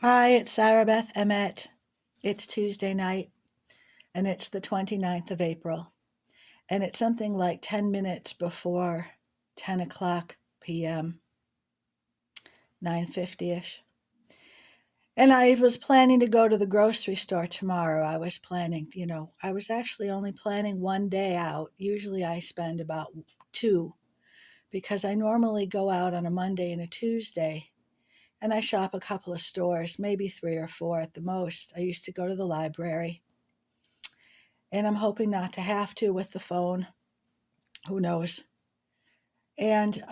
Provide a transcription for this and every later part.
Hi, it's Sarabeth Emmet. It's Tuesday night, and it's the 29th of April, and it's something like 10 minutes before 10 o'clock p.m., 9:50ish. And I was planning to go to the grocery store tomorrow. I was actually only planning one day out. Usually I spend about two because I normally go out on a Monday and a Tuesday, and I shop a couple of stores, maybe three or four at the most. I used to go to the library, and I'm hoping not to have to with the phone. Who knows? And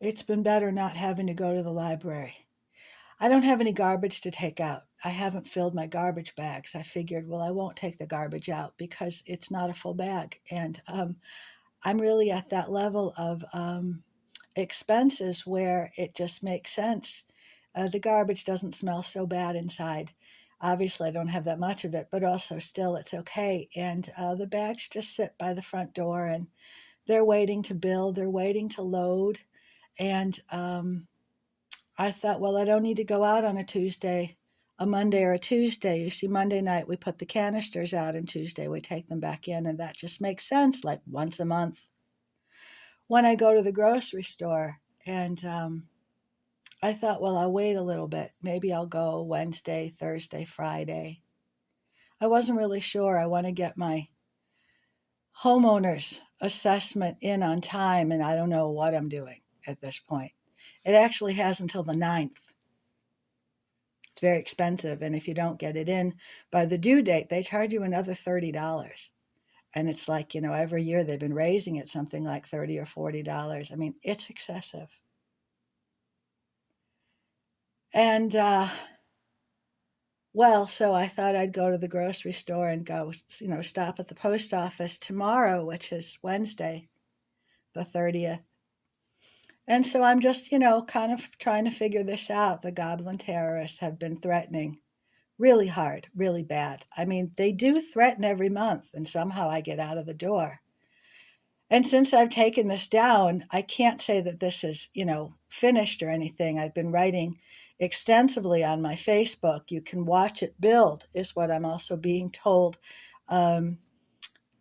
it's been better not having to go to the library. I don't have any garbage to take out. I haven't filled my garbage bags. I figured, well, I won't take the garbage out because it's not a full bag. And I'm really at that level of expenses where it just makes sense. The garbage doesn't smell so bad inside. Obviously, I don't have that much of it, but also still it's okay. And the bags just sit by the front door and they're waiting to build, they're waiting to load. And I thought, well, I don't need to go out on a Monday or a Tuesday. You see, Monday night we put the canisters out, and Tuesday we take them back in, and that just makes sense, like once a month when I go to the grocery store. And I thought, well, I'll wait a little bit. Maybe I'll go Wednesday, Thursday, Friday. I wasn't really sure. I want to get my homeowner's assessment in on time, and I don't know what I'm doing at this point. It actually has until the 9th. It's very expensive, and if you don't get it in by the due date, they charge you another $30. And it's like, every year they've been raising it something like $30 or $40. I mean, it's excessive. And well, so I thought I'd go to the grocery store and go, stop at the post office tomorrow, which is Wednesday, the 30th. And so I'm just, kind of trying to figure this out. The goblin terrorists have been threatening really hard, really bad. I mean, they do threaten every month, and somehow I get out of the door. And since I've taken this down, I can't say that this is, finished or anything. I've been writing extensively on my Facebook. You can watch it build, is what I'm also being told. Um,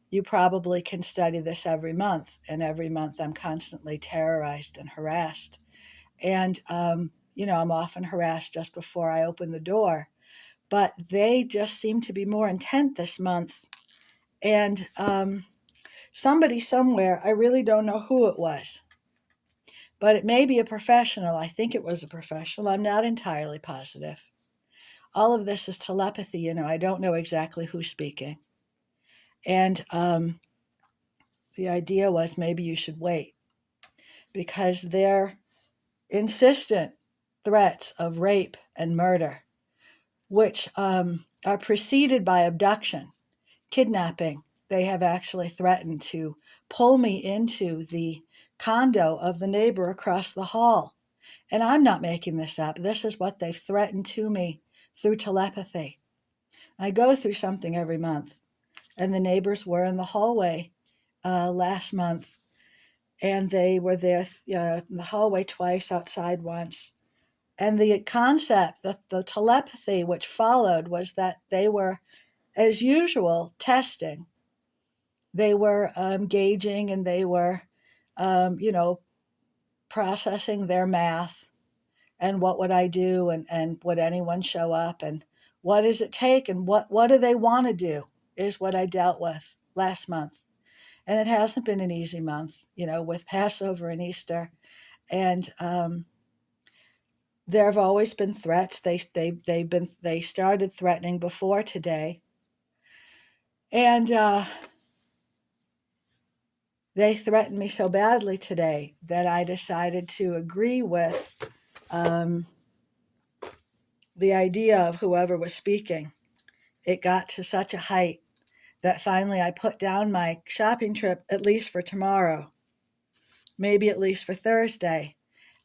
you probably can study this every month. And every month I'm constantly terrorized and harassed. And, I'm often harassed just before I open the door. But they just seem to be more intent this month. And somebody somewhere, I really don't know who it was, but it may be a professional. I think it was a professional. I'm not entirely positive. All of this is telepathy, I don't know exactly who's speaking. And the idea was maybe you should wait because they're insistent threats of rape and murder, which are preceded by abduction, kidnapping. They have actually threatened to pull me into the condo of the neighbor across the hall. And I'm not making this up. This is what they've threatened to me through telepathy. I go through something every month, and the neighbors were in the hallway last month, and they were there in the hallway twice, outside once. And the concept, the telepathy which followed was that they were, as usual, testing. They were gauging, and they were, processing their math, and what would I do, and would anyone show up, and what does it take, and what do they want to do, is what I dealt with last month. And it hasn't been an easy month, with Passover and Easter. And there have always been threats. They started threatening before today. And they threatened me so badly today that I decided to agree with the idea of whoever was speaking. It got to such a height that finally I put down my shopping trip, at least for tomorrow, maybe at least for Thursday.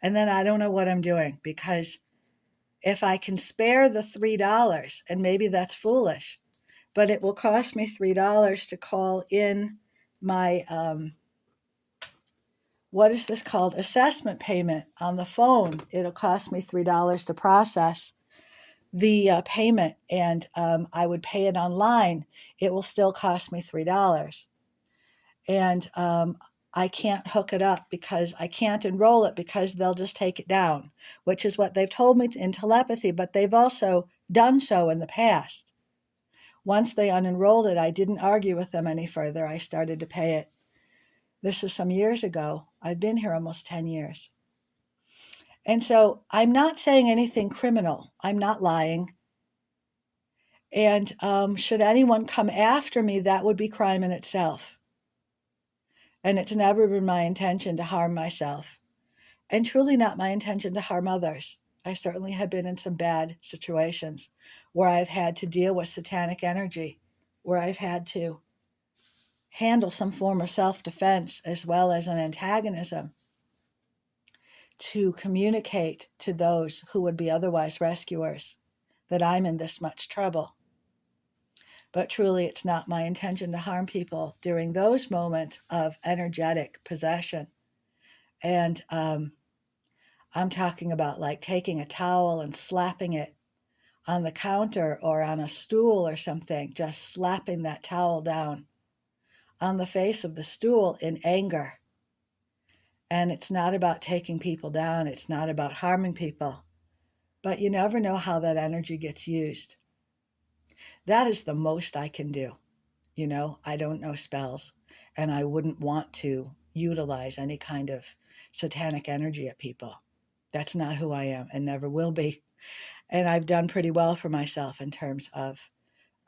And then I don't know what I'm doing, because if I can spare the $3, and maybe that's foolish, but it will cost me $3 to call in my what is this called? Assessment payment on the phone. It'll cost me $3 to process the payment, and I would pay it online. It will still cost me $3. And I can't hook it up because I can't enroll it because they'll just take it down, which is what they've told me in telepathy, but they've also done so in the past. Once they unenrolled it, I didn't argue with them any further. I started to pay it. This is some years ago. I've been here almost 10 years. And so I'm not saying anything criminal. I'm not lying. And should anyone come after me, that would be crime in itself. And it's never been my intention to harm myself, and truly not my intention to harm others. I certainly have been in some bad situations where I've had to deal with satanic energy, where I've had to handle some form of self-defense as well as an antagonism to communicate to those who would be otherwise rescuers that I'm in this much trouble. But truly, it's not my intention to harm people during those moments of energetic possession. And I'm talking about like taking a towel and slapping it on the counter or on a stool or something, just slapping that towel down on the face of the stool in anger. And it's not about taking people down. It's not about harming people. But you never know how that energy gets used. That is the most I can do. You know, I don't know spells, and I wouldn't want to utilize any kind of satanic energy at people. That's not who I am and never will be. And I've done pretty well for myself in terms of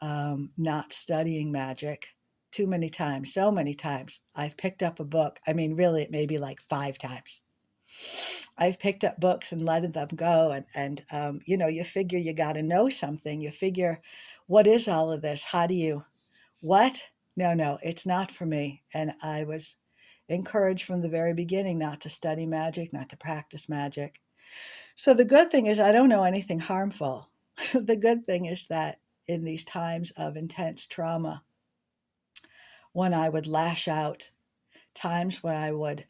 not studying magic too many times, so many times. I've picked up a book. I mean, really, it may be like 5 times. I've picked up books and let them go. And you know, you figure you got to know something. You figure, what is all of this? How do you, what? No, it's not for me. And I was encouraged from the very beginning not to study magic, not to practice magic. So the good thing is I don't know anything harmful. The good thing is that in these times of intense trauma, when I would lash out, times when I would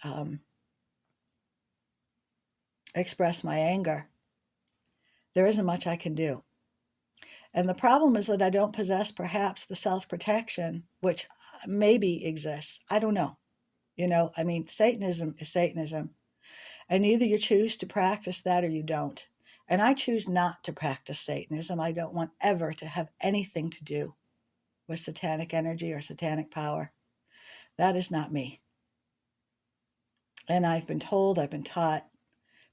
express my anger, there isn't much I can do. And the problem is that I don't possess perhaps the self-protection, which maybe exists. I don't know. You know, I mean, Satanism is Satanism. And either you choose to practice that or you don't. And I choose not to practice Satanism. I don't want ever to have anything to do with satanic energy or satanic power. That is not me. And I've been told, I've been taught,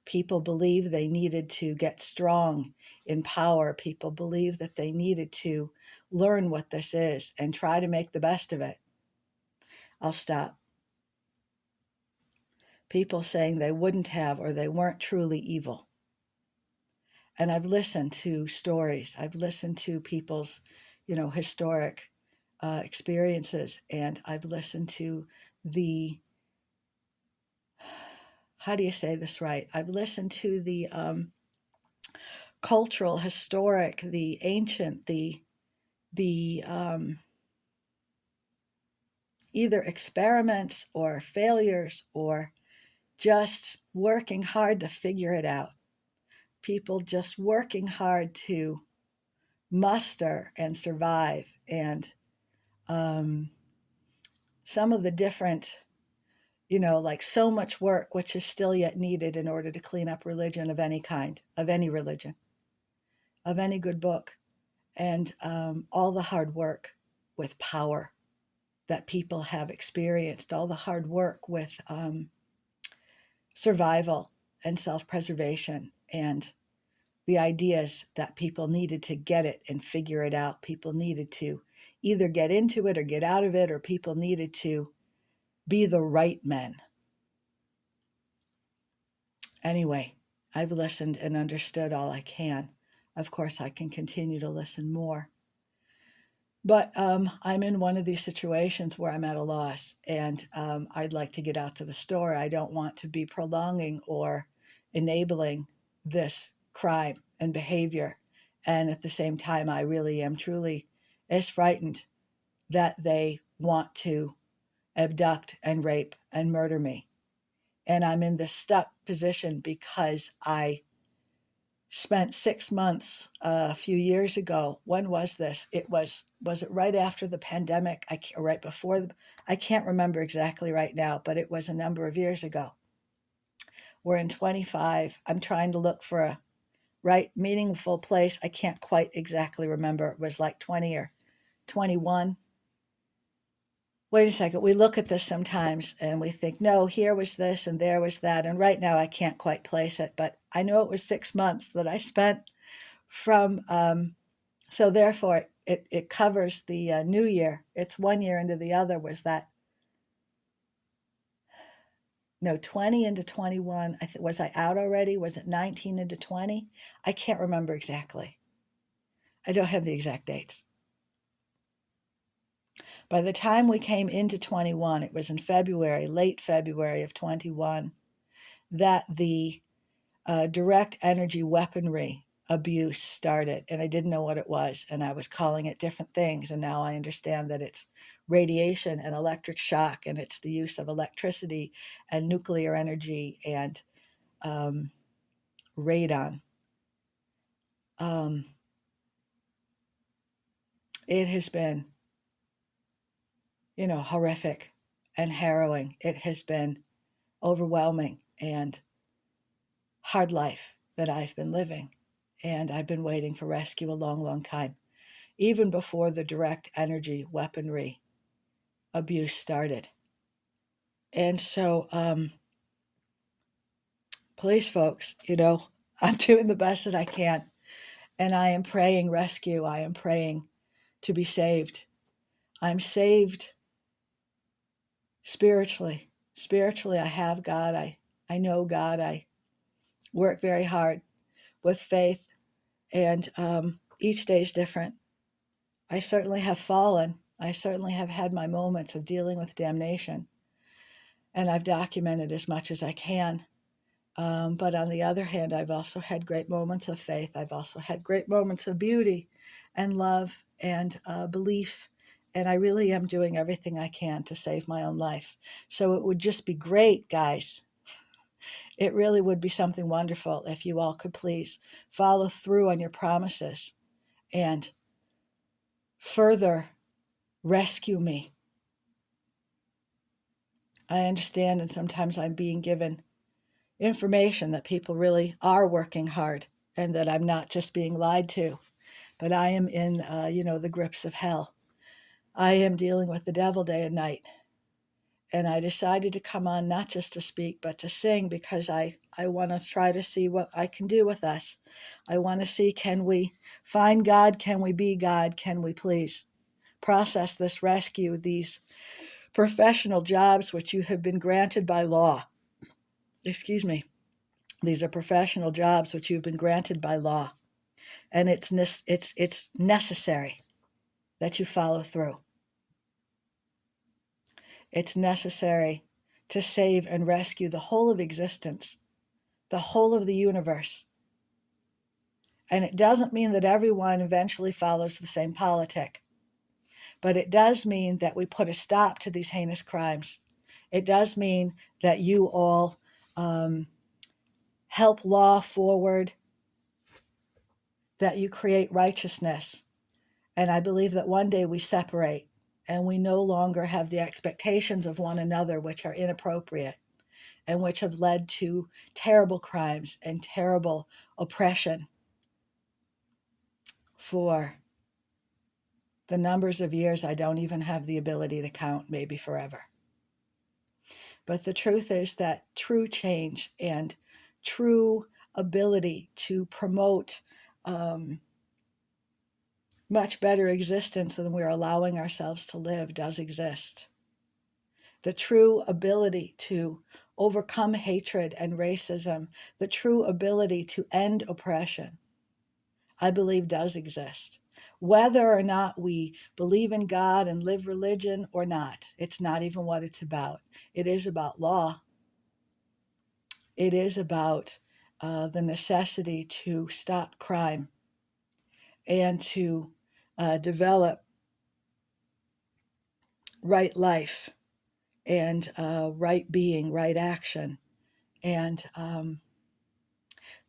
people believe they needed to get strong in power. People believe that they needed to learn what this is and try to make the best of it. I'll stop. People saying they wouldn't have or they weren't truly evil. And I've listened to stories. I've listened to people's, historic experiences. And I've listened to the, how do you say this right? I've listened to the cultural, historic, the ancient, the either experiments or failures or just working hard to figure it out. People just working hard to muster and survive. And some of the different, like so much work, which is still yet needed in order to clean up religion of any kind, of any religion, of any good book, and all the hard work with power that people have experienced, all the hard work with survival and self-preservation, and the ideas that people needed to get it and figure it out. People needed to either get into it or get out of it, or people needed to be the right men. Anyway, I've listened and understood all I can. Of course, I can continue to listen more. But I'm in one of these situations where I'm at a loss, and I'd like to get out to the store. I don't want to be prolonging or enabling this crime and behavior. And at the same time, I really am truly as frightened that they want to abduct and rape and murder me. And I'm in this stuck position because I spent 6 months a few years ago. When was this? Was it right after the pandemic? Or right before? I can't remember exactly right now, but it was a number of years ago. We're in 25. I'm trying to look for a right meaningful place. I can't quite exactly remember. It was like 20 or 21. Wait a second. We look at this sometimes and we think, no, here was this and there was that. And right now I can't quite place it, but I know it was 6 months that I spent from, so therefore it covers the new year. It's 1 year into the other. Was that, no, 20 into 21. Was I out already? Was it 19 into 20? I can't remember exactly. I don't have the exact dates. By the time we came into 21, it was in February, late February of 21, that the direct energy weaponry abuse started. And I didn't know what it was. And I was calling it different things. And now I understand that it's radiation and electric shock, and it's the use of electricity and nuclear energy and radon. It has been, horrific and harrowing. It has been overwhelming and hard life that I've been living. And I've been waiting for rescue a long, long time, even before the direct energy weaponry abuse started. And so, police folks, I'm doing the best that I can. And I am praying rescue. I am praying to be saved. I'm saved spiritually. Spiritually, I have God. I know God. I work very hard with faith. And each day is different. I certainly have fallen. I certainly have had my moments of dealing with damnation. And I've documented as much as I can. But on the other hand, I've also had great moments of faith. I've also had great moments of beauty and love and belief. And I really am doing everything I can to save my own life. So it would just be great, guys. It really would be something wonderful if you all could please follow through on your promises and further rescue me. I understand, and sometimes I'm being given information that people really are working hard and that I'm not just being lied to, but I am in, the grips of hell. I am dealing with the devil day and night. And I decided to come on not just to speak, but to sing, because I want to try to see what I can do with us. I want to see, can we find God? Can we be God? Can we please process this rescue, these professional jobs which you have been granted by law? Excuse me. These are professional jobs which you've been granted by law, and it's necessary that you follow through. It's necessary to save and rescue the whole of existence, the whole of the universe. And it doesn't mean that everyone eventually follows the same politic, but it does mean that we put a stop to these heinous crimes. It does mean that you all help law forward, that you create righteousness. And I believe that one day we separate and we no longer have the expectations of one another, which are inappropriate and which have led to terrible crimes and terrible oppression for the numbers of years I don't even have the ability to count, maybe forever. But the truth is that true change and true ability to promote much better existence than we're allowing ourselves to live does exist. The true ability to overcome hatred and racism, the true ability to end oppression, I believe does exist. Whether or not we believe in God and live religion or not, it's not even what it's about. It is about law. It is about the necessity to stop crime and to develop right life and right being, right action, and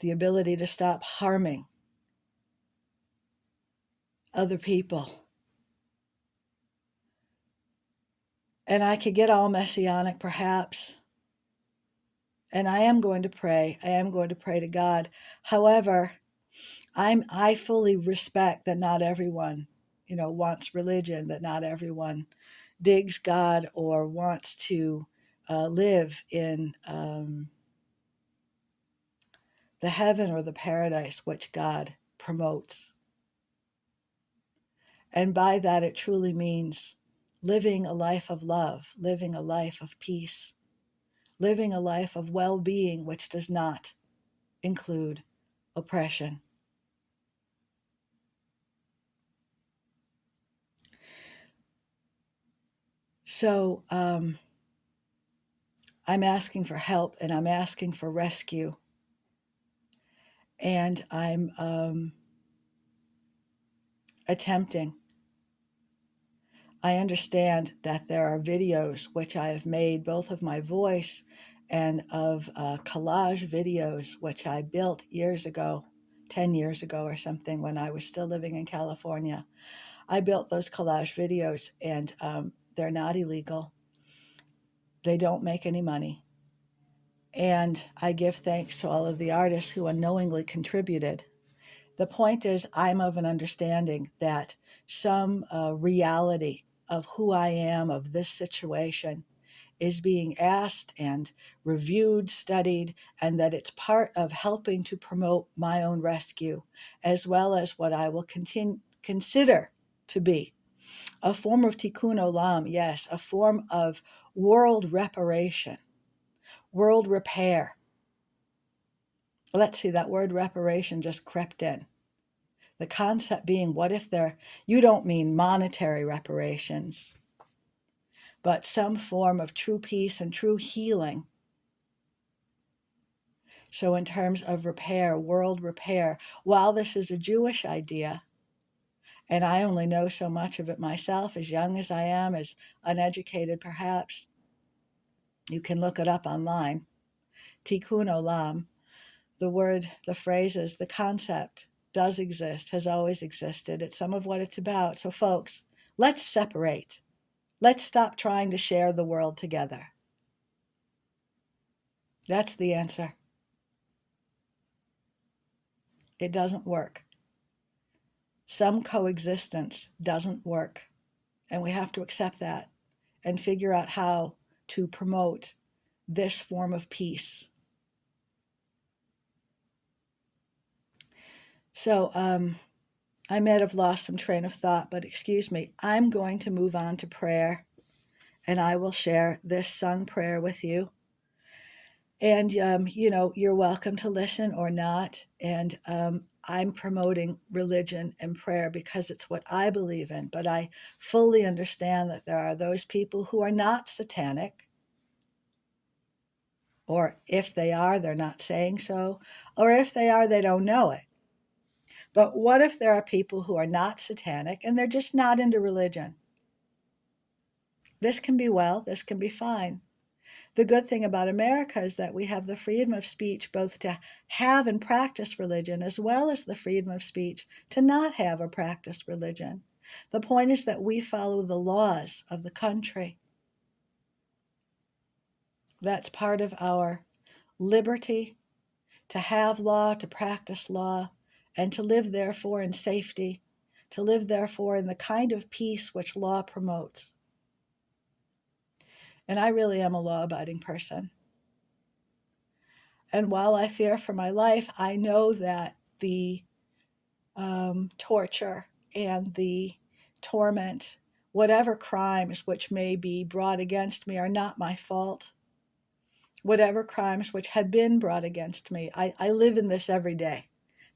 the ability to stop harming other people. And I could get all messianic perhaps, and I am going to pray. I am going to pray to God. However, I fully respect that not everyone, wants religion, that not everyone digs God or wants to live in the heaven or the paradise which God promotes. And by that, it truly means living a life of love, living a life of peace, living a life of well-being, which does not include oppression. So I'm asking for help, and I'm asking for rescue, and I'm attempting. I understand that there are videos which I have made, both of my voice and of collage videos, which I built years ago, 10 years ago or something, when I was still living in California. I built those collage videos, and they're not illegal. They don't make any money. And I give thanks to all of the artists who unknowingly contributed. The point is, I'm of an understanding that some reality of who I am, of this situation, is being asked and reviewed, studied, and that it's part of helping to promote my own rescue, as well as what I will consider to be a form of tikkun olam, yes, a form of world reparation, world repair. Let's see, that word reparation just crept in. The concept being, what if you don't mean monetary reparations, but some form of true peace and true healing. So in terms of repair, world repair, while this is a Jewish idea, and I only know so much of it myself, as young as I am, as uneducated perhaps, you can look it up online. Tikkun olam, the word, the phrases, the concept does exist, has always existed. It's some of what it's about. So folks, let's separate. Let's stop trying to share the world together. That's the answer. It doesn't work. Some coexistence doesn't work. And we have to accept that and figure out how to promote this form of peace. So I might have lost some train of thought, but excuse me. I'm going to move on to prayer, and I will share this sung prayer with you. And, you're welcome to listen or not. And I'm promoting religion and prayer because it's what I believe in. But I fully understand that there are those people who are not satanic, or if they are, they're not saying so, or if they are, they don't know it. But what if there are people who are not satanic and they're just not into religion? This can be fine. The good thing about America is that we have the freedom of speech both to have and practice religion, as well as the freedom of speech to not have or practice religion. The point is that we follow the laws of the country. That's part of our liberty, to have law, to practice law, and to live therefore in safety, to live therefore in the kind of peace which law promotes. And I really am a law-abiding person. And while I fear for my life, I know that the torture and the torment, whatever crimes which may be brought against me, are not my fault. Whatever crimes which have been brought against me, I live in this every day.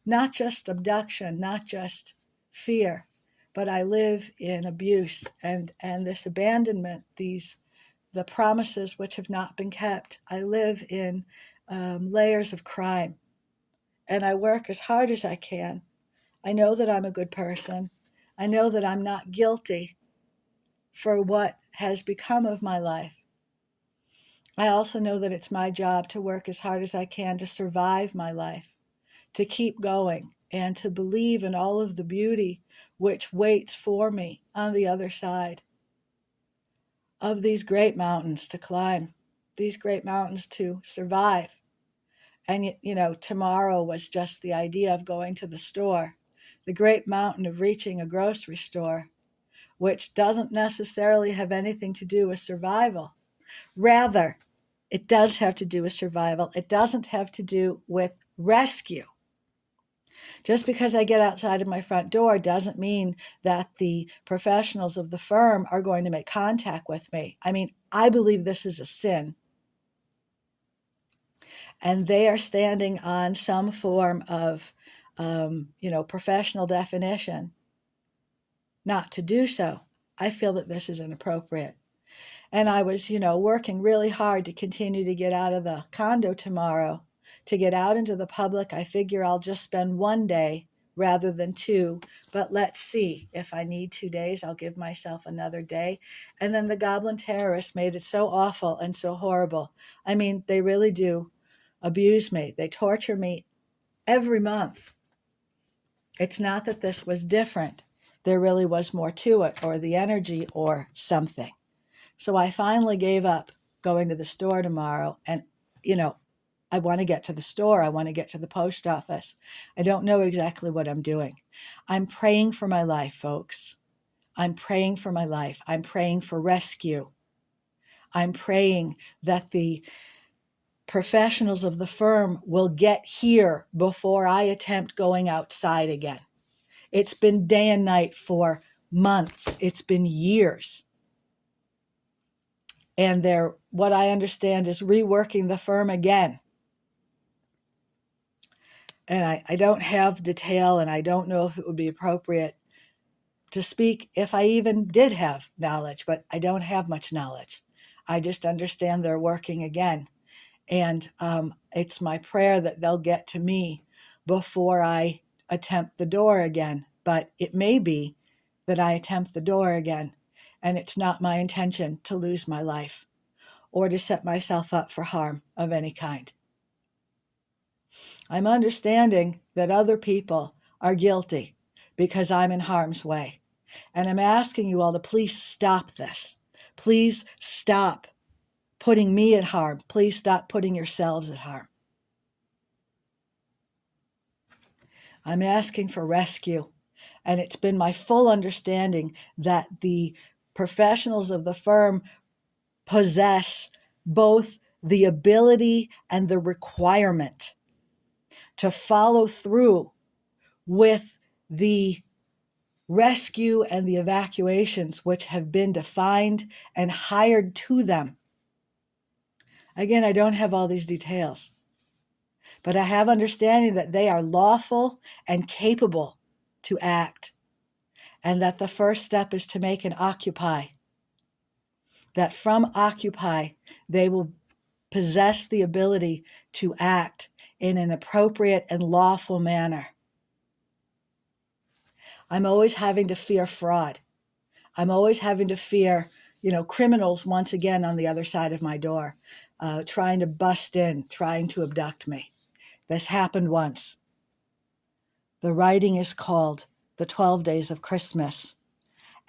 Not just abduction, not just fear, but I live in abuse and this abandonment, the promises which have not been kept. I live in layers of crime, and I work as hard as I can. I know that I'm a good person. I know that I'm not guilty for what has become of my life. I also know that it's my job to work as hard as I can to survive my life, to keep going, and to believe in all of the beauty which waits for me on the other side of these great mountains to climb, these great mountains to survive. And, tomorrow was just the idea of going to the store, the great mountain of reaching a grocery store, which doesn't necessarily have anything to do with survival. Rather, it does have to do with survival. It doesn't have to do with rescue. Just because I get outside of my front door doesn't mean that the professionals of the firm are going to make contact with me. I mean, I believe this is a sin. And they are standing on some form of, professional definition not to do so. I feel that this is inappropriate. And I was, working really hard to continue to get out of the condo tomorrow, to get out into the public. I figure I'll just spend one day rather than two, but let's see. If I need 2 days, I'll give myself another day. And then the goblin terrorists made it so awful and so horrible. I mean, they really do abuse me. They torture me every month. It's not that this was different. There really was more to it, or the energy, or something. So I finally gave up going to the store tomorrow. And, I want to get to the store. I want to get to the post office. I don't know exactly what I'm doing. I'm praying for my life, folks. I'm praying for my life. I'm praying for rescue. I'm praying that the professionals of the firm will get here before I attempt going outside again. It's been day and night for months. It's been years. And they're, what I understand, is reworking the firm again. And I don't have detail, and I don't know if it would be appropriate to speak if I even did have knowledge, but I don't have much knowledge. I just understand they're working again. And it's my prayer that they'll get to me before I attempt the door again. But it may be that I attempt the door again, and it's not my intention to lose my life or to set myself up for harm of any kind. I'm understanding that other people are guilty because I'm in harm's way. And I'm asking you all to please stop this. Please stop putting me at harm. Please stop putting yourselves at harm. I'm asking for rescue. And it's been my full understanding that the professionals of the firm possess both the ability and the requirement to follow through with the rescue and the evacuations which have been defined and hired to them. Again, I don't have all these details, but I have understanding that they are lawful and capable to act, and that the first step is to make an occupy. That from occupy, they will possess the ability to act in an appropriate and lawful manner. I'm always having to fear fraud. I'm always having to fear, criminals once again on the other side of my door, trying to bust in, trying to abduct me. This happened once. The writing is called The 12 Days of Christmas,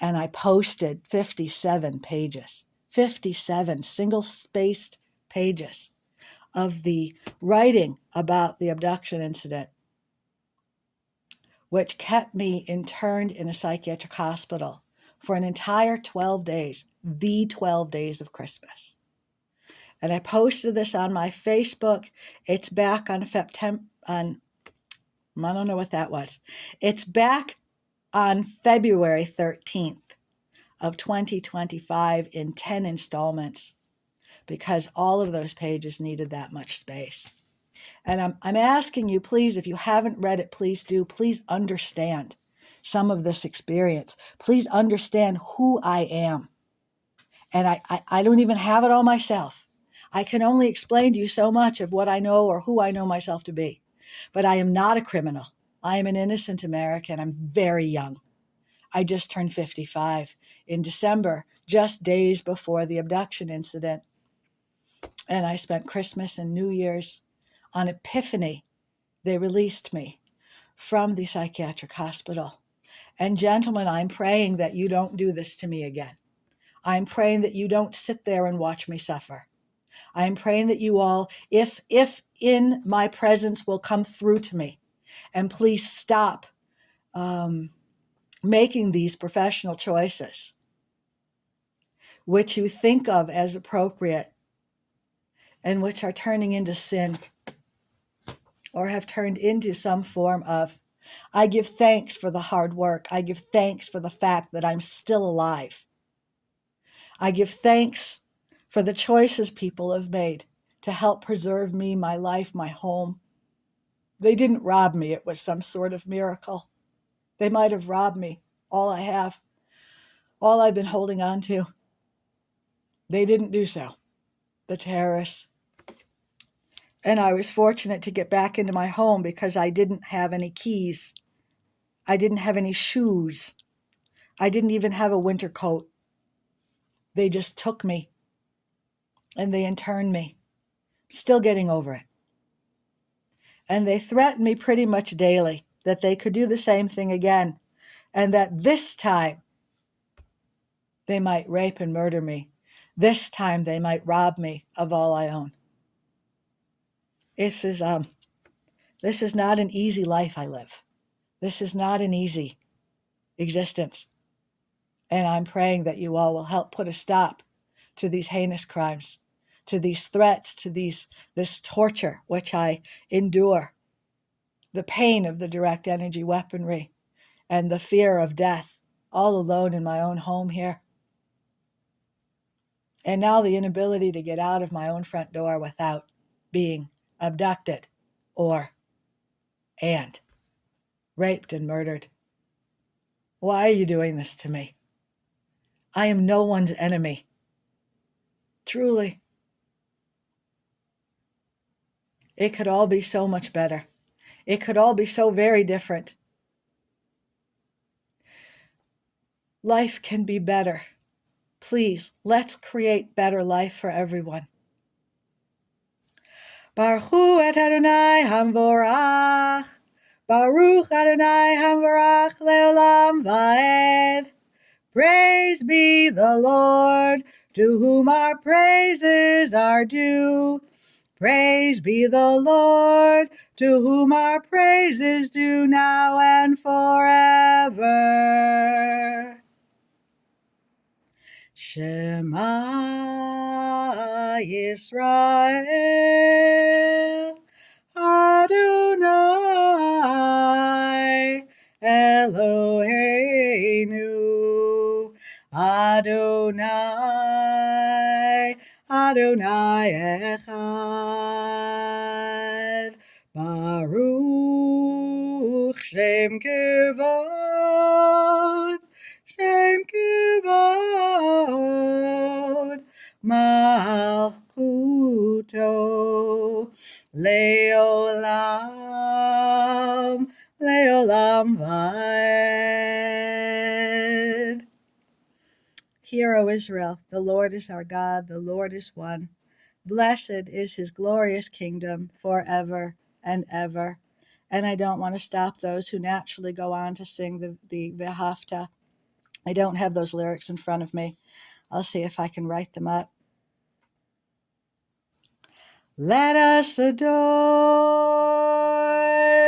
and I posted 57 pages, 57 single-spaced pages of the writing about the abduction incident, which kept me interned in a psychiatric hospital for an entire 12 days, the 12 days of Christmas. And I posted this on my Facebook. It's back on I don't know what that was. It's back on February 13th of 2025 in 10 installments, because all of those pages needed that much space. And I'm asking you, please, if you haven't read it, please do. Please understand some of this experience. Please understand who I am. And I don't even have it all myself. I can only explain to you so much of what I know or who I know myself to be. But I am not a criminal. I am an innocent American. I'm very young. I just turned 55 in December, just days before the abduction incident. And I spent Christmas and New Year's. On Epiphany, they released me from the psychiatric hospital. And gentlemen, I'm praying that you don't do this to me again. I'm praying that you don't sit there and watch me suffer. I'm praying that you all, if in my presence, will come through to me, and please stop making these professional choices, which you think of as appropriate and which are turning into sin or have turned into some form of. I give thanks for the hard work. I give thanks for the fact that I'm still alive. I give thanks for the choices people have made to help preserve me, my life, my home. They didn't rob me. It was some sort of miracle. They might have robbed me, all I have, all I've been holding on to. They didn't do so, the terrorists. And I was fortunate to get back into my home because I didn't have any keys. I didn't have any shoes. I didn't even have a winter coat. They just took me and they interned me, still getting over it. And they threatened me pretty much daily that they could do the same thing again, and that this time they might rape and murder me. This time they might rob me of all I own. This is not an easy life I live. This is not an easy existence. And I'm praying that you all will help put a stop to these heinous crimes, to these threats, to this torture which I endure, the pain of the direct energy weaponry, and the fear of death, all alone in my own home here. And now the inability to get out of my own front door without being abducted and raped and murdered. Why are you doing this to me? I am no one's enemy. Truly. It could all be so much better. It could all be so very different. Life can be better. Please, let's create better life for everyone. Baruch et Adonai Hamvorach. Baruch Adonai Hamvorach Leolam Vaed. Praise be the Lord, to whom our praises are due. Praise be the Lord, to whom our praises due now and forever. Shema Yisrael, Adonai Eloheinu, Adonai, Adonai Echad, Baruch Shem Kevod, Shem Kevod, Malchuto, Leolam, Leolam Vaed. Hear, O Israel, the Lord is our God, the Lord is one. Blessed is his glorious kingdom forever and ever. And I don't want to stop those who naturally go on to sing the V'ahavta. I don't have those lyrics in front of me. I'll see if I can write them up. Let us adore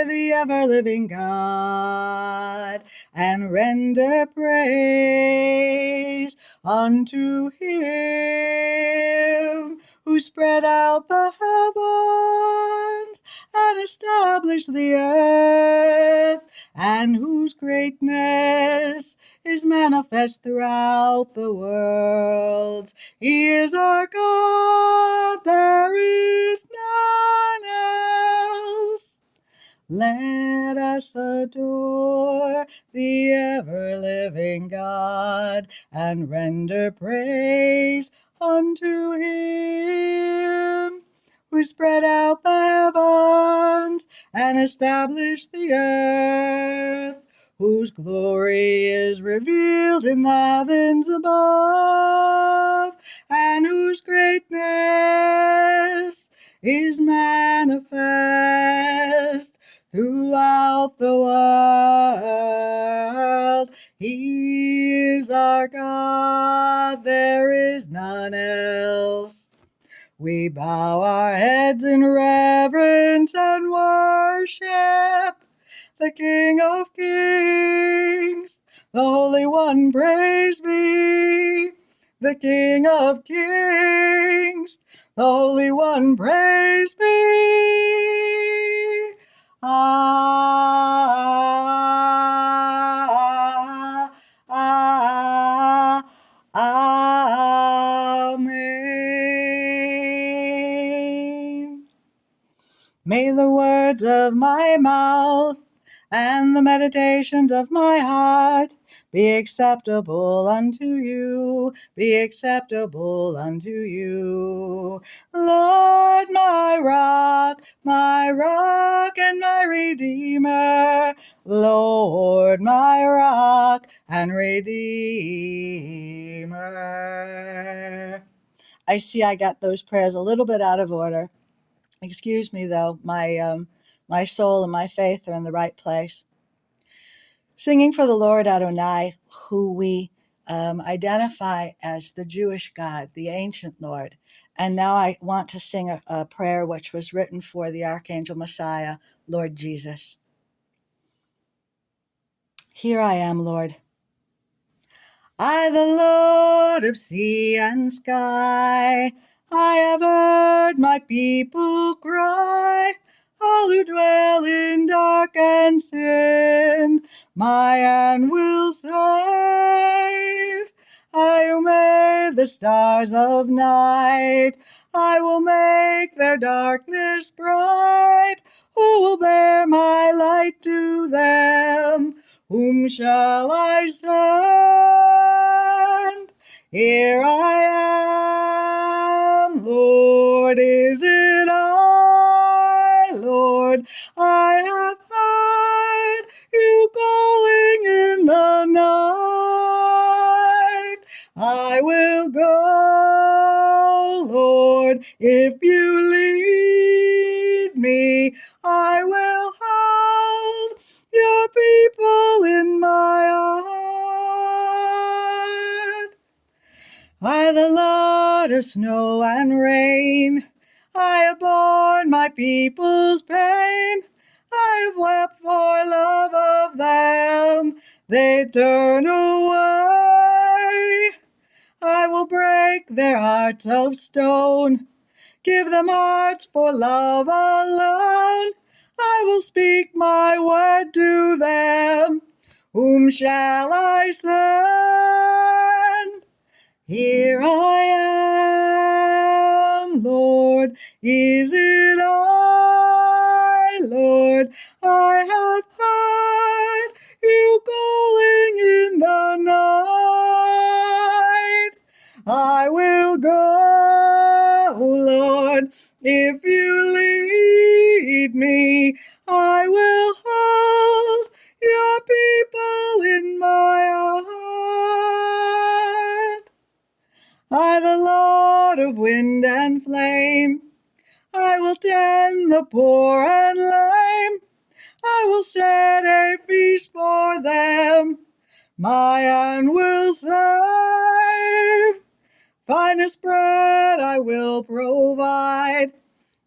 the ever-living God and render praise unto him who spread out the heavens and established the earth, and whose greatness is manifest throughout the worlds. He is our God, there is none else. Let us adore the ever-living God and render praise unto him who spread out the heavens and established the earth, whose glory is revealed in the heavens above and whose greatness is manifest throughout the world. He is our God, there is none else. We bow our heads in reverence and worship the King of Kings. The Holy One, praise be. The King of Kings. The Holy One, praise be. Amen. May the words of my mouth and the meditations of my heart be acceptable unto you, be acceptable unto you. Lord, my rock and my redeemer. Lord, my rock and redeemer. I see I got those prayers a little bit out of order. Excuse me, though. My soul and my faith are in the right place. Singing for the Lord Adonai, who we identify as the Jewish God, the ancient Lord. And now I want to sing a prayer which was written for the Archangel Messiah, Lord Jesus. Here I am, Lord. I, the Lord of sea and sky, I have heard my people cry, all who dwell in dark and sin, my hand will save. I who made the stars of night, I will make their darkness bright. Who will bear my light to them? Whom shall I send? Here I am, Lord, is it I, Lord? I have heard you calling in the night. I will go, Lord, if you lead me. I will hold your people in my heart. I, the Lord of snow and rain, I have borne my people's pain. I have wept for love of them, they turn away. I will break their hearts of stone, give them hearts for love alone. I will speak my word to them. Whom shall I send? Here I am, Lord. Is it I, Lord? I have heard you calling in the night. I will go, Lord, if you lead me. I will hold your people in my heart. I, the Lord of wind and flame, I will tend the poor and lame. I will set a feast for them. My hand will save. Finest bread I will provide,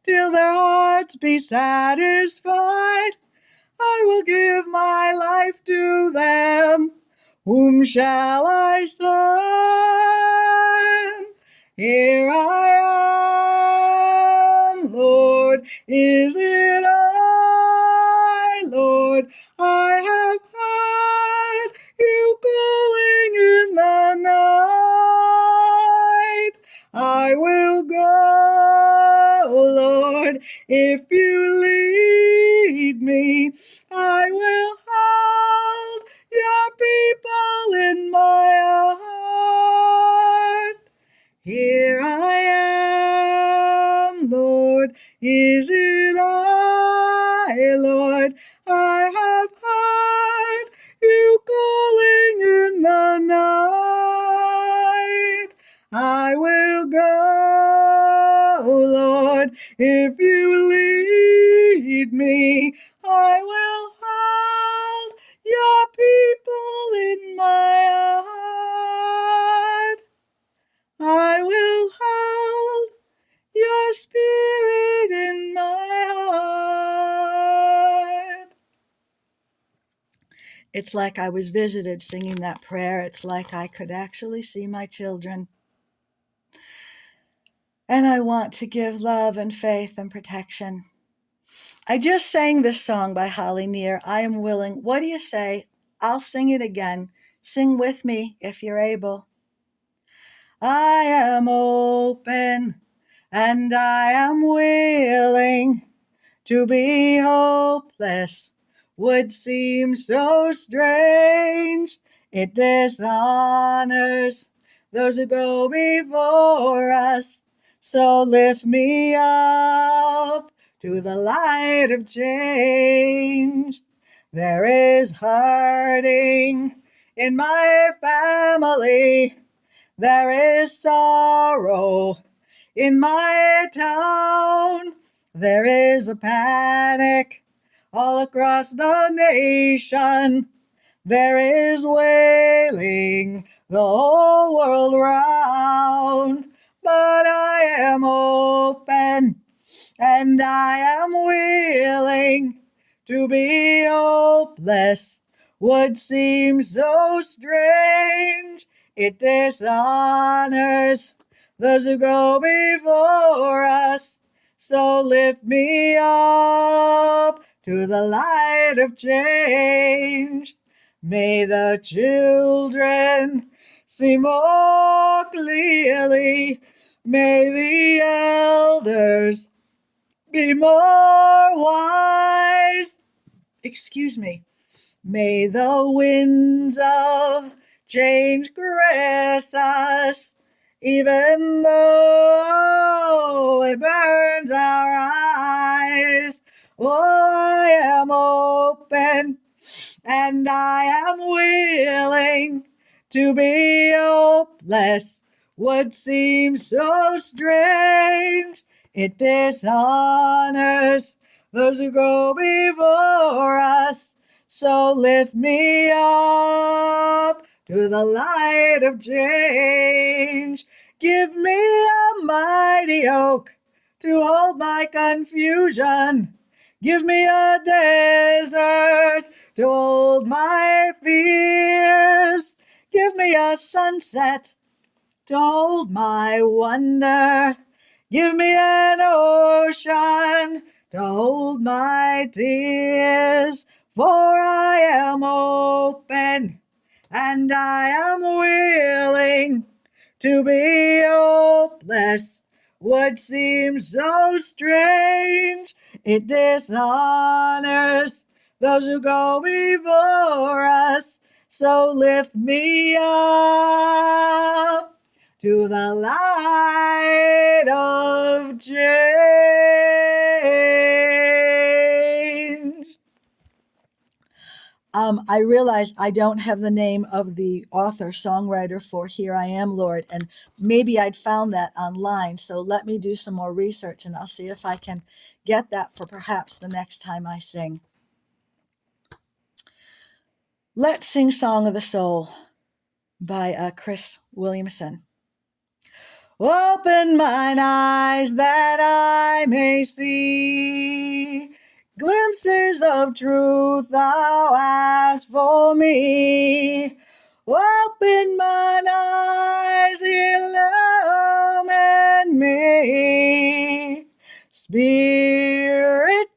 till their hearts be satisfied. I will give my life to them. Whom shall I send? Here I am, Lord. Is it I, Lord? I have heard you calling in the night. I will go, Lord, if you lead me. I will hold your people in my heart. Here I am, Lord. Is it I, Lord? I have heard you calling in the night. I will If you lead me, I will hold your people in my heart. I will hold your spirit in my heart. It's like I was visited singing that prayer. It's like I could actually see my children. And I want to give love and faith and protection. I just sang this song by Holly Near, I Am Willing. What do you say? I'll sing it again. Sing with me if you're able. I am open and I am willing. To be hopeless would seem so strange. It dishonors those who go before us. So lift me up to the light of change. There is hurting in my family. There is sorrow in my town. There is a panic all across the nation. There is wailing the whole world round. But I am open and I am willing. To be hopeless would seem so strange. It dishonors those who go before us. So lift me up to the light of change. May the children see more clearly. May the elders be more wise. Excuse me. May the winds of change caress us, even though it burns our eyes. Oh, I am open and I am willing. To be hopeless would seem so strange. It dishonors those who go before us. So lift me up to the light of change. Give me a mighty oak to hold my confusion. Give me a desert to hold my fears. Give me a sunset to hold my wonder. Give me an ocean to hold my tears. For I am open and I am willing. To be hopeless would seem so strange. It dishonors those who go before us. So lift me up to the light of change. I realize I don't have the name of the author, songwriter for Here I Am, Lord, and maybe I'd found that online. So let me do some more research and I'll see if I can get that for perhaps the next time I sing. Let's sing Song of the Soul by Chris Williamson. Open mine eyes that I may see glimpses of truth thou hast for me. Open mine eyes, illumine me. Spirit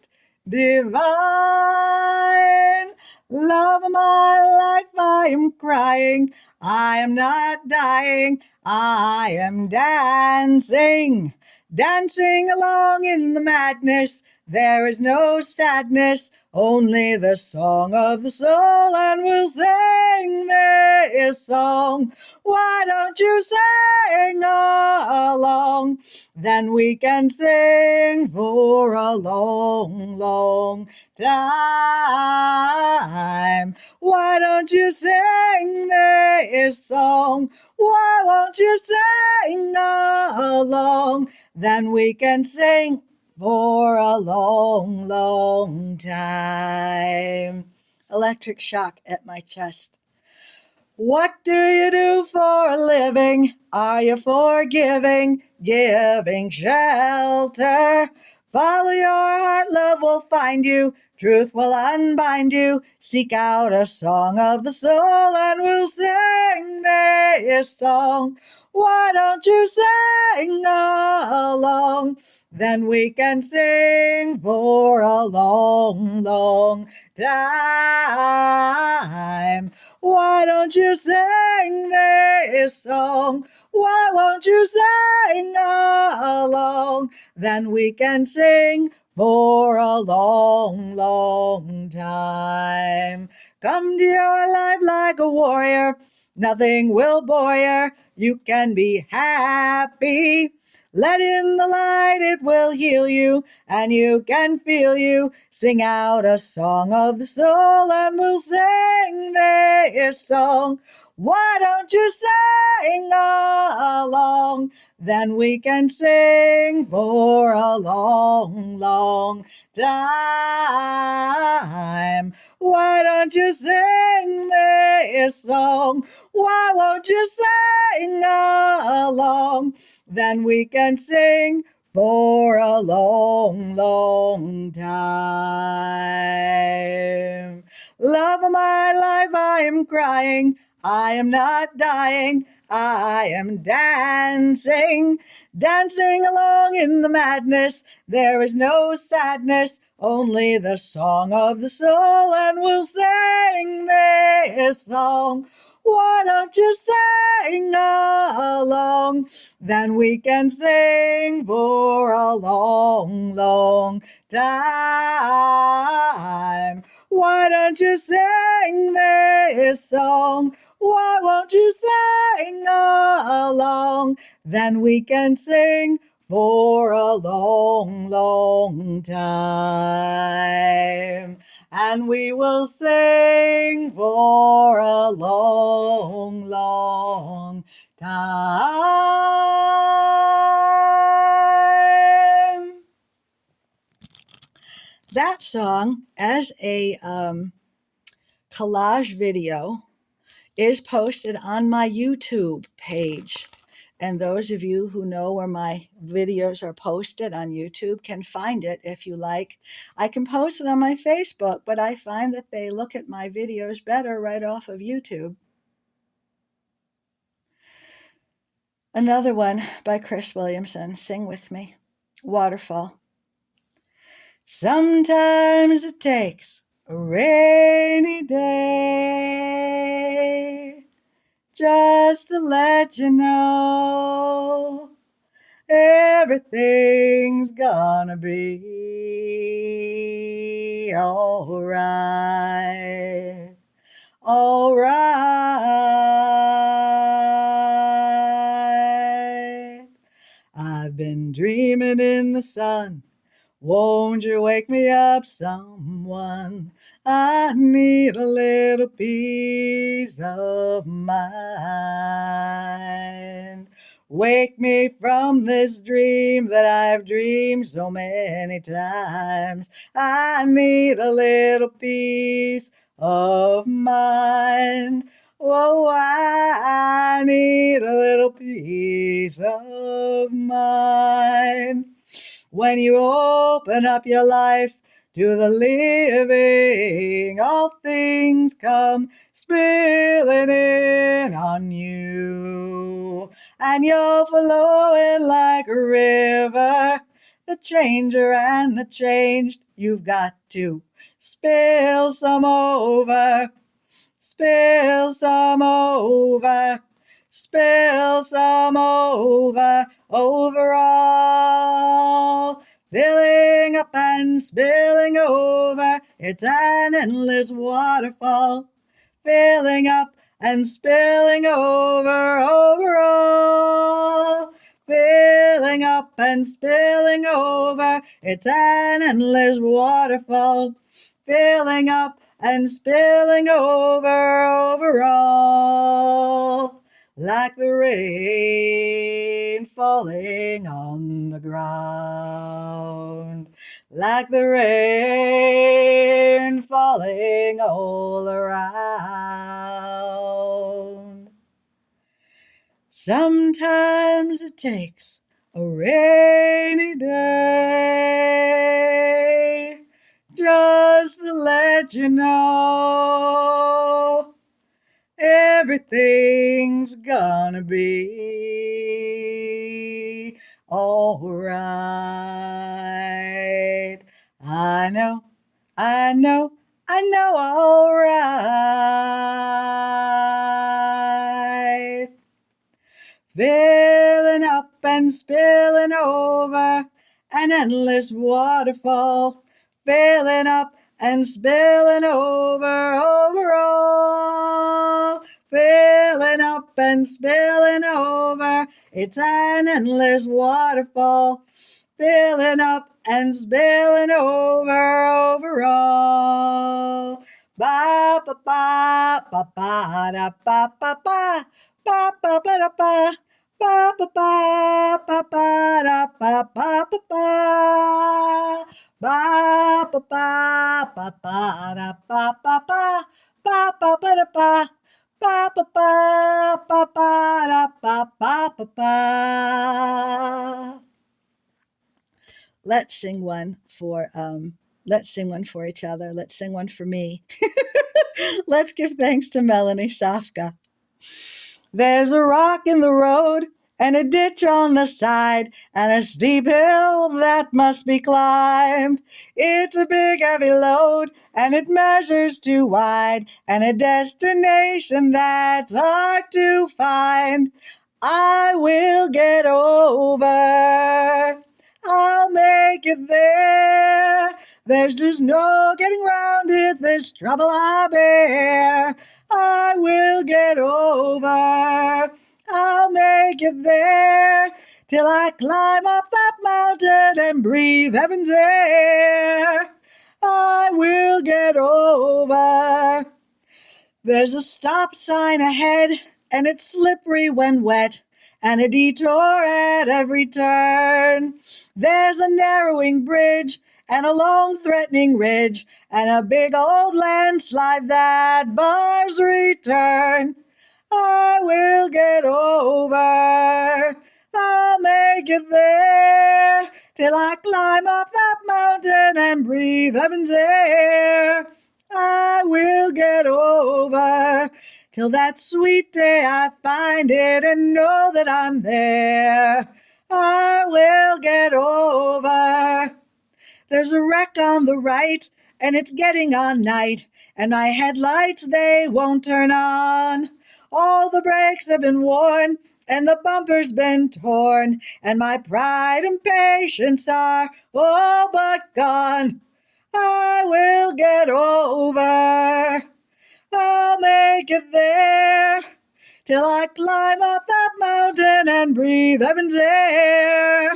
divine, love of my life, I am crying. I am not dying, I am dancing, dancing along in the madness. There is no sadness, only the song of the soul, and we'll sing this song. Why don't you sing along? Then we can sing for a long, long time. Why don't you sing this song? Why won't you sing along? Then we can sing for a long, long time. Electric shock at my chest. What do you do for a living? Are you forgiving, giving shelter? Follow your heart, love will find you, truth will unbind you. Seek out a song of the soul and we'll sing this song. Why don't you sing along? Then we can sing for a long, long time. Why don't you sing this song? Why won't you sing along? Then we can sing for a long, long time. Come to your life like a warrior. Nothing will bore you. You can be happy. Let in the light, it will heal you, and you can feel you. Sing out a song of the soul, and we'll sing this song. Why don't you sing along? Then we can sing for a long, long time. Why don't you sing this song? Why won't you sing along? Then we can sing for a long, long time. Love of my life, I am crying. I am not dying. I am dancing, dancing along in the madness. There is no sadness, only the song of the soul, and we'll sing this song. Why don't you sing along? Then we can sing for a long, long time. Why don't you sing this song? Why won't you sing along? Then we can sing for a long, long time. And we will sing for a long, long time. That song, as a collage video, is posted on my YouTube page. And those of you who know where my videos are posted on YouTube can find it if you like. I can post it on my Facebook, but I find that they look at my videos better right off of YouTube. Another one by Chris Williamson. Sing with me. Waterfall. Sometimes it takes a rainy day just to let you know everything's gonna be alright, alright. I've been dreaming in the sun. Won't you wake me up, someone? I need a little peace of mind. Wake me from this dream that I've dreamed so many times. I need a little peace of mind. Oh, I need a little peace of mind. When you open up your life to the living, all things come spilling in on you. And you're flowing like a river, the changer and the changed. You've got to spill some over, spill some over, spill some over, overall. Filling up and spilling over, it's an endless waterfall. Filling up and spilling over, overall. Filling up and spilling over, it's an endless waterfall. Filling up and spilling over, overall. like the rain falling on the ground, like the rain falling all around. Sometimes it takes a rainy day just to let you know everything's gonna be alright. I know, I know, I know, alright. Filling up and spilling over, an endless waterfall. Filling up and spilling over, overall. Filling up and spilling over, it's an endless waterfall. Filling up and spilling over, overall. Ba ba ba ba ba da ba ba ba ba ba ba da ba ba ba ba ba ba da ba ba ba ba ba ba ba ba ba da ba ba ba ba ba ba da ba ba ba ba ba ba da ba ba ba ba. Let's sing one for each other. Let's sing one for me. Let's give thanks to Melanie Safka. There's a rock in the road and a ditch on the side and a steep hill that must be climbed. It's a big heavy load and it measures too wide and a destination that's hard to find. I will get over. I'll make it there. There's just no getting round it. There's trouble I bear. I will get over. I'll make it there till I climb up that mountain and breathe heaven's air. I will get over. There's a stop sign ahead, and it's slippery when wet, and a detour at every turn. There's a narrowing bridge, and a long threatening ridge, and a big old landslide that bars return. I will get over. I'll make it there till I climb up that mountain and breathe heaven's air. I will get over till that sweet day I find it and know that I'm there. I will get over. There's a wreck on the right, and it's getting on night, and my headlights, they won't turn on. All the brakes have been worn, and the bumper's been torn, and my pride and patience are all but gone. I will get over. I'll make it there till I climb up that mountain and breathe heaven's air.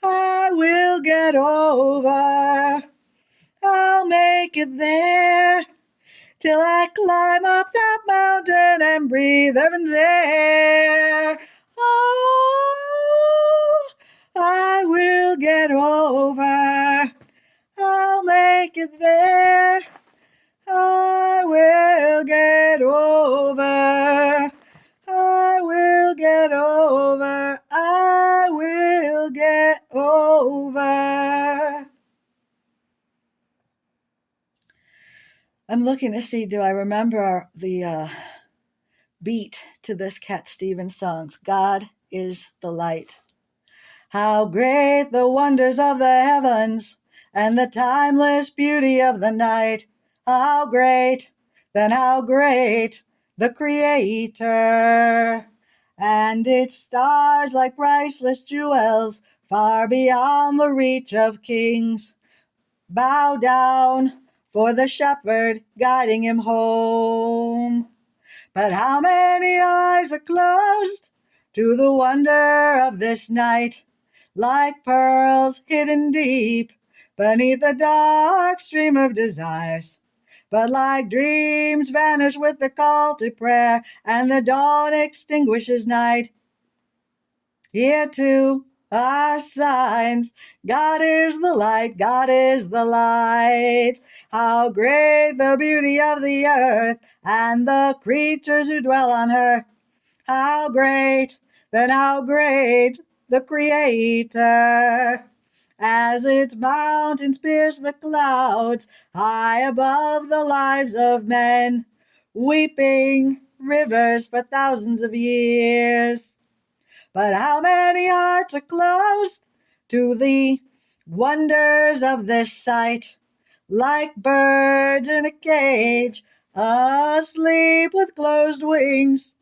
I will get over. I'll make it there till I climb up that mountain and breathe heaven's air. Oh, I will get over. I'll make it there. I will get over. I will get over. I will get over. I'm looking to see, do I remember the beat to this Cat Stevens song? God is the light. How great the wonders of the heavens and the timeless beauty of the night. How great, then how great the Creator. And its stars like priceless jewels far beyond the reach of kings. Bow down for the shepherd guiding him home. But how many eyes are closed to the wonder of this night, like pearls hidden deep beneath a dark stream of desires. but like dreams vanish with the call to prayer, and the dawn extinguishes night. Here too are signs. God is the light, God is the light. How great the beauty of the earth and the creatures who dwell on her. How great, then how great the Creator. As its mountains pierce the clouds high above the lives of men, weeping rivers for thousands of years. But how many hearts are closed to the wonders of this sight, like birds in a cage, asleep with closed wings?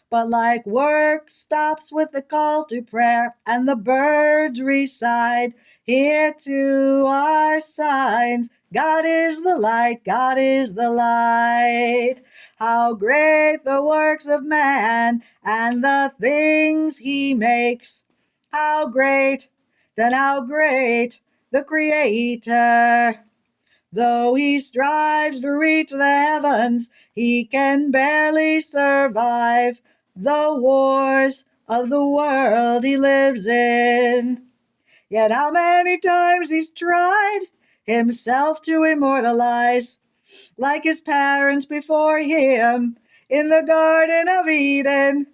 But like work stops with the call to prayer, and the birds reside. Here too are signs. God is the light, God is the light. How great the works of man, and the things he makes. How great, then how great the Creator. Though he strives to reach the heavens, he can barely survive the wars of the world he lives in. Yet how many times he's tried himself to immortalize, like his parents before him in the Garden of Eden.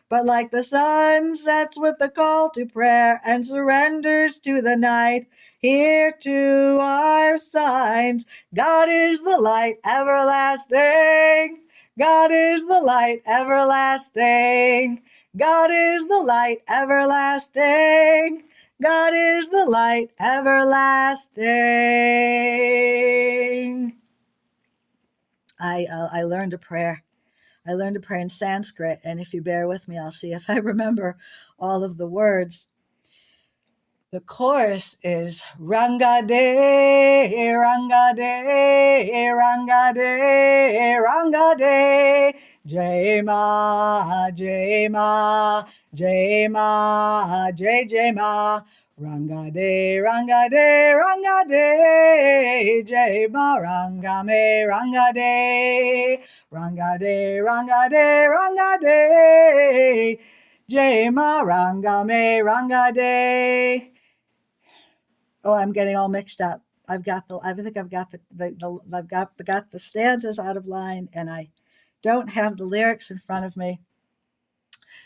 But like the sun sets with the call to prayer and surrenders to the night, here too are signs. God is the light everlasting. God is the light everlasting. God is the light everlasting. God is the light everlasting. I learned a prayer. I learned to pray in Sanskrit, and if you bear with me, I'll see if I remember all of the words. The chorus is Rangade, Rangade, Rangade, Rangade, Jai Ma, Jai Ma, Jai Ma, Jai Jai Ma, Rangade, Rangade, Rangade, Jai Ma, Rangame, Rangade, Rangade, Rangade, Rangade, Jai Ma, Rangame, Rangade. Oh, I'm getting all mixed up. I think I've got I've got the stanzas out of line, and I don't have the lyrics in front of me.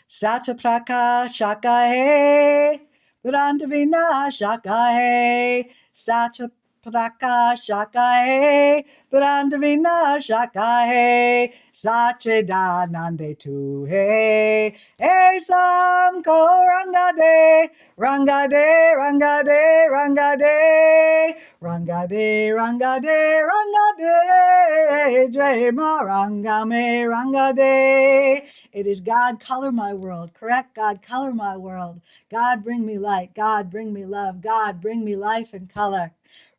Satyapraka Shakahe, Brandavina Shakahe, Satyapraka Shakahe, Brandavina Shakahe, Sachidanande Tuhe, Esam Ko Rangade, Rangade, Rangade, Rangade, Rangade, Rangade, Rangade, Jema Rangame Rangade. It is God, color my world. Correct? God, color my world. God, bring me light. God, bring me love. God, bring me life and color.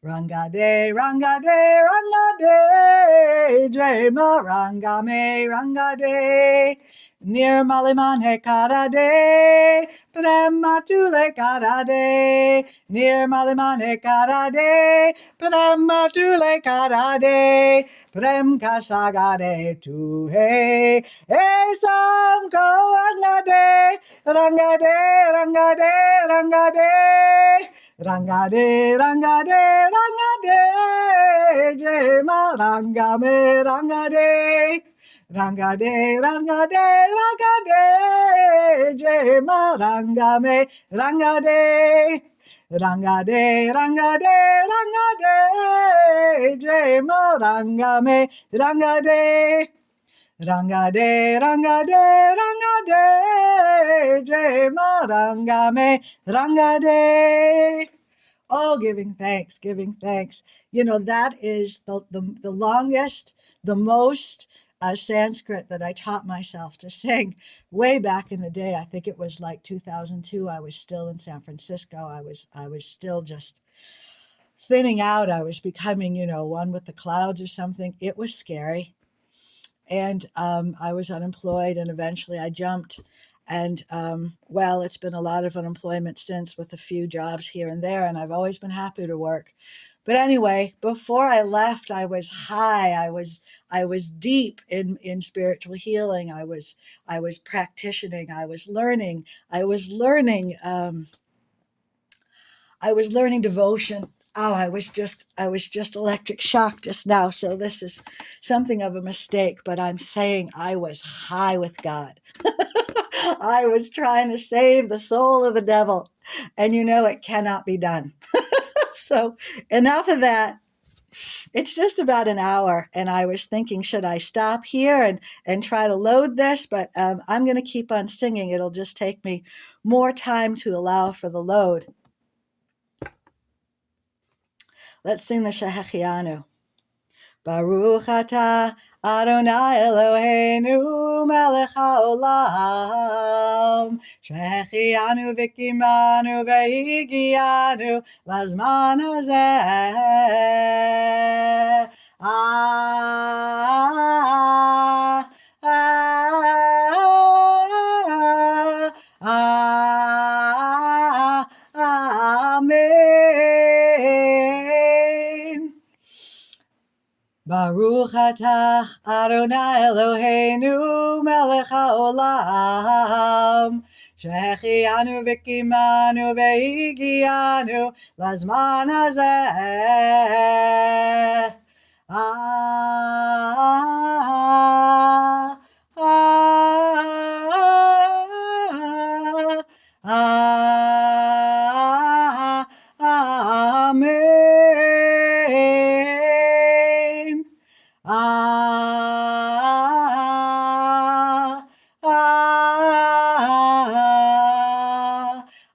Rangade, Rangade, Rangade, Jema Rangame Rangade. Nirmalimane Karade, Prematule Karade, Nirmalimane Karade, Prematule Karade, Prem Kasagade to He, Esam Ko Rangade, Rangade, Rangade, Rangade. Rangade, Rangade, Rangade, Jema Rangame Rangade. Rangade, Rangade, Rangade, Jema Rangame Rangade. Rangade, Rangade, Rangade, Jema Rangame Rangade. Rangade, Rangade, Rangade, Jema Rangame Rangade. Oh, giving thanks, giving thanks. You know, that is the longest, the most Sanskrit that I taught myself to sing way back in the day. I think it was like 2002. I was still in San Francisco. I was still just thinning out. I was becoming, one with the clouds or something. It was scary. And I was unemployed, and eventually I jumped. And well, it's been a lot of unemployment since, with a few jobs here and there. And I've always been happy to work. But anyway, before I left, I was high. I was deep in spiritual healing. I was practicing. I was learning devotion. Oh, I was just electric shock just now. So this is something of a mistake, but I'm saying I was high with God. I was trying to save the soul of the devil, and it cannot be done. So enough of that. It's just about an hour, and I was thinking, should I stop here and try to load this? But I'm going to keep on singing. It'll just take me more time to allow for the load. Let's sing the Shehechianu. Baruch atah Adonai Eloheinu melech haolam shehechianu v'kimanu v'higianu lazman hazeh. Ah, ah, ah, amen. Baruch atah Adonai Eloheinu melech haolam shehechianu v'kimanu v'higianu lazman hazeh. Ah, ah, ah, amen. Ah,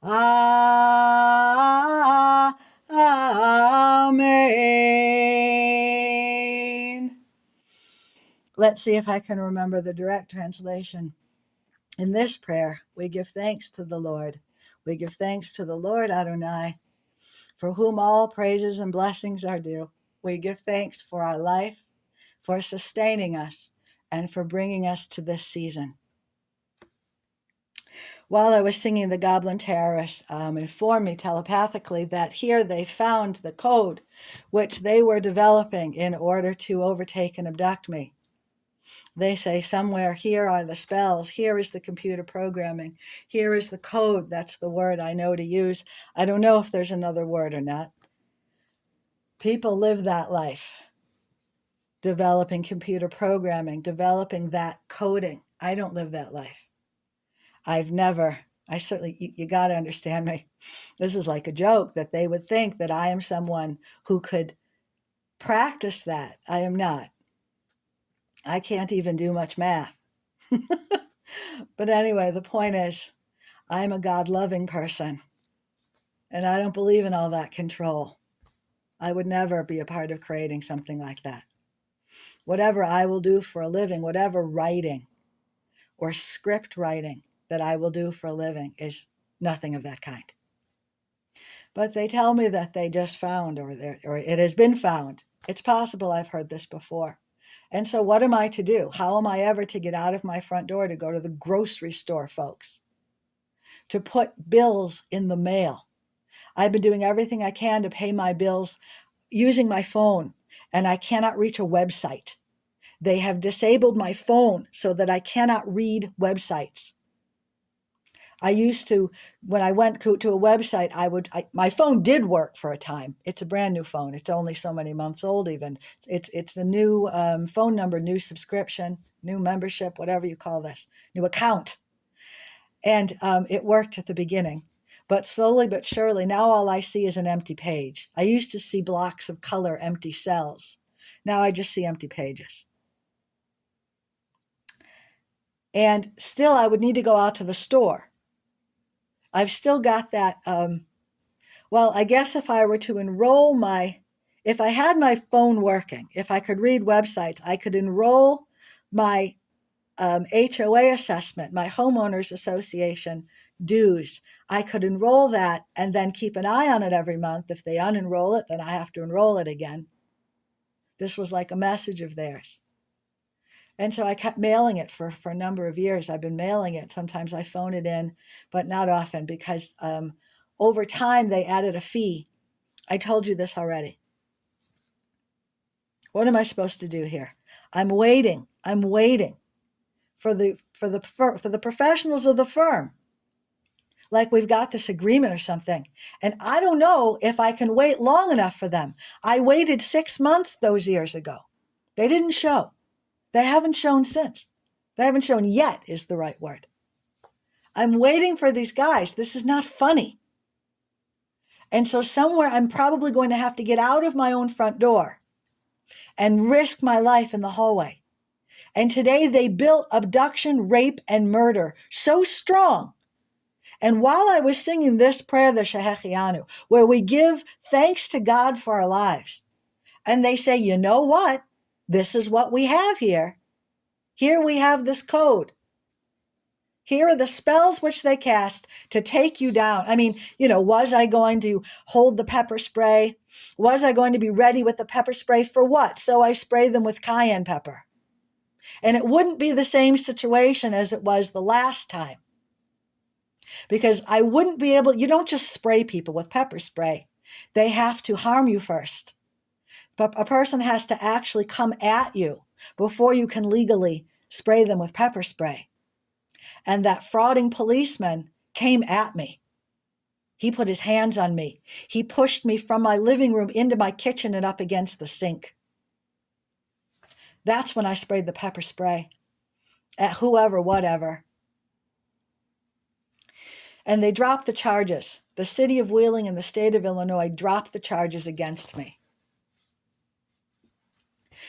ah, ah, amen. Let's see if I can remember the direct translation. In this prayer, we give thanks to the Lord. We give thanks to the Lord Adonai, for whom all praises and blessings are due. We give thanks for our life, for sustaining us, and for bringing us to this season. While I was singing, the Goblin Terrorists informed me telepathically that here they found the code which they were developing in order to overtake and abduct me. They say somewhere here are the spells, here is the computer programming, here is the code. That's the word I know to use. I don't know if there's another word or not. People live that life, developing computer programming, developing that coding. I don't live that life. I certainly, you got to understand me. This is like a joke that they would think that I am someone who could practice that. I am not. I can't even do much math. But anyway, the point is, I'm a God-loving person, and I don't believe in all that control. I would never be a part of creating something like that. Whatever I will do for a living, whatever writing or script writing that I will do for a living is nothing of that kind. But they tell me that they just found, or it has been found. It's possible I've heard this before. And so what am I to do? How am I ever to get out of my front door to go to the grocery store, folks? To put bills in the mail. I've been doing everything I can to pay my bills using my phone, and I cannot reach a website. They have disabled my phone so that I cannot read websites. I used to, when I went to a website, my phone did work for a time. It's a brand new phone. It's only so many months old even. It's a new phone number, new subscription, new membership, whatever you call this, new account. And it worked at the beginning. But slowly but surely, now all I see is an empty page. I used to see blocks of color, empty cells. Now I just see empty pages. And still, I would need to go out to the store. I've still got that. Well, I guess if I were to if I had my phone working, if I could read websites, I could enroll my HOA assessment, my homeowners association dues. I could enroll that and then keep an eye on it every month. If they unenroll it, then I have to enroll it again. This was like a message of theirs. And so I kept mailing it for a number of years. I've been mailing it. Sometimes I phone it in, but not often because over time they added a fee. I told you this already. What am I supposed to do here? I'm waiting for the professionals of the firm, like we've got this agreement or something. And I don't know if I can wait long enough for them. I waited 6 months those years ago. They didn't show. They haven't shown since. They haven't shown yet is the right word. I'm waiting for these guys. This is not funny. And so somewhere I'm probably going to have to get out of my own front door and risk my life in the hallway. And today they built abduction, rape, and murder so strong. And while I was singing this prayer, the Shehechianu, where we give thanks to God for our lives, and they say, you know what? This is what we have here. Here we have this code. Here are the spells which they cast to take you down. I mean, was I going to hold the pepper spray? Was I going to be ready with the pepper spray for what? So I spray them with cayenne pepper. And it wouldn't be the same situation as it was the last time. Because I wouldn't be able, you don't just spray people with pepper spray. They have to harm you first. But a person has to actually come at you before you can legally spray them with pepper spray. And that frauding policeman came at me. He put his hands on me. He pushed me from my living room into my kitchen and up against the sink. That's when I sprayed the pepper spray at whoever, whatever. And they dropped the charges. The city of Wheeling and the state of Illinois dropped the charges against me.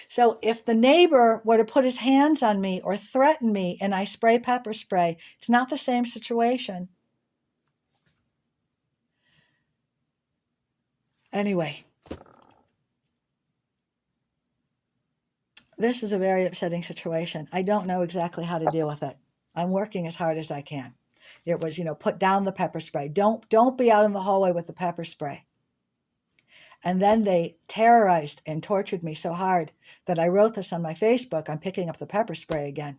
So if the neighbor were to put his hands on me or threaten me and I spray pepper spray, it's not the same situation. Anyway, this is a very upsetting situation. I don't know exactly how to deal with it. I'm working as hard as I can. It was, put down the pepper spray. Don't be out in the hallway with the pepper spray. And then they terrorized and tortured me so hard that I wrote this on my Facebook. I'm picking up the pepper spray again.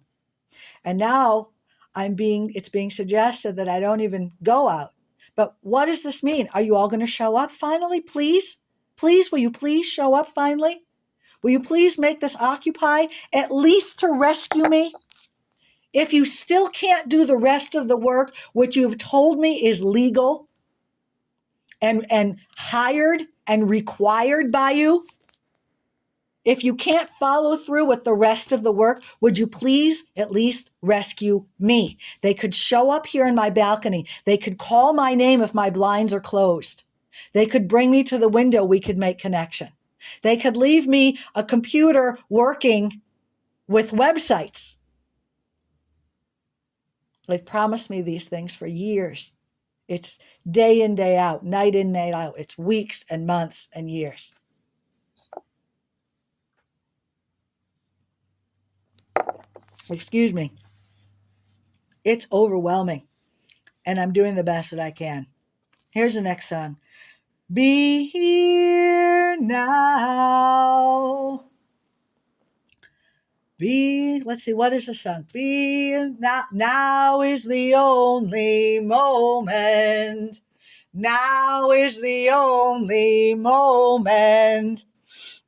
And now it's being suggested that I don't even go out. But what does this mean? Are you all going to show up finally? Please? Please, will you please show up finally? Will you please make this Occupy at least to rescue me? If you still can't do the rest of the work, which you've told me is legal and hired and required by you, if you can't follow through with the rest of the work, would you please at least rescue me? They could show up here in my balcony. They could call my name if my blinds are closed. They could bring me to the window. We could make connection. They could leave me a computer working with websites. They've promised me these things for years. It's day in, day out, night in, night out. It's weeks and months and years. Excuse me. It's overwhelming, and I'm doing the best that I can. Here's the next song. Be here now. Let's see, what is the song? Now is the only moment. Now is the only moment.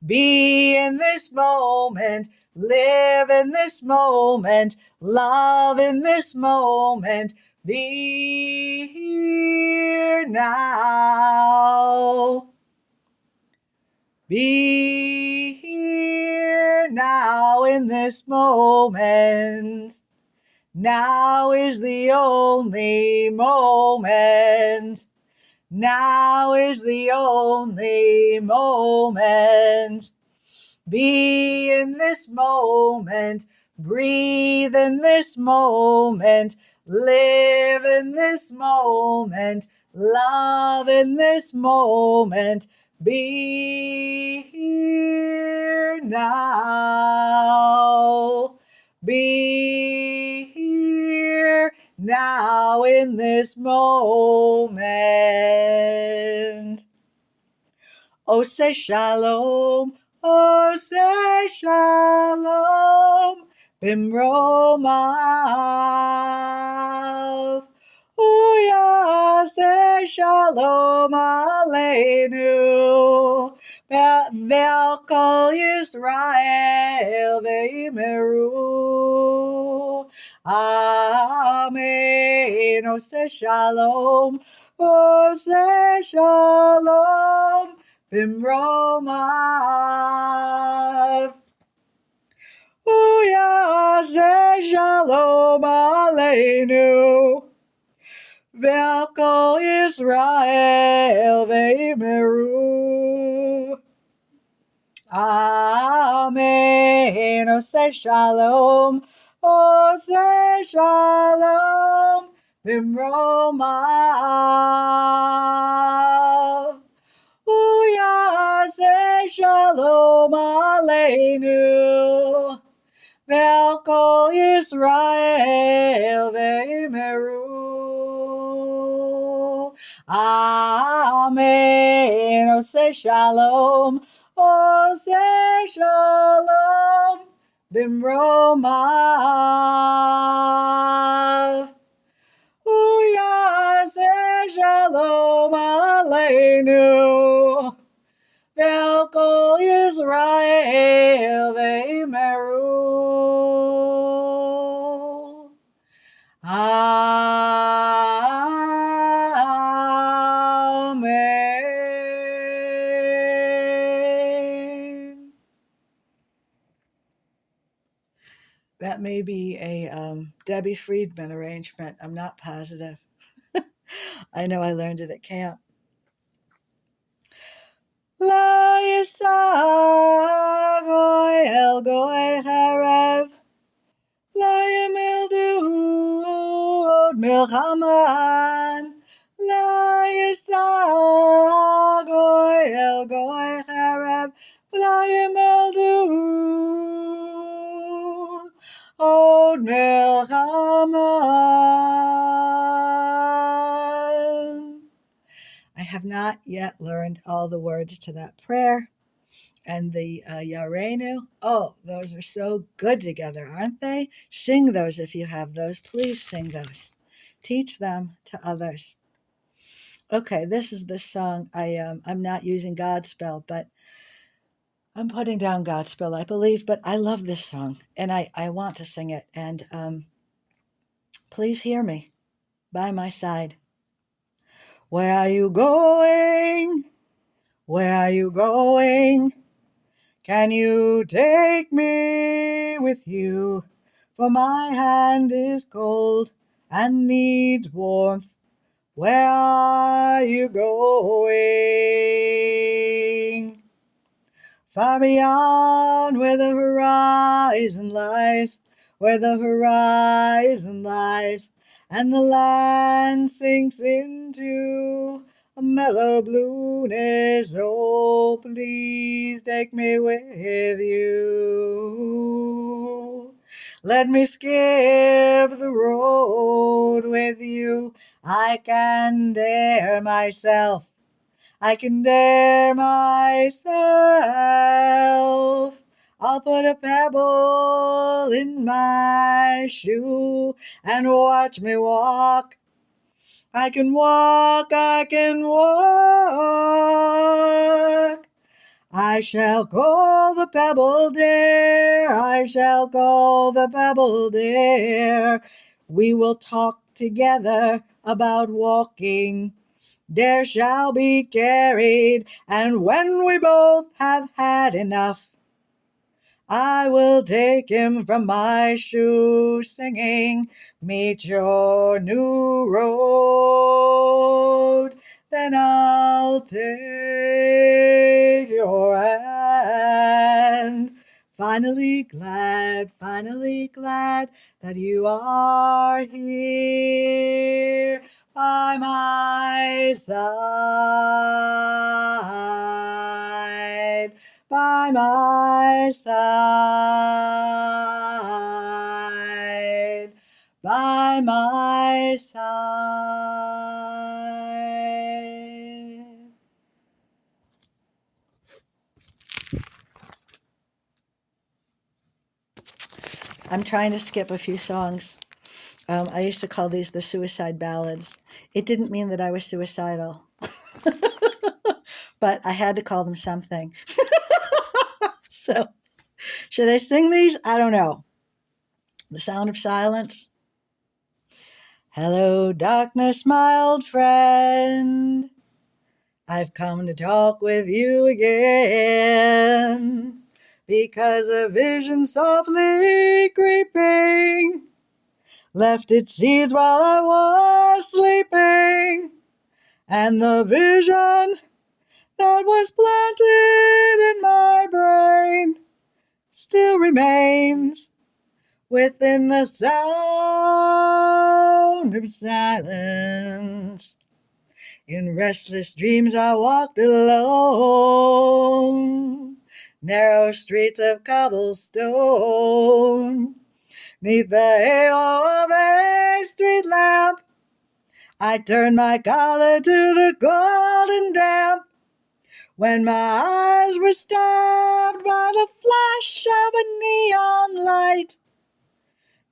Be in this moment. Live in this moment. Love in this moment. Be here now. Be here now in this moment. Now is the only moment. Now is the only moment. Be in this moment. Breathe in this moment. Live in this moment. Love in this moment. Be here now. Be here now in this moment. Oh, say shalom. Oh, say shalom. Bimromav. Oh, yeah, say shalom aleinu. Ve'al Yisrael ve'imeru. Amen. Ose shalom. Ose shalom. Bimromav. Uyase shalom aleinu. Ve'al kol Yisrael ve'imeru. Amen. Ose shalom. Ose shalom. Bimromav. Uyase shalom aleinu. Ve'al kol Yisrael ve'imeru. Amen. Ose shalom. Ose shalom. Bimromav. Uyase shalom aleinu. Ve'al kol Yisrael ve'imeru. Amen. That may be a Debbie Friedman arrangement. I'm not positive. I know I learned it at camp. La yisagoy el goy harev, la yimildu od milchaman. La yisagoy el goy harev, la yimildu od milchaman. I have not yet learned all the words to that prayer. And the Yarenu, oh, those are so good together, aren't they? Sing those if you have those. Please sing those. Teach them to others. Okay, this is the song. I'm not using Godspell, but I'm putting down Godspell, I believe. But I love this song, and I want to sing it. And please hear me by my side. Where are you going? Where are you going? Can you take me with you? For my hand is cold and needs warmth. Where are you going? Far beyond where the horizon lies, where the horizon lies, and the land sinks into a mellow blueness. Oh, please take me with you. Let me skip the road with you. I can dare myself. I can dare myself. I'll put a pebble in my shoe and watch me walk. I can walk, I can walk. I shall call the pebble dear, I shall call the pebble dear. We will talk together about walking. Dare shall be carried, and when we both have had enough, I will take him from my shoe, singing, meet your new road. Then I'll take your hand. Finally glad that you are here by my side. By my side, by my side. I'm trying to skip a few songs. I used to call these the suicide ballads. It didn't mean that I was suicidal. but I had to call them something. So, should I sing these? I don't know. The Sound of Silence. Hello, darkness, my old friend. I've come to talk with you again, because a vision softly creeping left its seeds while I was sleeping, and the vision that was planted in my brain still remains within the sound of silence. In restless dreams I walked alone, narrow streets of cobblestone, 'neath the halo of a street lamp. I turned my collar to the golden damp, when my eyes were stabbed by the flash of a neon light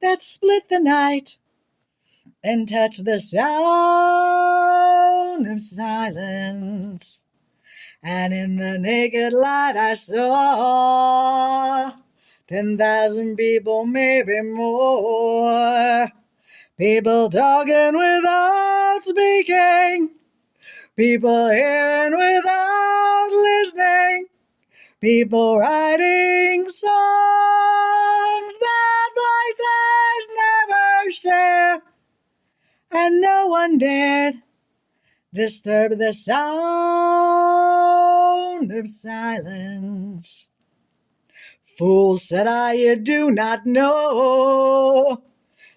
that split the night and touched the sound of silence. And in the naked light I saw 10,000 people, maybe more. People talking without speaking, people hearing without listening, people writing songs that voices never share, and no one dared disturb the sound of silence. Fool, said I, you do not know.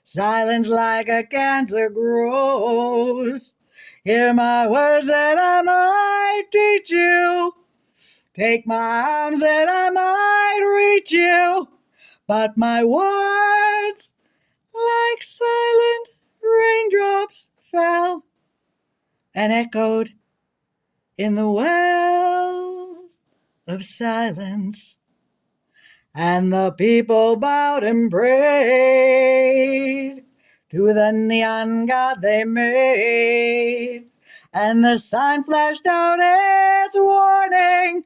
Silence like a cancer grows. Hear my words that I might teach you. Take my arms that I might reach you. But my words, like silent raindrops, fell and echoed in the wells of silence. And the people bowed and prayed to the neon god they made. And the sign flashed out its warning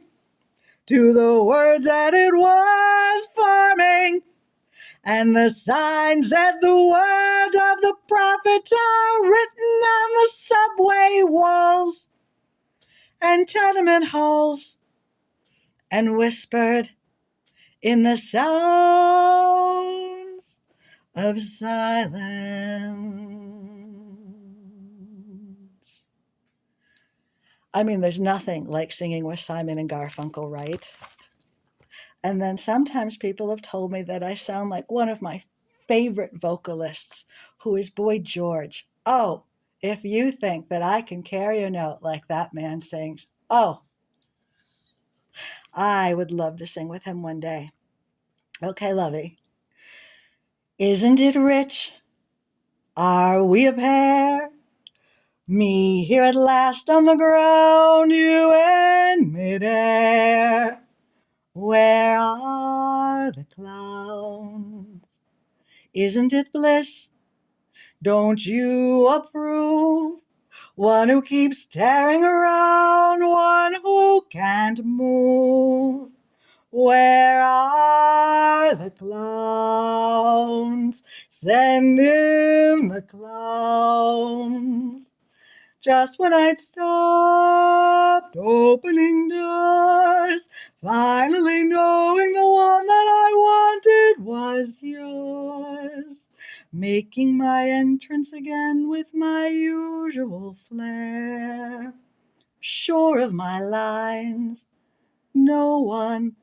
to the words that it was forming. And the sign said the words of the prophets are written on the subway walls and tenement halls, and whispered in the sounds of silence. I mean, there's nothing like singing with Simon and Garfunkel, right? And then sometimes people have told me that I sound like one of my favorite vocalists, who is Boy George. Oh, if you think that I can carry a note like that man sings, oh, I would love to sing with him one day. Okay, lovey. Isn't it rich? Are we a pair? Me here at last on the ground, you in midair. Where are the clowns? Isn't it bliss? Don't you approve? One who keeps staring around, one who can't move. Where are the clowns? Send in the clowns. Just when I'd stopped opening doors, finally knowing the one that I wanted was yours, making my entrance again with my usual flair, sure of my lines, no one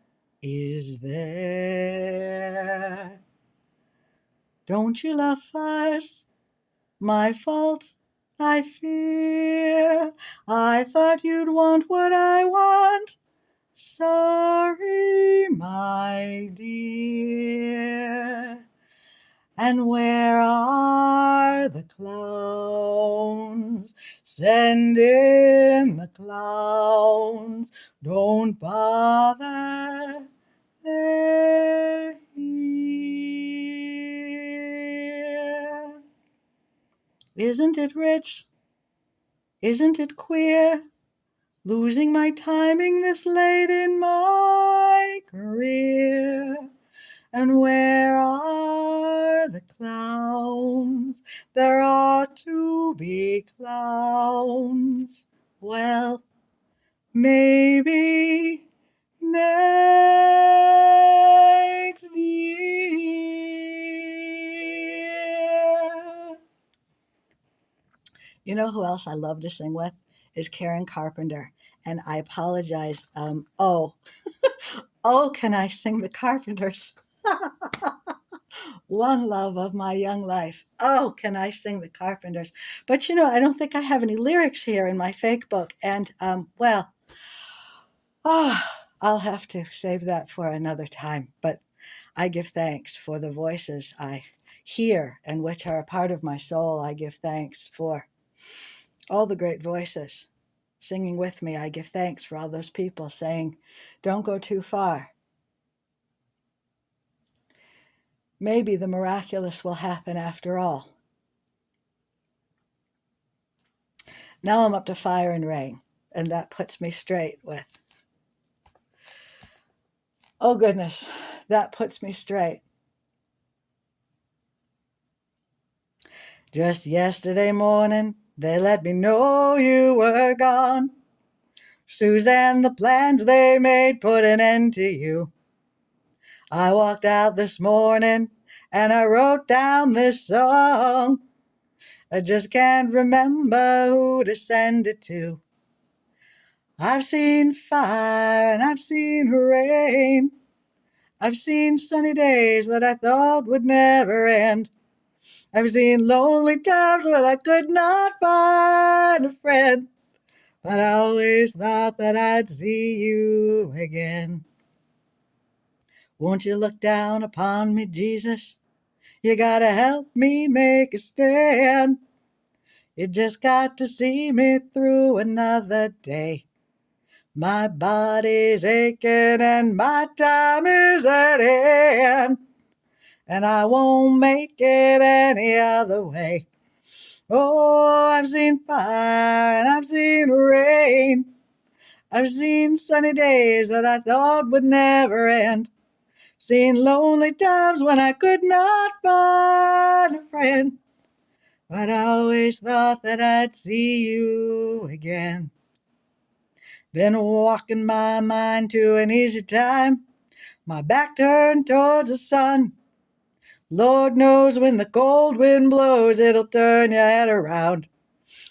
is there. Don't you love farce? My fault, I fear. I thought you'd want what I want. Sorry, my dear. And where are the clowns? Send in the clowns. Don't bother, they're here. Isn't it rich? Isn't it queer? losing my timing this late in my career. And where are the clowns? There ought to be clowns. Well, maybe next year. You know who else I love to sing with? Is Karen Carpenter. And I apologize. Oh, can I sing the Carpenters? One love of my young life. Oh, can I sing the Carpenters? But I don't think I have any lyrics here in my fake book. And, I'll have to save that for another time. But I give thanks for the voices I hear and which are a part of my soul. I give thanks for all the great voices singing with me. I give thanks for all those people saying, don't go too far. Maybe the miraculous will happen after all. Now I'm up to fire and rain, and that puts me straight with, oh goodness, that puts me straight. Just yesterday morning, they let me know you were gone. Suzanne, the plans they made put an end to you. I walked out this morning and I wrote down this song. I just can't remember who to send it to. I've seen fire and I've seen rain. I've seen sunny days that I thought would never end. I've seen lonely times when I could not find a friend. But I always thought that I'd see you again. Won't you look down upon me, Jesus? You gotta help me make a stand. You just got to see me through another day. My body's aching and my time is at hand. And I won't make it any other way. Oh, I've seen fire and I've seen rain. I've seen sunny days that I thought would never end. Seen lonely times when I could not find a friend. But I always thought that I'd see you again. Been walking my mind to an easy time, my back turned towards the sun. Lord knows when the cold wind blows, it'll turn your head around.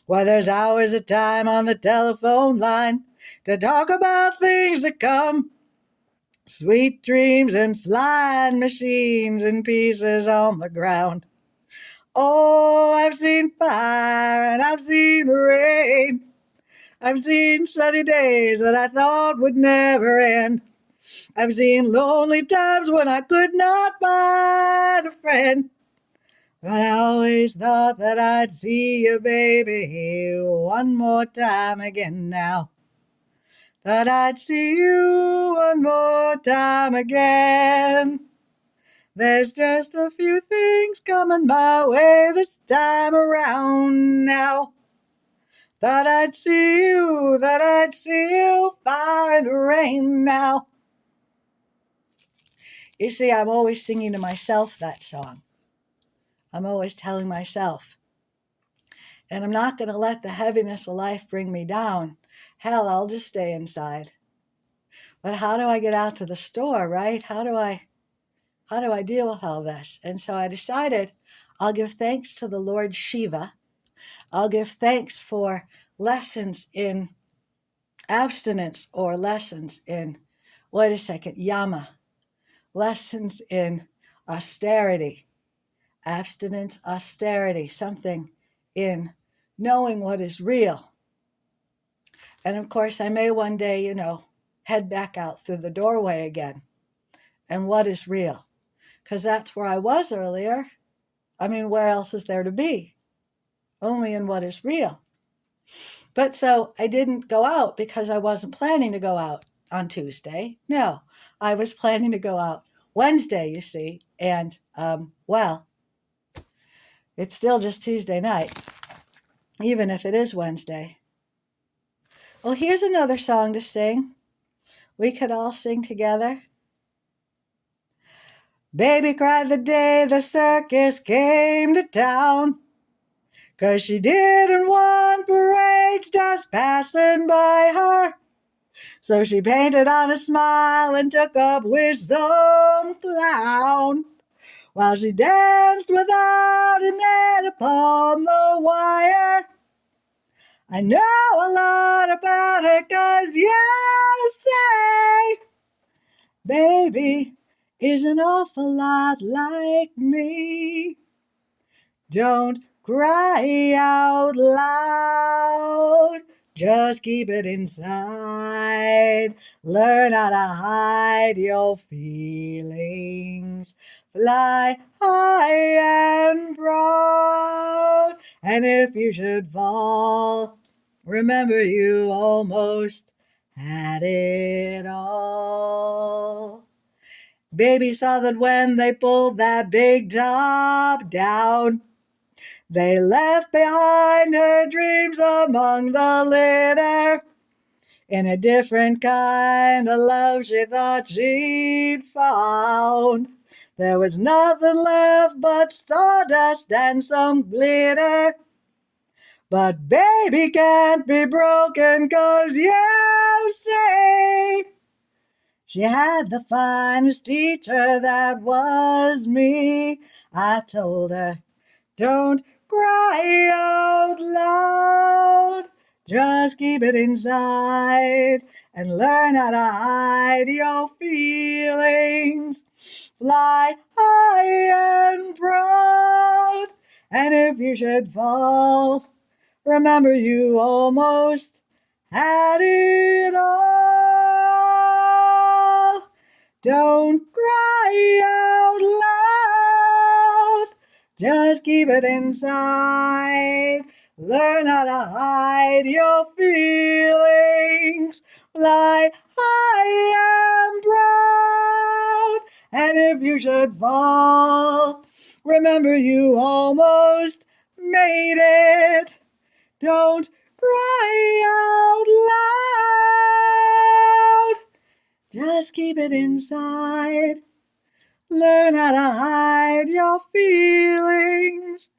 Why, there's hours of time on the telephone line to talk about things to come. Sweet dreams and flying machines and pieces on the ground. Oh, I've seen fire and I've seen rain. I've seen sunny days that I thought would never end. I've seen lonely times when I could not find a friend. But I always thought that I'd see you, baby, one more time again now. Thought I'd see you one more time again. There's just a few things coming my way this time around now. Thought I'd see you, fire and rain now. You see, I'm always singing to myself that song. I'm always telling myself. And I'm not going to let the heaviness of life bring me down. Hell, I'll just stay inside. But how do I get out to the store, right? How do I deal with all this? And so I decided I'll give thanks to the Lord Shiva. I'll give thanks for lessons in abstinence or lessons in, yama. Lessons in austerity. Abstinence, austerity, something in knowing what is real. And of course, I may one day, head back out through the doorway again. And what is real? Because that's where I was earlier. I mean, where else is there to be? Only in what is real. But so I didn't go out because I wasn't planning to go out on Tuesday. No, I was planning to go out Wednesday, you see. And, it's still just Tuesday night, even if it is Wednesday. Well, here's another song to sing. We could all sing together. Baby cried the day the circus came to town, 'cause she didn't want parades just passing by her. So she painted on a smile and took up with some clown, while she danced without a net upon the wire. I know a lot about her 'cause you say baby is an awful lot like me. Don't cry out loud, just keep it inside. Learn how to hide your feelings. Fly high and proud. And if you should fall, remember you almost had it all. Baby saw that when they pulled that big top down, they left behind her dreams among the litter. In a different kind of love she thought she'd found. There was nothing left but sawdust and some glitter. But baby can't be broken 'cause you say she had the finest teacher, that was me. I told her, don't cry out loud, just keep it inside and learn how to hide your feelings. Fly high and proud, and if you should fall, remember you almost had it all. Don't cry out loud, just keep it inside. Learn how to hide your feelings. Fly high and proud, and if you should fall, remember you almost made it. Don't cry out loud, just keep it inside. Learn how to hide your feelings.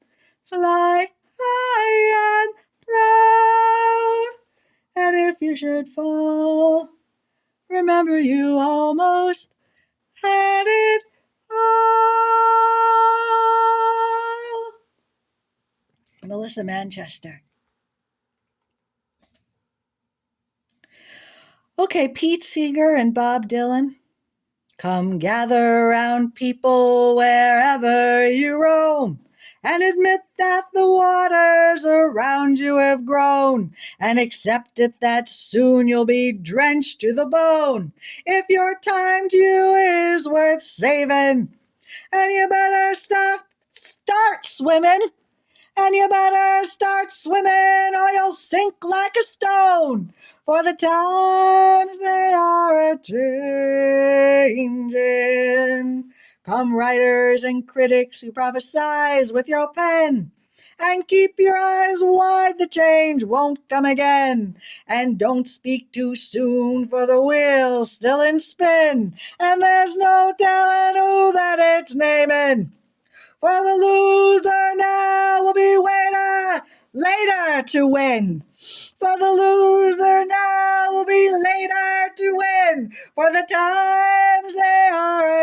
Fly high and proud, and if you should fall, remember you almost had it all. Melissa Manchester. Okay, Pete Seeger and Bob Dylan. Come gather round, people, wherever you roam, and admit that the waters around you have grown, and accept it that soon you'll be drenched to the bone. If your time to you is worth saving, and you better start swimming. And you better start swimming or you'll sink like a stone. For the times they are a-changing. Come writers and critics who prophesize with your pen. And keep your eyes wide, the change won't come again. And don't speak too soon, for the wheel's still in spin. And there's no telling who that it's naming. For the loser now will be later to win. For the loser now will be later to win. For the times they are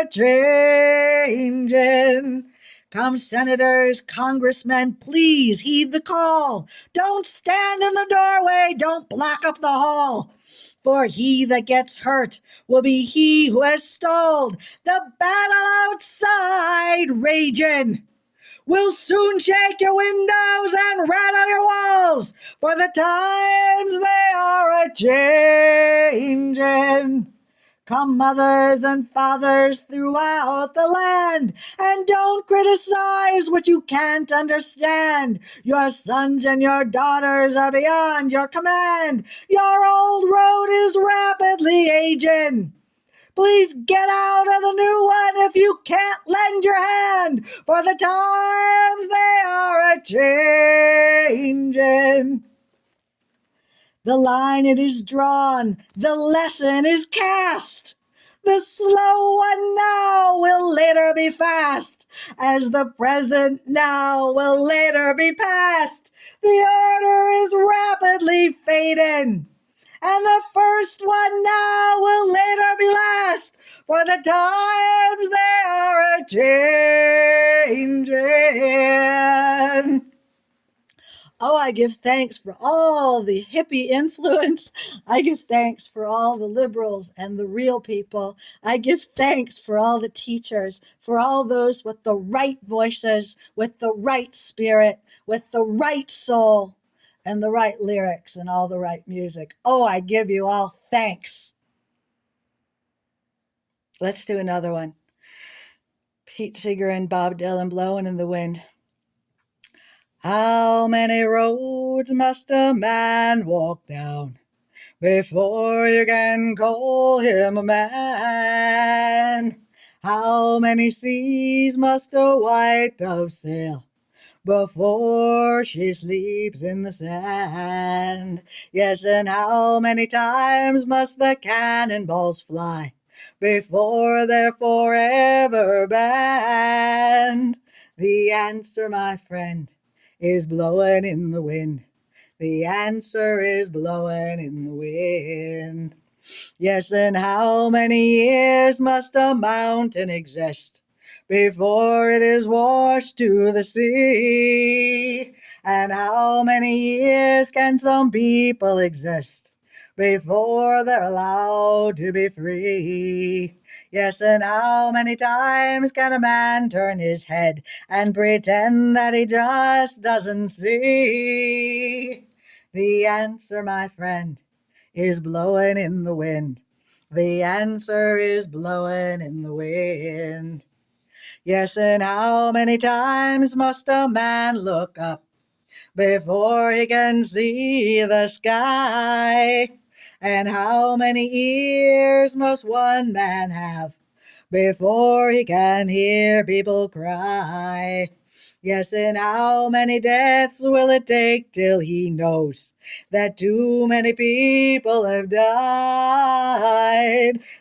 a-changing. Come senators, congressmen, please heed the call. Don't stand in the doorway, don't block up the hall. For he that gets hurt will be he who has stalled. The battle outside raging will soon shake your windows and rattle your walls, for the times they are a-changing. Come mothers and fathers throughout the land, and don't criticize what you can't understand. Your sons and your daughters are beyond your command. Your old road is rapidly aging. Please get out of the new one if you can't lend your hand, for the times they are a-changing. The line it is drawn, the lesson is cast. The slow one now will later be fast, as the present now will later be past. The order is rapidly fading, and the first one now will later be last, for the times they are a-changing. Oh, I give thanks for all the hippie influence. I give thanks for all the liberals and the real people. I give thanks for all the teachers, for all those with the right voices, with the right spirit, with the right soul, and the right lyrics and all the right music. Oh, I give you all thanks. Let's do another one. Pete Seeger and Bob Dylan, Blowing in the Wind. How many roads must a man walk down before you can call him a man? How many seas must a white dove sail before she sleeps in the sand? Yes, and how many times must the cannonballs fly before they're forever banned? The answer, my friend, is blowing in the wind. The answer is blowing in the wind. Yes, and how many years must a mountain exist before it is washed to the sea? And how many years can some people exist before they're allowed to be free? Yes, and how many times can a man turn his head and pretend that he just doesn't see? The answer, my friend, is blowing in the wind. The answer is blowing in the wind. Yes, and how many times must a man look up before he can see the sky? And how many ears must one man have before he can hear people cry? Yes, and how many deaths will it take till he knows that too many people have died?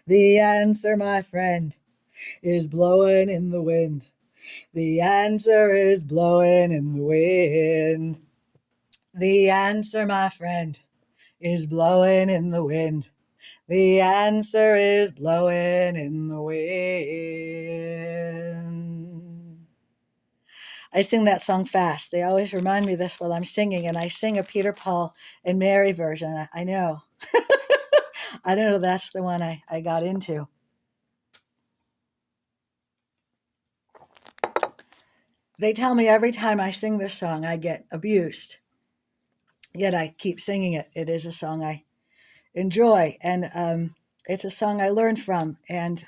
The answer, my friend, is blowing in the wind. The answer is blowing in the wind. The answer, my friend, is blowing in the wind. The answer is blowing in the wind. I sing that song fast. They always remind me of this while I'm singing, and I sing a Peter, Paul, and Mary version. I know. I don't know, that's the one I got into. They tell me every time I sing this song, I get abused. Yet I keep singing it. It is a song I enjoy, and it's a song I learned from. And,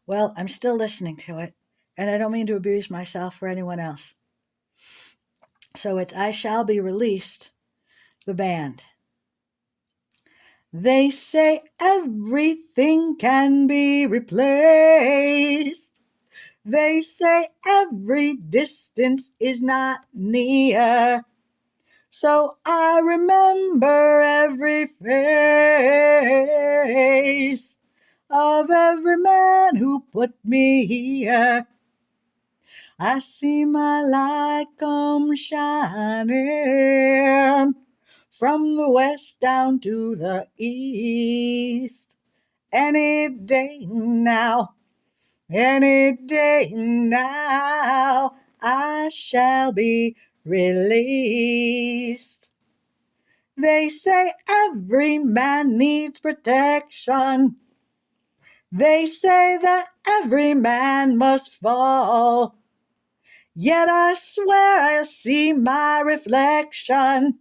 well, I'm still listening to it, and I don't mean to abuse myself or anyone else. So it's I Shall Be Released, the band. They say everything can be replaced. They say every distance is not near. So I remember every face of every man who put me here. I see my light come shining from the west down to the east. Any day now, any day now, I shall be released. They say every man needs protection. They say that every man must fall. Yet I swear I see my reflection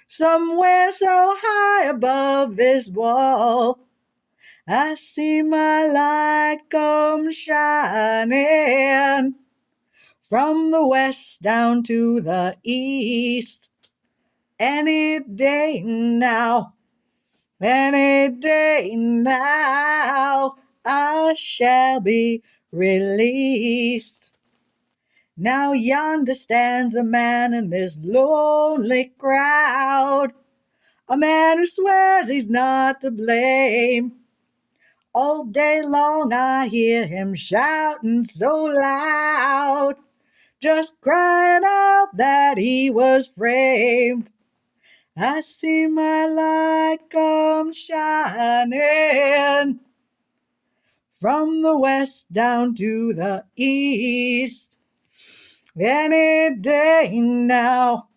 somewhere so high above this wall. I see my light come shining from the west down to the east. Any day now, any day now, I shall be released. Now yonder stands a man in this lonely crowd, a man who swears he's not to blame. All day long I hear him shouting so loud, just crying out that he was framed. I see my light come shining from the west down to the east. Any day now,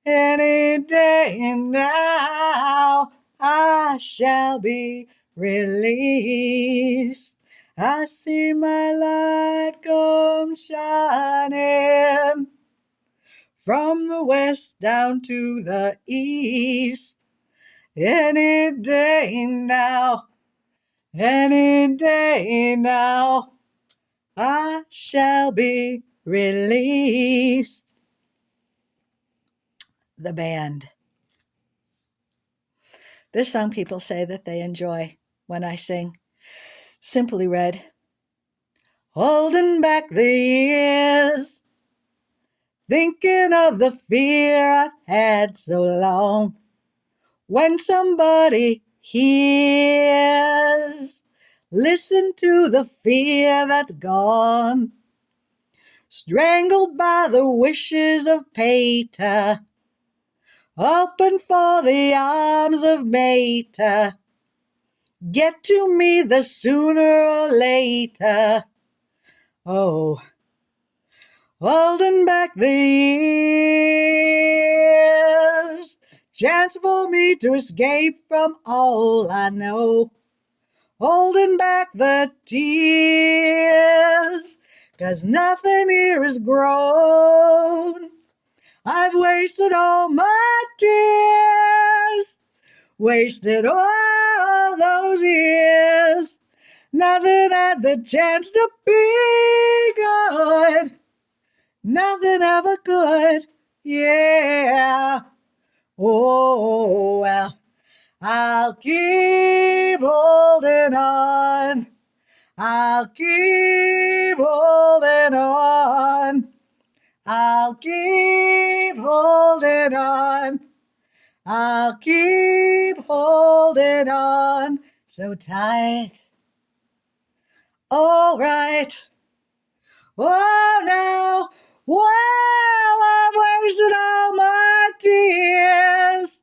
any day now, I shall be released. I see my light come shining from the west down to the east. Any day now, any day now, I shall be released. The band. There's some people say that they enjoy when I sing. Simply read, holding back the years, thinking of the fear I've had so long. When somebody hears, listen to the fear that's gone, strangled by the wishes of Pater, open for the arms of Mater. Get to me the sooner or later. Oh, holding back the years, chance for me to escape from all I know. Holding back the tears, 'cause nothing here is grown. I've wasted all my tears, wasted all those years. Nothing had the chance to be good. Nothing ever could. Yeah. Oh, well, I'll keep holding on. I'll keep holding on. I'll keep holding on. I'll keep holding on so tight. All right. Oh, now, well, I've wasted all my tears,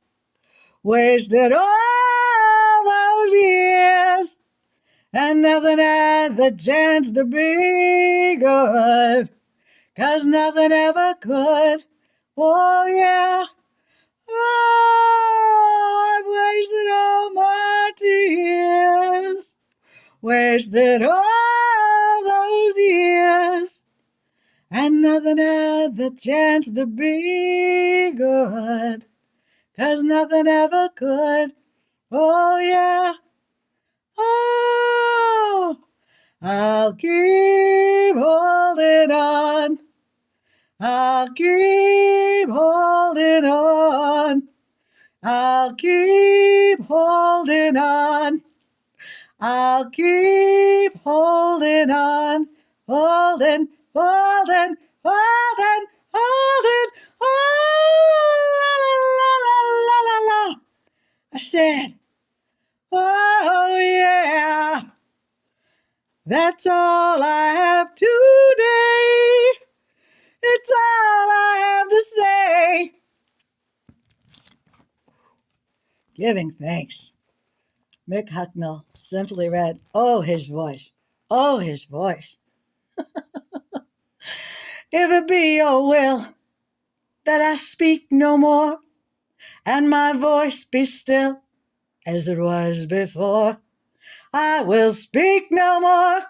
wasted all those years, and nothing had the chance to be good, 'cause nothing ever could. Oh, yeah. Oh, I've wasted all my tears, wasted all those years, and nothing had the chance to be good, 'cause nothing ever could. Oh, yeah. Oh, I'll keep holding on. I'll keep holding on. I'll keep holding on. I'll keep holding on. Holding, holding, holding, holding. Oh, la, la, la, la, la, la, la. I said, oh, yeah. That's all I have today. It's all I have to say. Giving thanks. Mick Hucknall simply read, oh, his voice. Oh, his voice. If it be your will that I speak no more, and my voice be still as it was before, I will speak no more.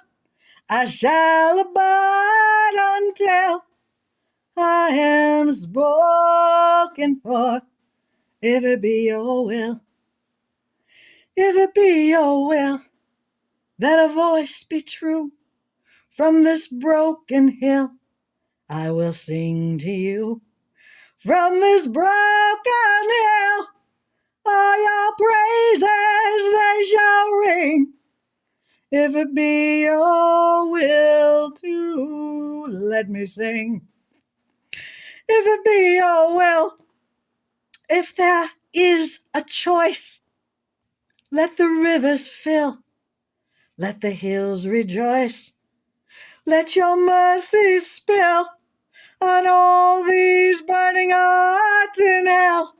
I shall abide until I am spoken for. If it be your will, if it be your will that a voice be true from this broken hill, I will sing to you. From this broken hill, all your praises they shall ring. If it be your will to let me sing. If it be your will, if there is a choice. Let the rivers fill, let the hills rejoice. Let your mercy spill on all these burning hearts in hell.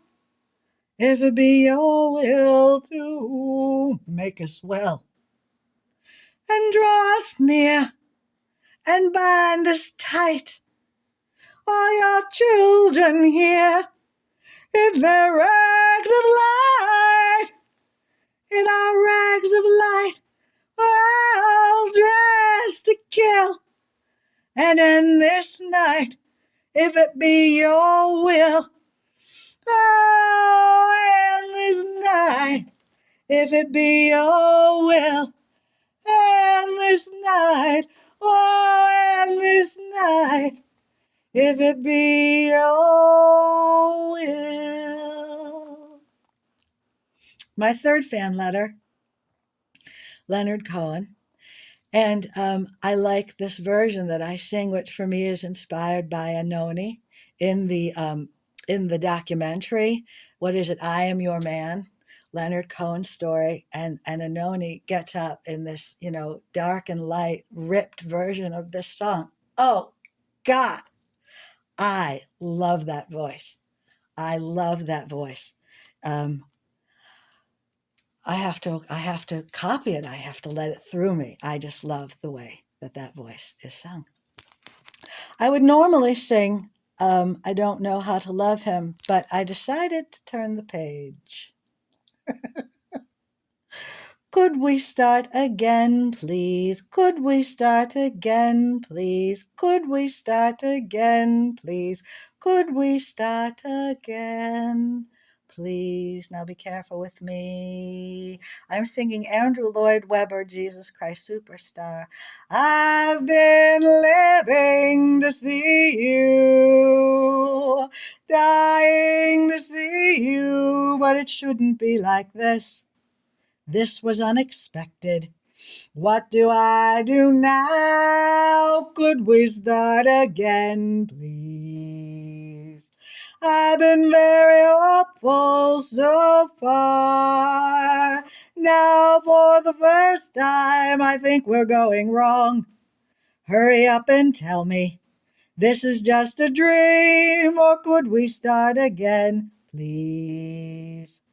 If it be your will to make us well, and draw us near, and bind us tight, all your children here, in their rags of light, in our rags of light, all dressed to kill. And in this night, if it be your will, oh, in this night, if it be your will, and this night, oh, and this night, if it be your will. My third fan letter, Leonard Cohen. And I like this version that I sing, which for me is inspired by Anoni in the documentary. What is it? I Am Your Man, Leonard Cohen's story, and Anoni gets up in this, dark and light, ripped version of this song. Oh, God, I love that voice. I love that voice. I have to copy it. I have to let it through me. I just love the way that voice is sung. I would normally sing I Don't Know How to Love Him, but I decided to turn the page. Could we start again, please? Could we start again, please? Could we start again, please? Could we start again, please? Now be careful with me. I'm singing Andrew Lloyd Webber, Jesus Christ Superstar. I've been living to see you, dying to see you, but it shouldn't be like this. This was unexpected. What do I do now? Could we start again, please? I've been very hopeful so far. Now, for the first time, I think we're going wrong. Hurry up and tell me, this is just a dream, or could we start again, please?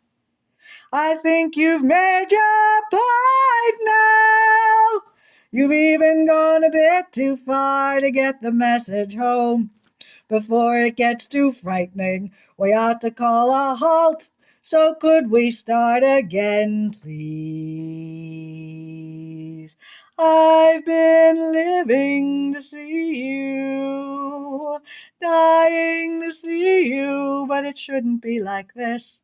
I think you've made your point now. You've even gone a bit too far to get the message home. Before it gets too frightening, we ought to call a halt. So could we start again, please? I've been living to see you, dying to see you, but it shouldn't be like this.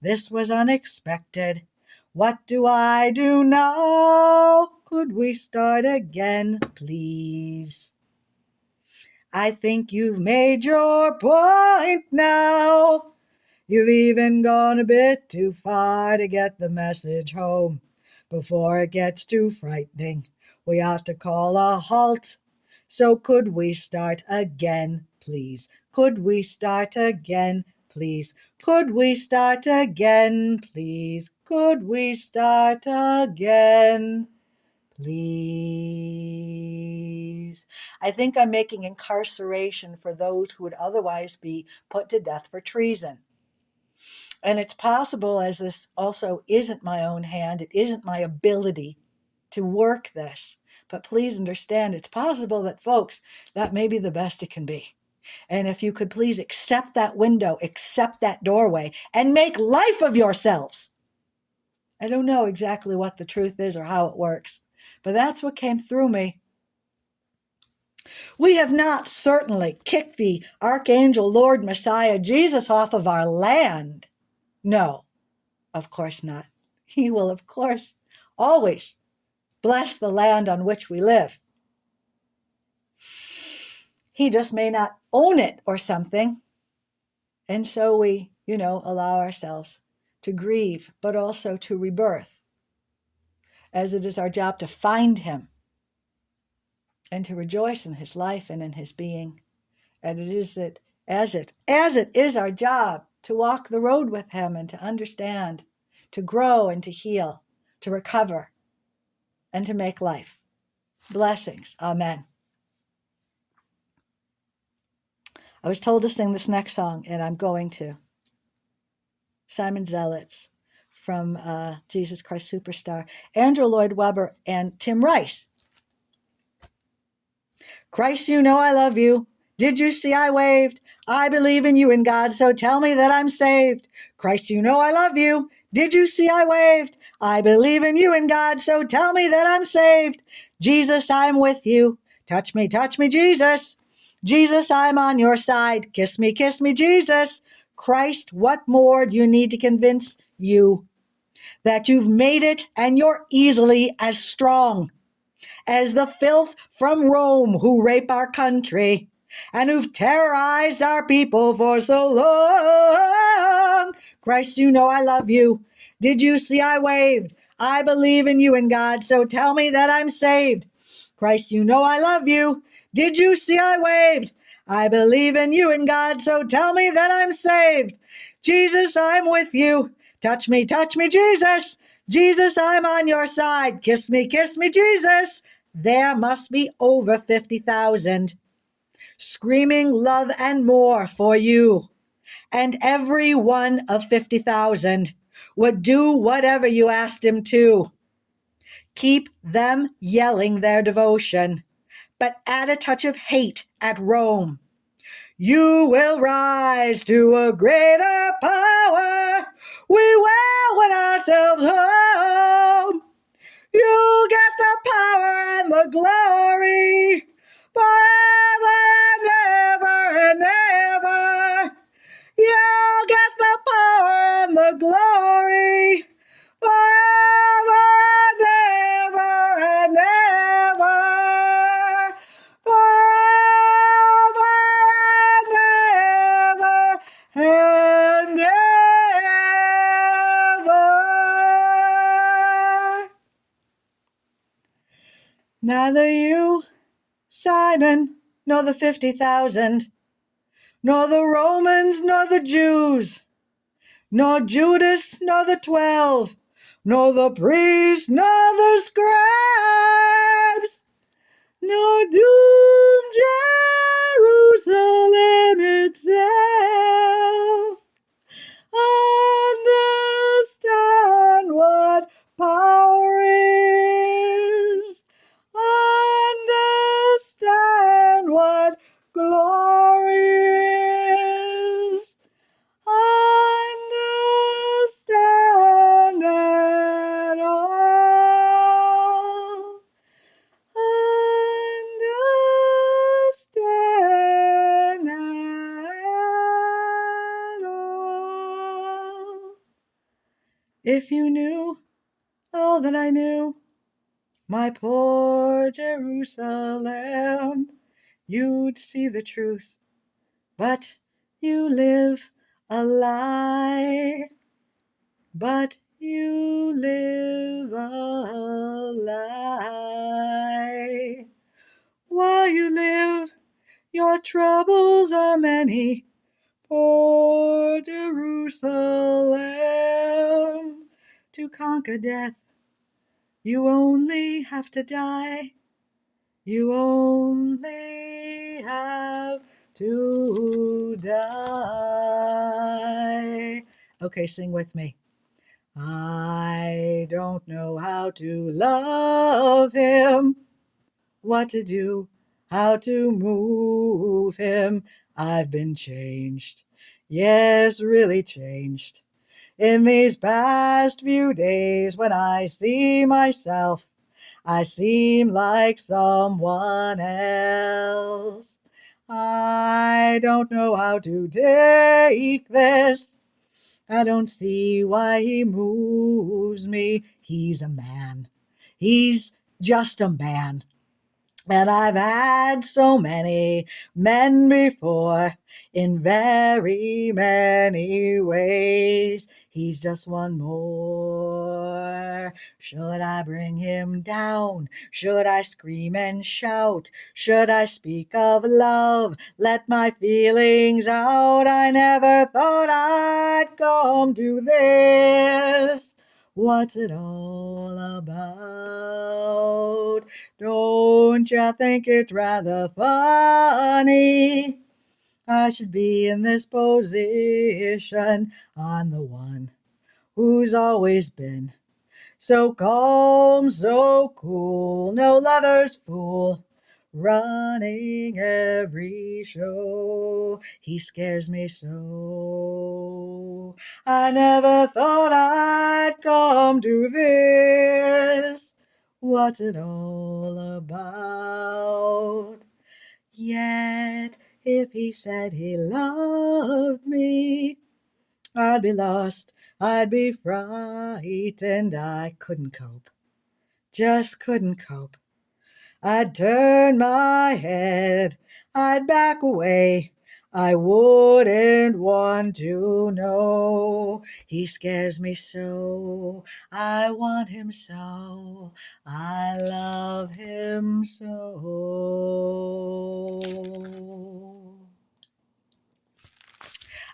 This was unexpected. What do I do now? Could we start again, please? I think you've made your point now. You've even gone a bit too far to get the message home. Before it gets too frightening, we ought to call a halt. So could we start again, please? Could we start again, please? Could we start again, please? Could we start again, please? I think I'm making incarceration for those who would otherwise be put to death for treason. And it's possible, as this also isn't my own hand, it isn't my ability to work this. But please understand, it's possible that, folks, that may be the best it can be. And if you could please accept that window, accept that doorway, and make life of yourselves. I don't know exactly what the truth is or how it works, but that's what came through me. We have not certainly kicked the Archangel, Lord, Messiah, Jesus off of our land. No, of course not. He will, of course, always bless the land on which we live. He just may not own it or something. And so we, allow ourselves to grieve, but also to rebirth, as it is our job to find him and to rejoice in his life and in his being. And it is as it is our job to walk the road with him and to understand, to grow and to heal, to recover, and to make life. Blessings. Amen. I was told to sing this next song, and I'm going to. Simon Zealots from Jesus Christ Superstar, Andrew Lloyd Webber, and Tim Rice. Christ, you know I love you. Did you see I waved? I believe in you and God, so tell me that I'm saved. Christ, you know I love you. Did you see I waved? I believe in you and God, so tell me that I'm saved. Jesus, I'm with you. Touch me, Jesus. Jesus, I'm on your side. Kiss me, Jesus. Christ, what more do you need to convince you that you've made it and you're easily as strong as the filth from Rome who rape our country and who've terrorized our people for so long? Christ, you know I love you. Did you see I waved? I believe in you and God, so tell me that I'm saved. Christ, you know I love you. Did you see I waved? I believe in you and God, so tell me that I'm saved. Jesus, I'm with you. Touch me, Jesus. Jesus, I'm on your side. Kiss me, Jesus. There must be over 50,000 screaming love and more for you. And every one of 50,000 would do whatever you asked him to. Keep them yelling their devotion, but add a touch of hate at Rome. You will rise to a greater power. We will win ourselves home. You'll get the power and the glory forever and ever and ever. You'll get the power and the glory forever and ever and ever. Forever and ever and ever. Neither you, Simon, nor the 50,000, nor the Romans, nor the Jews, nor Judas, nor the 12, nor the priests, nor the scribes, nor doom Jerusalem itself. Understand what power is. Understand what glory is. Understand it all. Understand it all. If you knew all that I knew, my poor Jerusalem, you'd see the truth, but you live a lie. But you live a lie. While you live, your troubles are many, poor Jerusalem. To conquer death, you only have to die. You only have to die. Okay, sing with me. I don't know how to love him, what to do, how to move him. I've been changed, yes, really changed. In these past few days, when I see myself, I seem like someone else. I don't know how to take this. I don't see why he moves me. He's a man. He's just a man. And I've had so many men before in very many ways. He's just one more. Should I bring him down? Should I scream and shout? Should I speak of love? Let my feelings out. I never thought I'd come to this. What's it all about? Don't you think it's rather funny? I should be in this position. I'm the one who's always been so calm, so cool, no lover's fool, running every show. He scares me so. I never thought I'd come to this. What's it all about? Yet, if he said he loved me, I'd be lost, I'd be frightened, I couldn't cope, just couldn't cope. I'd turn my head, I'd back away, I wouldn't want to know. He scares me so, I want him so, I love him so.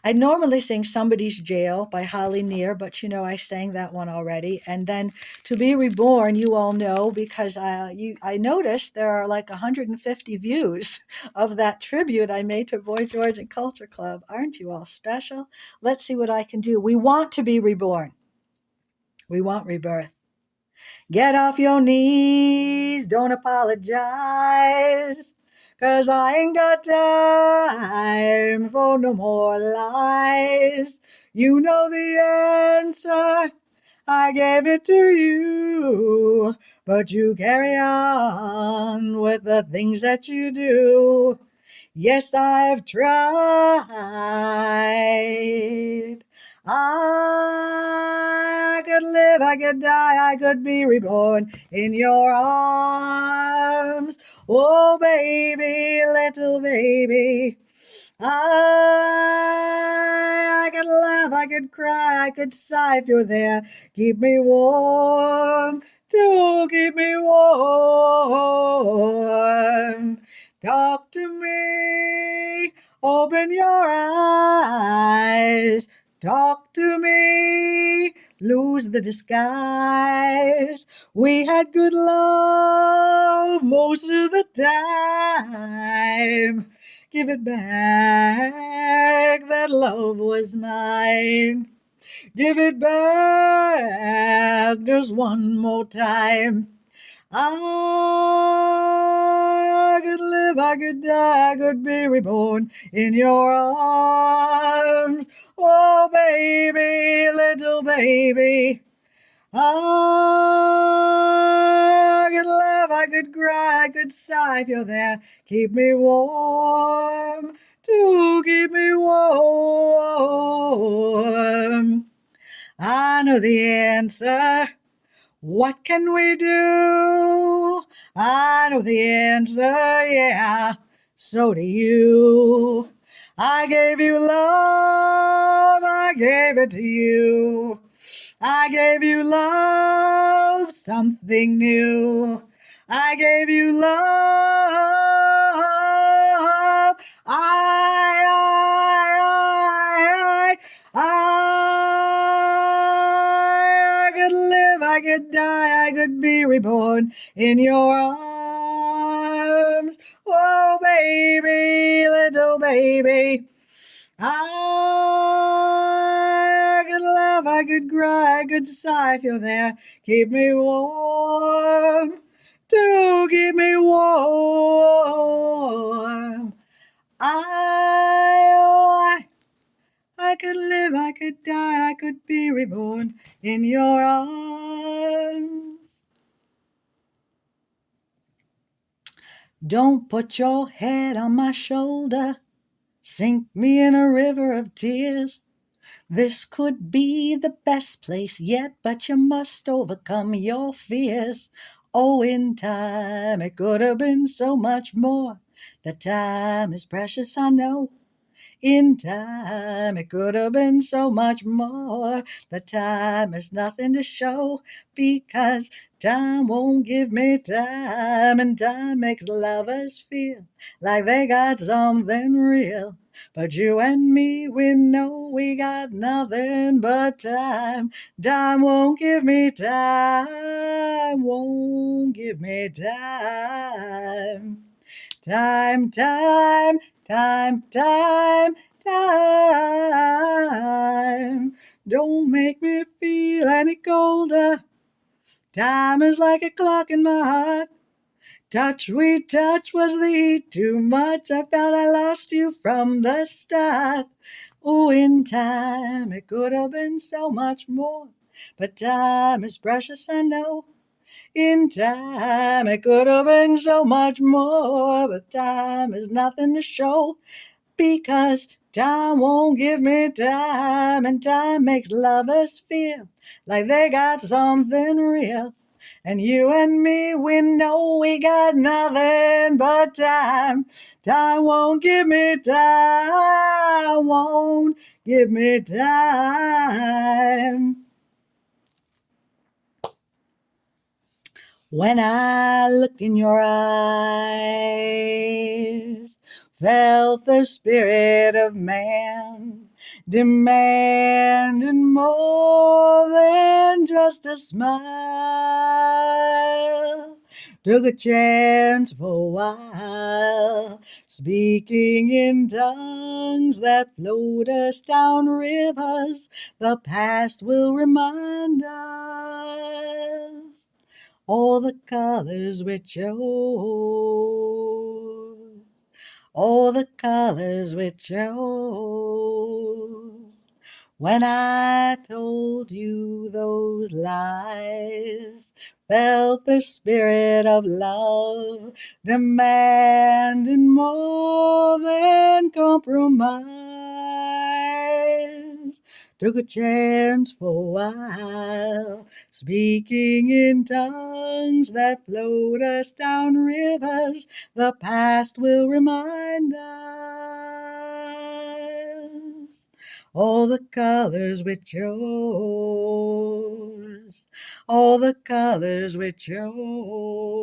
I normally sing Somebody's Jail by Holly Near, but I sang that one already. And then To Be Reborn, you all know, because I noticed there are like 150 views of that tribute I made to Boy George and Culture Club. Aren't you all special? Let's see what I can do. We want to be reborn. We want rebirth. Get off your knees, don't apologize, 'cause I ain't got time for no more lies. You know the answer, I gave it to you, but you carry on with the things that you do. Yes, I've tried. I could live, I could die, I could be reborn in your arms. Oh, baby, little baby. I could laugh, I could cry, I could sigh if you're there. Keep me warm, do keep me warm. Talk to me, open your eyes. Talk to me, lose the disguise. We had good love most of the time. Give it back, that love was mine. Give it back just one more time. I could live, I could die, I could be reborn in your arms. Oh, baby, little baby. I could laugh, I could cry, I could sigh if you're there. Keep me warm, do keep me warm. I know the answer. What can we do? I know the answer, yeah, so do you. I gave you love, I gave it to you. I gave you love, something new. I gave you love. I could live, I could die, I could be reborn in your arms. Oh, baby, little baby. I could laugh, I could cry, I could sigh if you're there. Keep me warm, do keep me warm. I could live, I could die, I could be reborn in your arms. Don't put your head on my shoulder, sink me in a river of tears. This could be the best place yet, but you must overcome your fears. Oh, in time it could have been so much more. The time is precious, I know. In time, it could have been so much more. The time is nothing to show because time won't give me time, and time makes lovers feel like they got something real. But you and me, we know we got nothing but time. Time won't give me time, won't give me time. Time, time, time, time, time. Don't make me feel any colder. Time is like a clock in my heart. Touch, we touch, was the heat too much? I felt I lost you from the start. Oh, in time, it could have been so much more. But time is precious, I know. In time, it could have been so much more, but time is nothing to show because time won't give me time, and time makes lovers feel like they got something real. And you and me, we know we got nothing but time. Time won't give me time, won't give me time. When I looked in your eyes, felt the spirit of man, demanding more than just a smile. Took a chance for a while, speaking in tongues that float us down rivers the past will remind us all the colors we chose, all the colors we chose. When I told you those lies, felt the spirit of love, demanding more than compromise. Took a chance for a while, speaking in tongues that float us down rivers the past will remind us. All the colors we chose, all the colors we chose.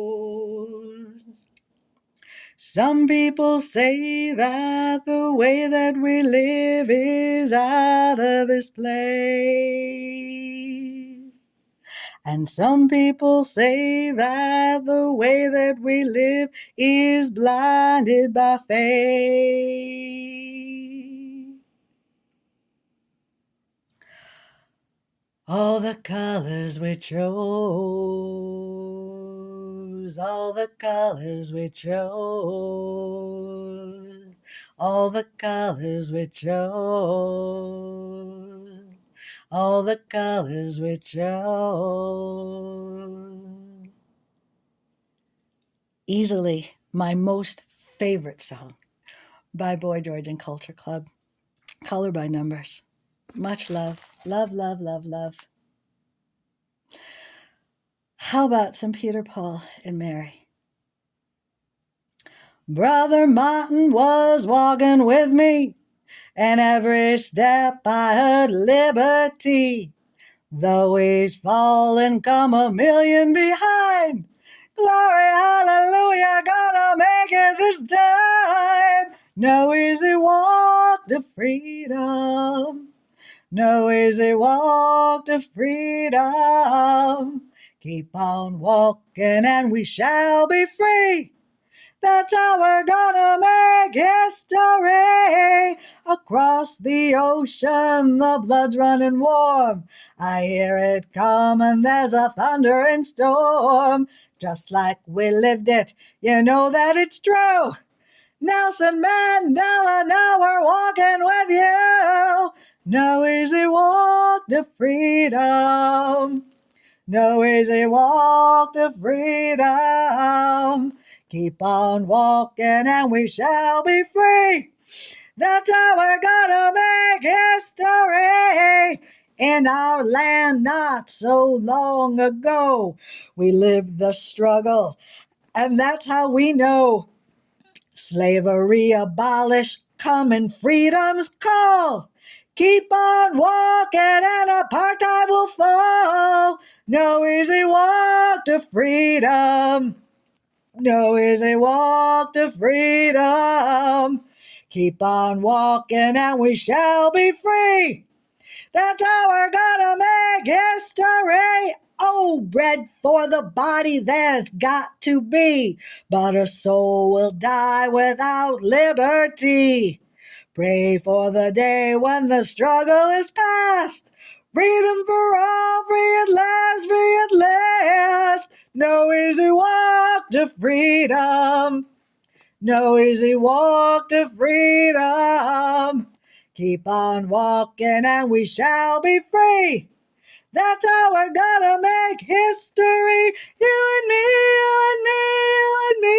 Some people say that the way that we live is out of this place. And some people say that the way that we live is blinded by faith. All the colors we chose, all the colors we chose, all the colors we chose, all the colors we chose. Easily my most favorite song by Boy George and Culture Club, Color by Numbers. Much love, love, love, love, love. How about some Peter, Paul, and Mary? Brother Martin was walking with me, and every step I heard liberty. Though he's fallen, come a million behind. Glory, hallelujah, gonna make it this time. No easy walk to freedom. No easy walk to freedom. Keep on walking and we shall be free. That's how we're gonna make history. Across the ocean, the blood's running warm. I hear it coming, there's a thundering storm. Just like we lived it, you know that it's true. Nelson Mandela, now we're walking with you. No easy walk to freedom. No easy walk to freedom. Keep on walking and we shall be free. That's how we're gonna make history. in our land not so long ago. We lived the struggle, and that's how we know. Slavery abolished, coming freedom's call. Keep on walking and apartheid will fall. No easy walk to freedom. No easy walk to freedom. Keep on walking and we shall be free. That's how we're gonna make history. Oh, bread for the body there's got to be, but a soul will die without liberty. Pray for the day when the struggle is past. Freedom for all, free at last, free at last. No easy walk to freedom. No easy walk to freedom. Keep on walking and we shall be free. That's how we're gonna make history. You and me, you and me, you and me,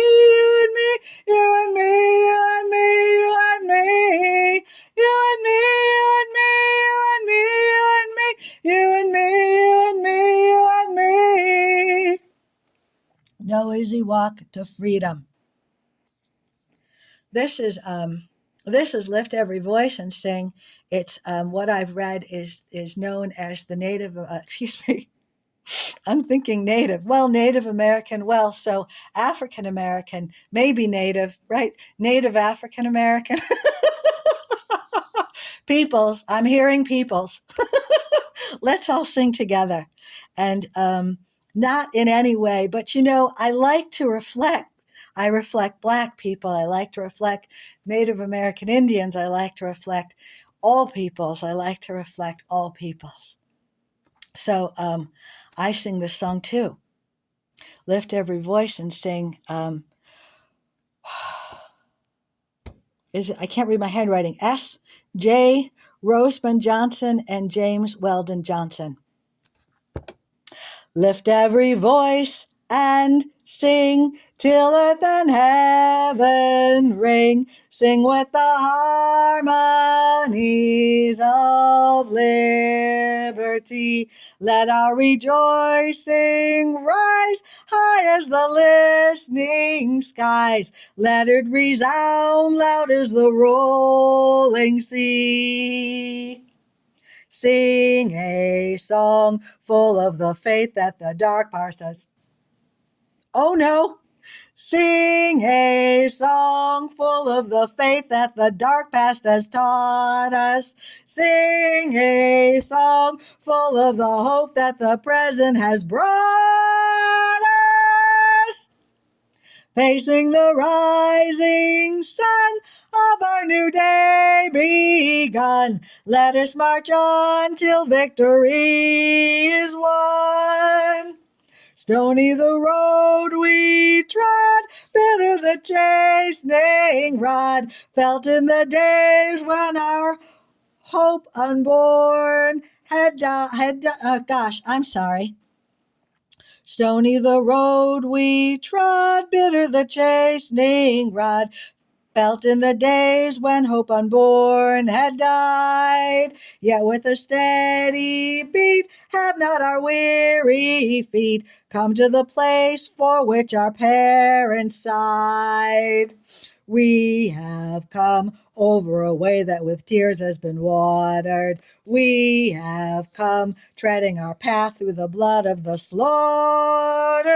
you and me, you and me, you and me, you and me, you and me, you and me, you and me, you and me, you and me, you and me, you and me. No easy walk to freedom. This is Lift Every Voice and Sing. It's what I've read is known as the Native. Excuse me. I'm thinking Native. Well, Native American. Well, so African American, maybe Native, right? Native African American. Peoples. I'm hearing peoples. Let's all sing together, and not in any way, but I like to reflect. I reflect Black people. I like to reflect Native American Indians. I like to reflect all peoples. I like to reflect all peoples. So I sing this song too. Lift every voice and sing. I can't read my handwriting. S. J. Roseman Johnson and James Weldon Johnson. Lift every voice and sing till earth and heaven ring. Sing with the harmonies of liberty. Let our rejoicing rise high as the listening skies. Let it resound loud as the rolling sea. Sing a song full of the faith that the dark past us. Oh no! Sing a song full of the faith that the dark past has taught us. Sing a song full of the hope that the present has brought us. Facing the rising sun of our new day begun, let us march on till victory is won. Stony the road we trod, bitter the chastening rod, felt in the days when our hope unborn had died. Stony the road we trod, bitter the chastening rod, felt in the days when hope unborn had died. Yet with a steady beat have not our weary feet come to the place for which our parents sighed. We have come over a way that with tears has been watered. We have come treading our path through the blood of the slaughtered.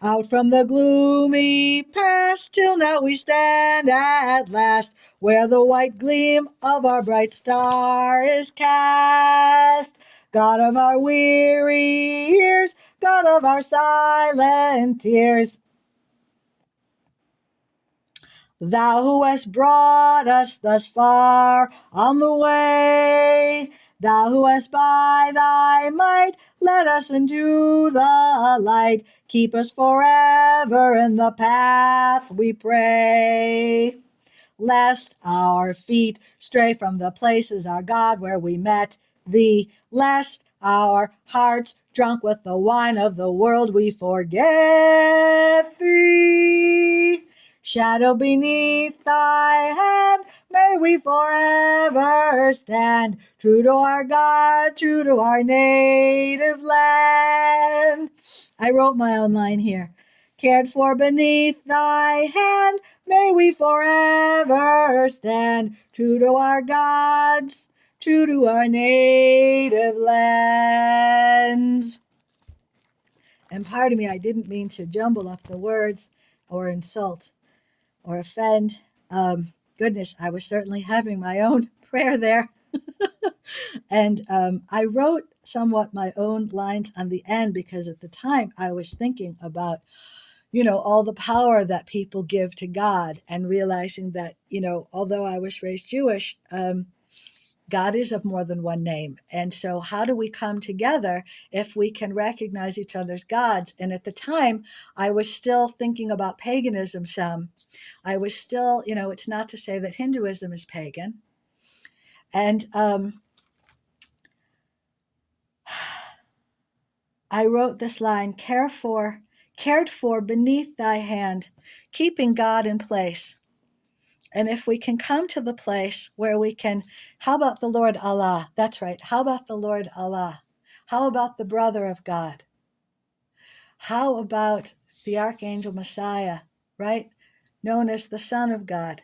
Out from the gloomy past, till now we stand at last, where the white gleam of our bright star is cast. God of our weary years, God of our silent tears, Thou who hast brought us thus far on the way, Thou who hast by thy might led us into the light, keep us forever in the path, we pray. Lest our feet stray from the places, our God, where we met thee, lest our hearts drunk with the wine of the world we forget thee. Shadow beneath thy hand, may we forever stand, true to our God, true to our native land. I wrote my own line here. Cared for beneath thy hand, may we forever stand, true to our gods, true to our native lands. And pardon me, I didn't mean to jumble up the words or insult or offend. Goodness, I was certainly having my own prayer there. And I wrote somewhat my own lines on the end because at the time I was thinking about, all the power that people give to God and realizing that, although I was raised Jewish, God is of more than one name. And so, how do we come together if we can recognize each other's gods? And at the time, I was still thinking about paganism some. I was still, it's not to say that Hinduism is pagan. And I wrote this line, cared for beneath thy hand, keeping God in place. And if we can come to the place where we can, how about the Lord Allah? That's right. How about the Lord Allah? How about the brother of God? How about the Archangel Messiah, right? Known as the Son of God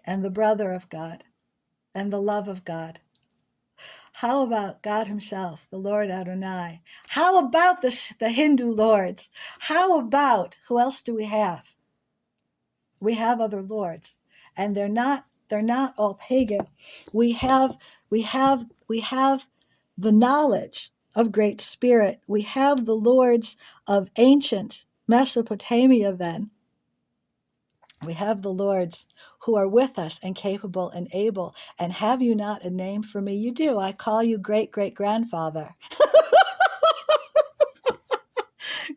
and the brother of God and the love of God. How about God himself, the Lord Adonai? How about the Hindu lords? How about, who else do we have? We have other lords, and they're not all pagan. We have the knowledge of Great Spirit. We have the lords of ancient Mesopotamia then. We have the lords who are with us and capable and able. And have you not a name for me? You do. I call you great-great-grandfather.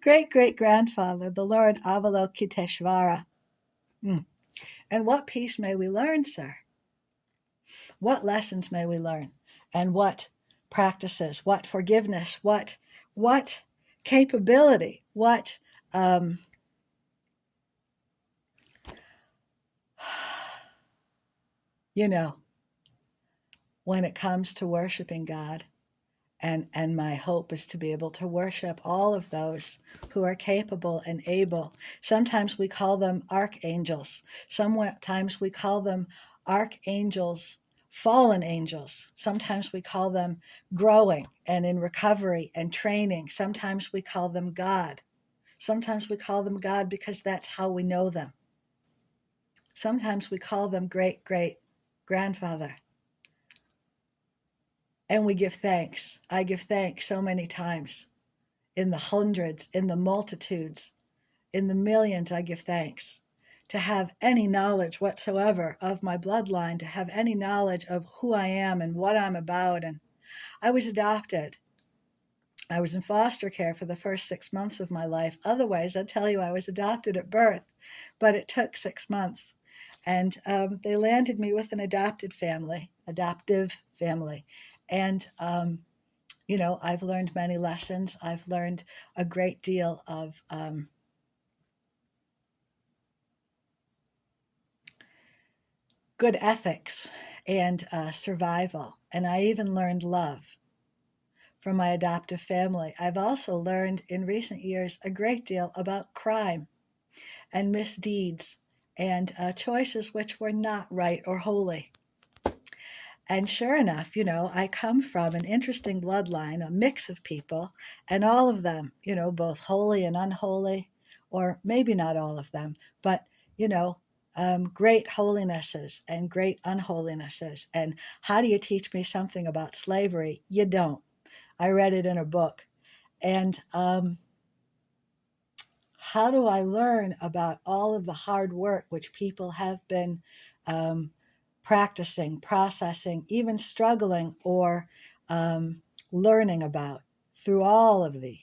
Great-great-grandfather, the Lord Avalokiteshvara. And what peace may we learn, sir? What lessons may we learn? And what practices? What forgiveness? What capability? What when it comes to worshiping God, and my hope is to be able to worship all of those who are capable and able. Sometimes we call them archangels. Sometimes we call them archangels, fallen angels. Sometimes we call them growing and in recovery and training. Sometimes we call them God. Sometimes we call them God because that's how we know them. Sometimes we call them great-great-grandfather. And we give thanks. I give thanks so many times. In the hundreds, in the multitudes, in the millions, I give thanks. To have any knowledge whatsoever of my bloodline, to have any knowledge of who I am and what I'm about. And I was adopted. I was in foster care for the first 6 months of my life. Otherwise, I'd tell you I was adopted at birth, but it took 6 months. And they landed me with an adoptive family. And I've learned many lessons. I've learned a great deal of good ethics and survival. And I even learned love from my adoptive family. I've also learned in recent years a great deal about crime and misdeeds and choices which were not right or holy. And sure enough, I come from an interesting bloodline, a mix of people, and all of them, both holy and unholy, or maybe not all of them, but, great holinesses and great unholinesses. And how do you teach me something about slavery? You don't. I read it in a book. And how do I learn about all of the hard work which people have been practicing, processing, even struggling or learning about through all of the,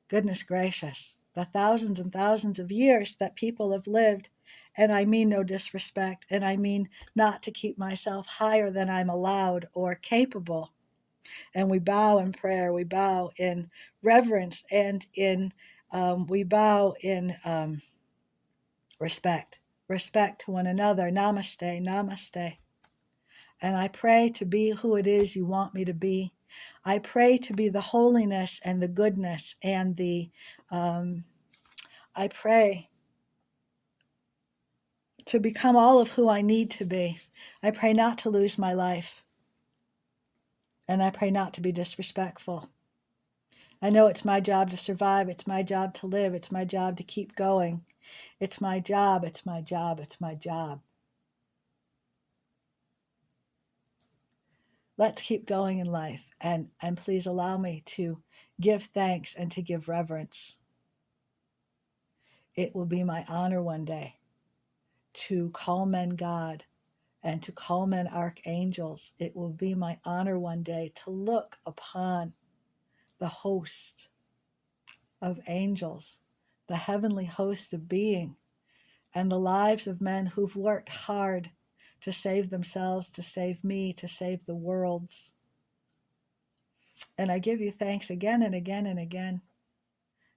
goodness gracious, the thousands and thousands of years that people have lived. And I mean no disrespect, and I mean not to keep myself higher than I'm allowed or capable. And we bow in prayer, we bow in reverence, and we bow in respect. respect to one another. Namaste, namaste. And I pray to be who it is you want me to be. I pray to be the holiness and the goodness and I pray to become all of who I need to be. I pray not to lose my life. And I pray not to be disrespectful. I know it's my job to survive. It's my job to live. It's my job to keep going. It's my job. It's my job. It's my job. Let's keep going in life. And please allow me to give thanks and to give reverence. It will be my honor one day to call men God and to call men archangels. It will be my honor one day to look upon the host of angels, the heavenly host of being, and the lives of men who've worked hard to save themselves, to save me, to save the worlds. And I give you thanks again and again and again.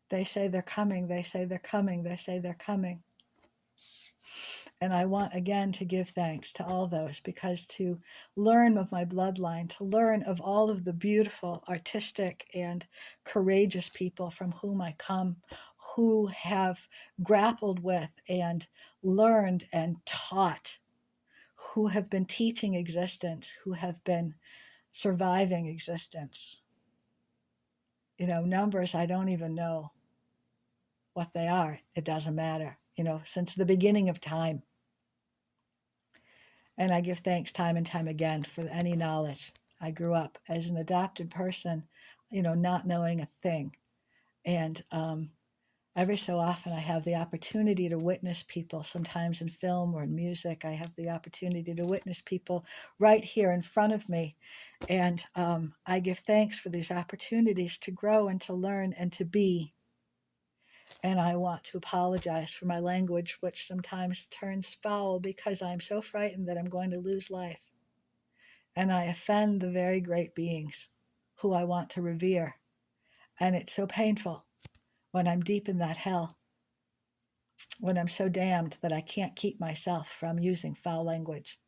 They say they're coming, they say they're coming, they say they're coming. And I want again to give thanks to all those, because to learn of my bloodline, to learn of all of the beautiful, artistic, and courageous people from whom I come, who have grappled with and learned and taught, who have been teaching existence, who have been surviving existence. Numbers, I don't even know what they are. It doesn't matter, since the beginning of time. And I give thanks time and time again for any knowledge. I grew up as an adopted person, not knowing a thing. And every so often I have the opportunity to witness people, sometimes in film or in music. I have the opportunity to witness people right here in front of me. And I give thanks for these opportunities to grow and to learn and to be. And I want to apologize for my language, which sometimes turns foul because I'm so frightened that I'm going to lose life. And I offend the very great beings who I want to revere. And it's so painful when I'm deep in that hell, when I'm so damned that I can't keep myself from using foul language.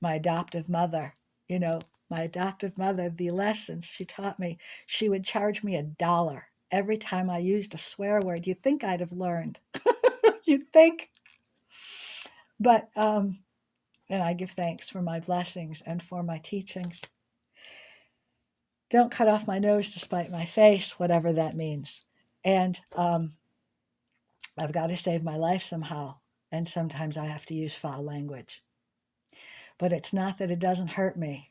My adoptive mother, the lessons she taught me, she would charge me $1 every time I used a swear word. You'd think I'd have learned. You'd think. But, and I give thanks for my blessings and for my teachings. Don't cut off my nose to spite my face, whatever that means. And I've got to save my life somehow. And sometimes I have to use foul language. But it's not that it doesn't hurt me.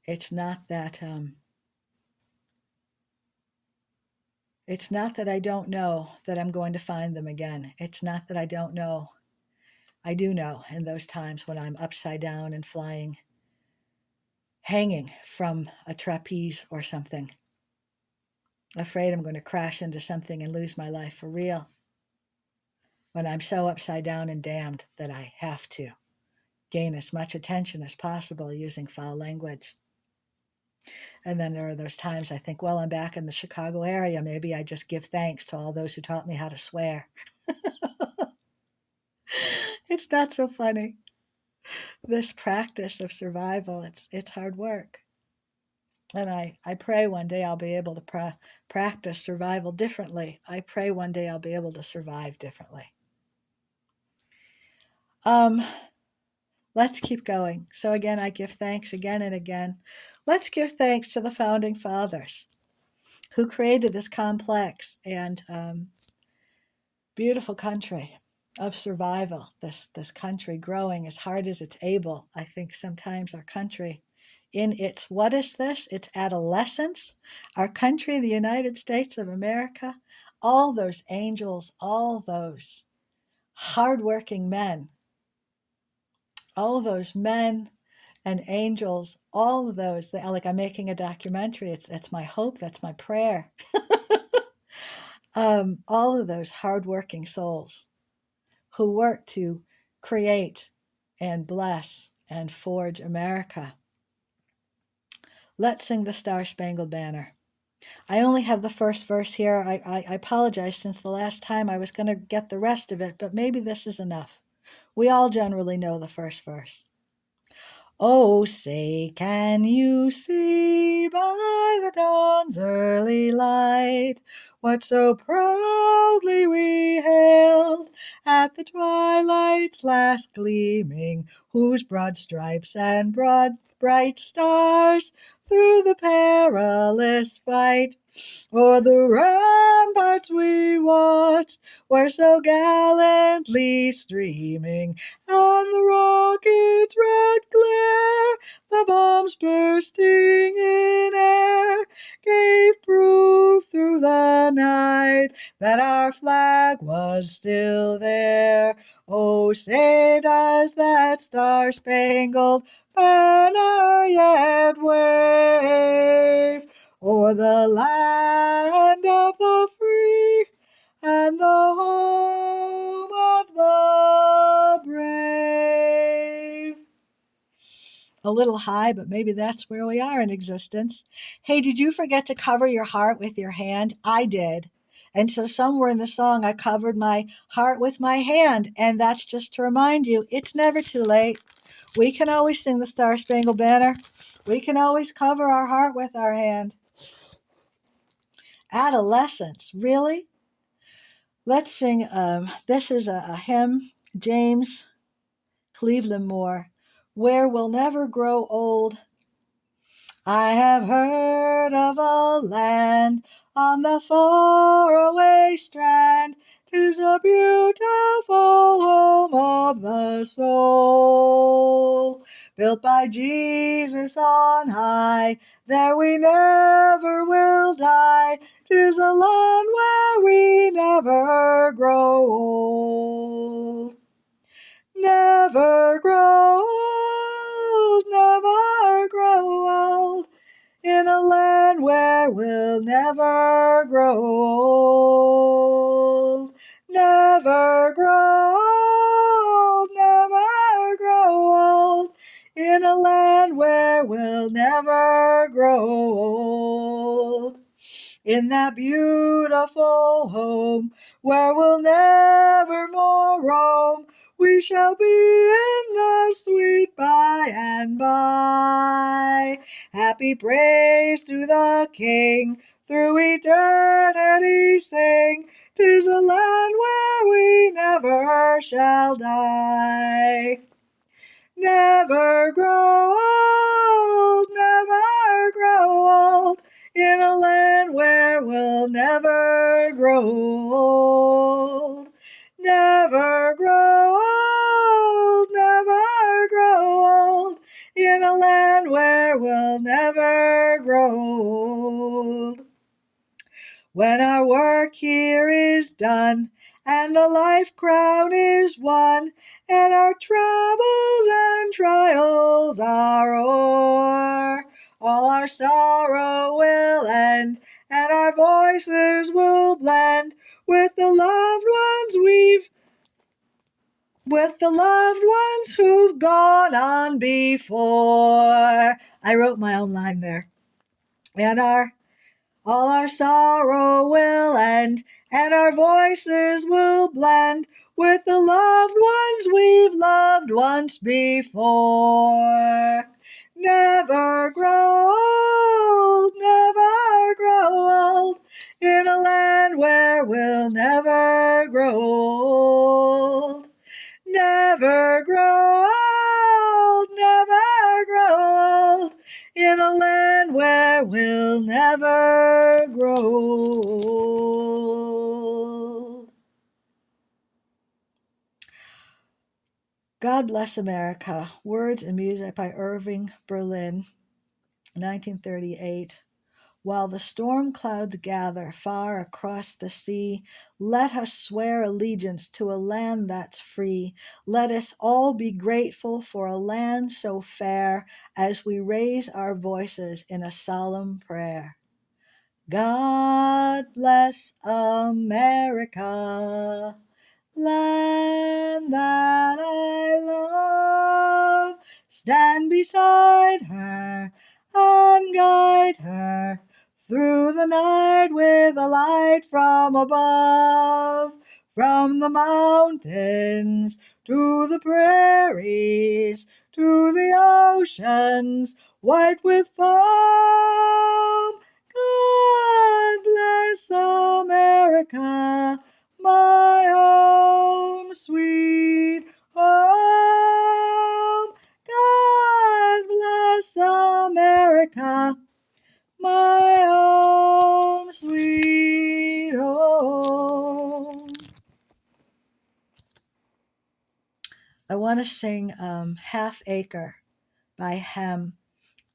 It's not that I don't know that I'm going to find them again. It's not that I don't know. I do know in those times when I'm upside down and flying, hanging from a trapeze or something, afraid I'm going to crash into something and lose my life for real. When I'm so upside down and damned that I have to gain as much attention as possible using foul language. And then there are those times I think, well, I'm back in the Chicago area. Maybe I just give thanks to all those who taught me how to swear. It's not so funny. This practice of survival, it's hard work. And I pray one day I'll be able to practice survival differently. I pray one day I'll be able to survive differently. Let's keep going. So again, I give thanks again and again. Let's give thanks to the founding fathers who created this complex and beautiful country of survival, this country growing as hard as it's able. I think sometimes our country, in its, what is this? Its adolescence, our country, the United States of America, all those angels, all those hardworking men, all those men and angels, all of those, like I'm making a documentary. It's my hope, that's my prayer. All of those hardworking souls who work to create and bless and forge America. Let's sing the Star-Spangled Banner. I only have the first verse here. I apologize, since the last time I was going to get the rest of it, but maybe this is enough. We all generally know the first verse. Oh, say, can you see by the dawn's early light what so proudly we hailed at the twilight's last gleaming, whose broad stripes and broad bright stars through the perilous fight o'er the ramparts we watched were so gallantly streaming, and the rocket's red glare, the bombs bursting in air, gave proof through the night that our flag was still there. Oh, say does that star-spangled banner yet wave o'er the land of the free and the home of the brave. A little high, but maybe that's where we are in existence. Hey, did you forget to cover your heart with your hand? I did. And so somewhere in the song, I covered my heart with my hand. And that's just to remind you, it's never too late. We can always sing the Star Spangled Banner. We can always cover our heart with our hand. Adolescence, really? Let's sing, this is a hymn, James Cleveland Moore, Where We'll Never Grow Old. I have heard of a land on the faraway strand. 'Tis a beautiful home of the soul, built by Jesus on high. There we never will die. 'Tis a land where we never grow old. Never grow old, never grow old, in a land where we'll never grow old. Never grow old, never grow old, in a land where we'll never grow old. In that beautiful home where we'll never more roam, we shall be in the sweet by and by. Happy praise to the King, through eternity sing. 'Tis a land where we never shall die. Never grow old, never grow old, in a land where we'll never grow old. Never grow old, never grow old, in a land where we'll never grow old. When our work here is done, and the life crown is won, and our troubles and trials are o'er, all our sorrow will end, and our voices will blend with the loved ones who've gone on before. I wrote my own line there. And all our sorrow will end, and our voices will blend with the loved ones we've loved once before. Never grow old, never grow old, in a land where we'll never grow old. Never grow old, never grow old, in a land where we'll never grow old. God Bless America. Words and music by Irving Berlin, 1938. While the storm clouds gather far across the sea, let us swear allegiance to a land that's free. Let us all be grateful for a land so fair as we raise our voices in a solemn prayer. God bless America, land that I love. Stand beside her and guide her through the night with a light from above, from the mountains to the prairies, to the oceans white with foam. God bless America, my home, sweet home. God bless America, my home, sweet home. I want to sing Half Acre by Hem.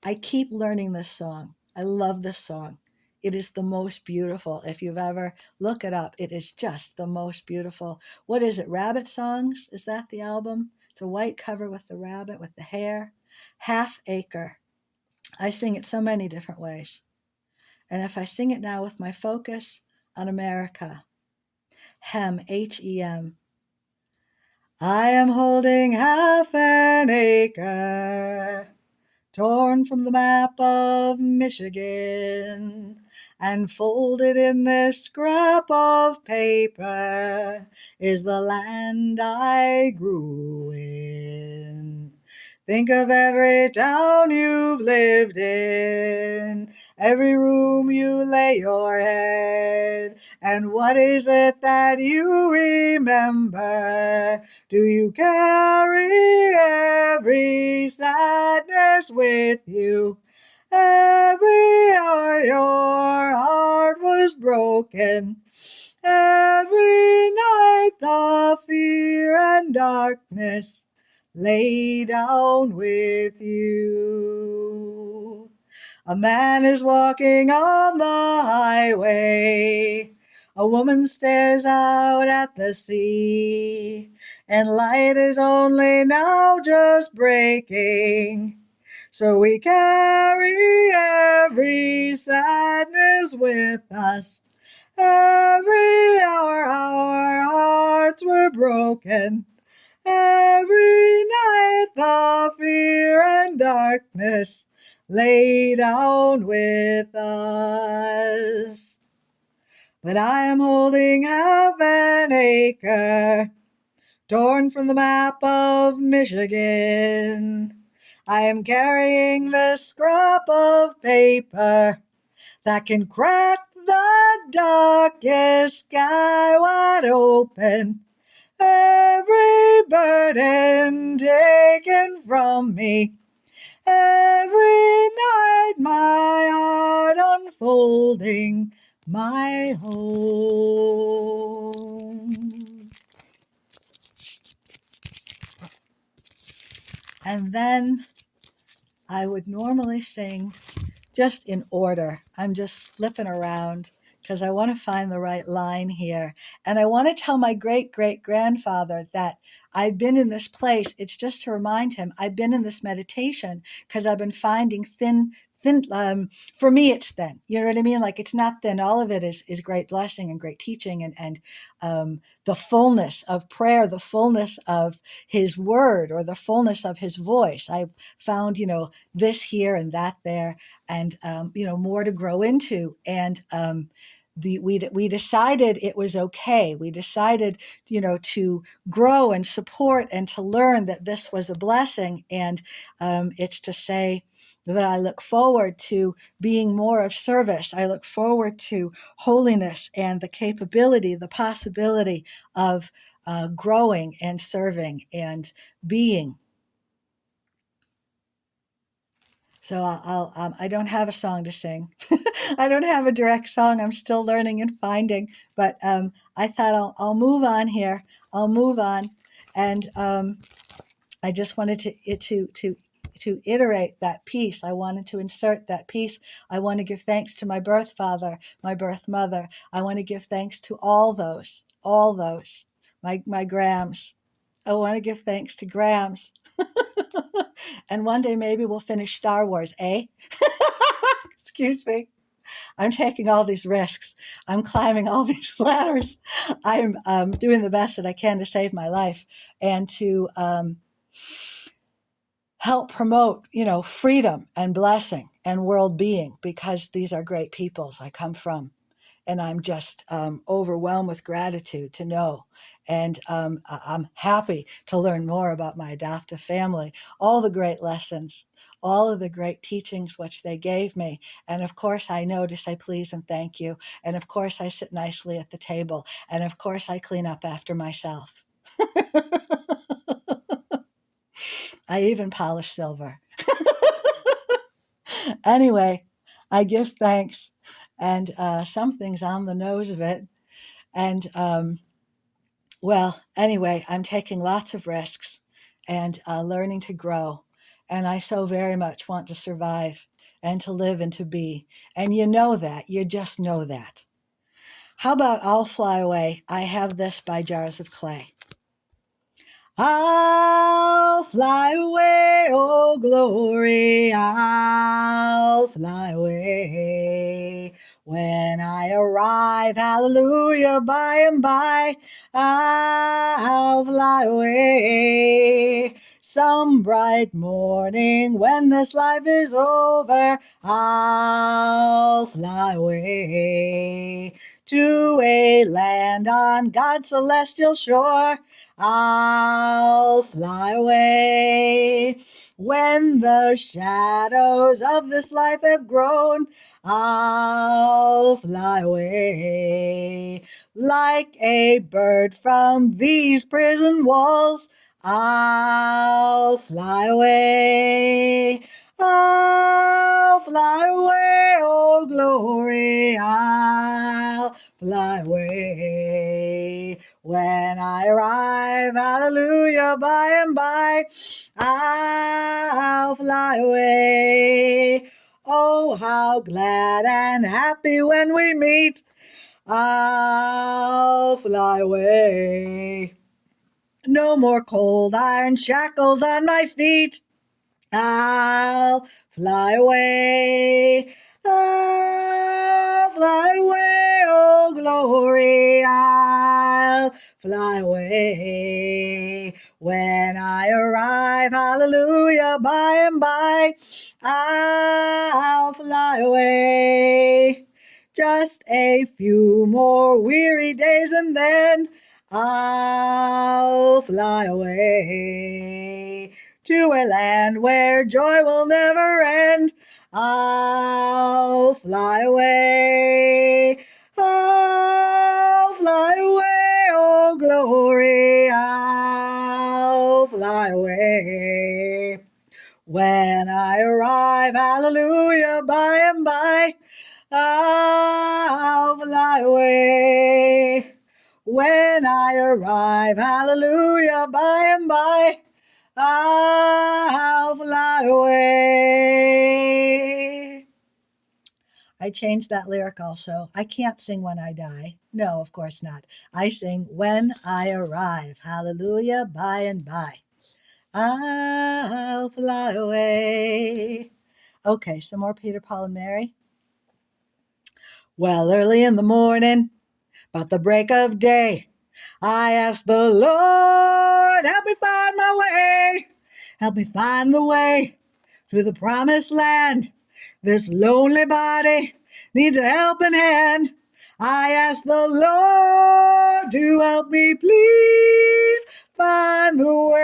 I keep learning this song. I love this song. It is the most beautiful. If you've ever look it up, it is just the most beautiful. What is it? Rabbit Songs? Is that the album? It's a white cover with the rabbit with the hair. Half Acre. I sing it so many different ways. And if I sing it now with my focus on America, Hem, Hem. I am holding half an acre, torn from the map of Michigan, and folded in this scrap of paper is the land I grew in. Think of every town you've lived in, every room you lay your head, and what is it that you remember? Do you carry every sadness with you? Every hour your heart was broken, every night the fear and darkness lay down with you. A man is walking on the highway. A woman stares out at the sea, and light is only now just breaking. So we carry every sadness with us. Every hour our hearts were broken. Every night the fear and darkness lay down with us. But I am holding half an acre, torn from the map of Michigan. I am carrying this scrap of paper that can crack the darkest sky wide open. Every burden taken from me, every night my heart unfolding my home. And then I would normally sing just in order. I'm just flipping around because I want to find the right line here. And I want to tell my great-great-grandfather that I've been in this place. It's just to remind him I've been in this meditation because I've been finding thin, for me it's thin. You know what I mean? Like it's not thin. All of it is great blessing and great teaching and the fullness of prayer, the fullness of his word or the fullness of his voice. I've found, this here and that there and more to grow into. And we decided it was okay. We decided, to grow and support and to learn that this was a blessing. And it's to say that I look forward to being more of service. I look forward to holiness and the capability, the possibility of growing and serving and being. So I don't have a song to sing. I don't have a direct song. I'm still learning and finding. But I thought I'll move on here. I'll move on, and I just wanted to iterate that piece. I wanted to insert that piece. I want to give thanks to my birth father, my birth mother. I want to give thanks to all those, my Grams. I want to give thanks to Grams. And one day maybe we'll finish Star Wars, eh? Excuse me. I'm taking all these risks. I'm climbing all these ladders. I'm doing the best that I can to save my life and to help promote, freedom and blessing and world being, because these are great peoples I come from. And I'm just overwhelmed with gratitude to know. And I'm happy to learn more about my adoptive family, all the great lessons, all of the great teachings which they gave me. And of course, I know to say please and thank you. And of course, I sit nicely at the table. And of course, I clean up after myself. I even polish silver. Anyway, I give thanks, and something's on the nose of it. And well, anyway, I'm taking lots of risks and learning to grow. And I so very much want to survive and to live and to be. And you know that. You just know that. How about I'll Fly Away? I have this by Jars of Clay. I'll fly away, oh glory, I'll fly away. When I arrive, hallelujah, by and by, I'll fly away. Some bright morning when this life is over, I'll fly away to a land on God's celestial shore. I'll fly away. When the shadows of this life have grown, I'll fly away. Like a bird from these prison walls, I'll fly away. I'll fly away, oh glory, I'll fly away. When I arrive, hallelujah, by and by, I'll fly away. Oh, how glad and happy when we meet, I'll fly away. No more cold iron shackles on my feet, I'll fly away. I'll fly away, oh glory, I'll fly away. When I arrive, hallelujah, by and by, I'll fly away. Just a few more weary days and then I'll fly away to a land where joy will never end. I'll fly away. I'll fly away, oh glory, I'll fly away. When I arrive, hallelujah, by and by, I'll fly away. When I arrive, hallelujah, by and by, I'll fly away. I changed that lyric also. I can't sing When I Die. No, of course not. I sing When I Arrive. Hallelujah, by and by, I'll fly away. Okay, some more Peter, Paul, and Mary. Well, early in the morning, about the break of day, I asked the Lord, help me find my way. Help me find the way to the promised land. This lonely body needs a helping hand. I ask the Lord to help me, please find the way.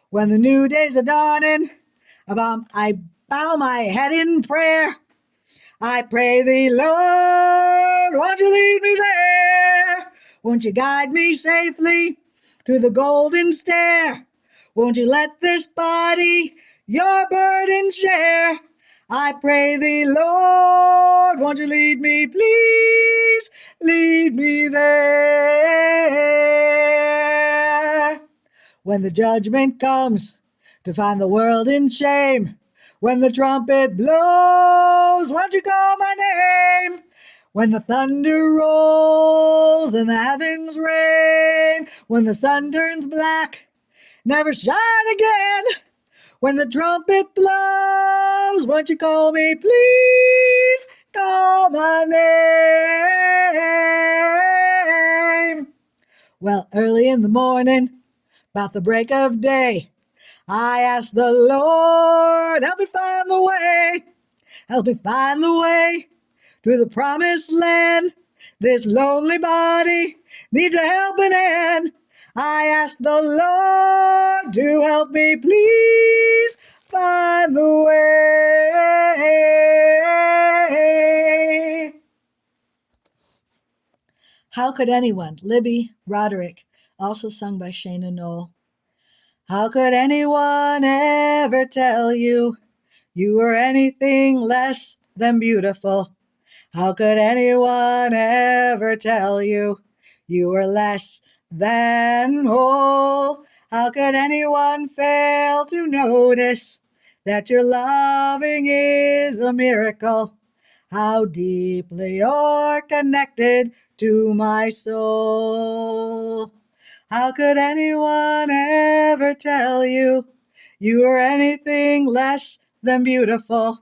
When the new days are dawning, I bow my head in prayer. I pray thee, Lord, won't you lead me there? Won't you guide me safely to the golden stair? Won't you let this body your burden share? I pray thee, Lord, won't you lead me, please, lead me there. When the judgment comes to find the world in shame, when the trumpet blows, won't you call my name? When the thunder rolls and the heavens rain, when the sun turns black, never shine again. When the trumpet blows, won't you call me, please, call my name. Well, early in the morning, about the break of day, I ask the Lord, help me find the way, help me find the way to the promised land. This lonely body needs a helping hand. I ask the Lord to help me, please find the way. How could anyone, Libby Roderick, also sung by Shana Knoll. How could anyone ever tell you you were anything less than beautiful? How could anyone ever tell you you were less than whole? How could anyone fail to notice that your loving is a miracle? How deeply you're connected to my soul. How could anyone ever tell you you were anything less than beautiful?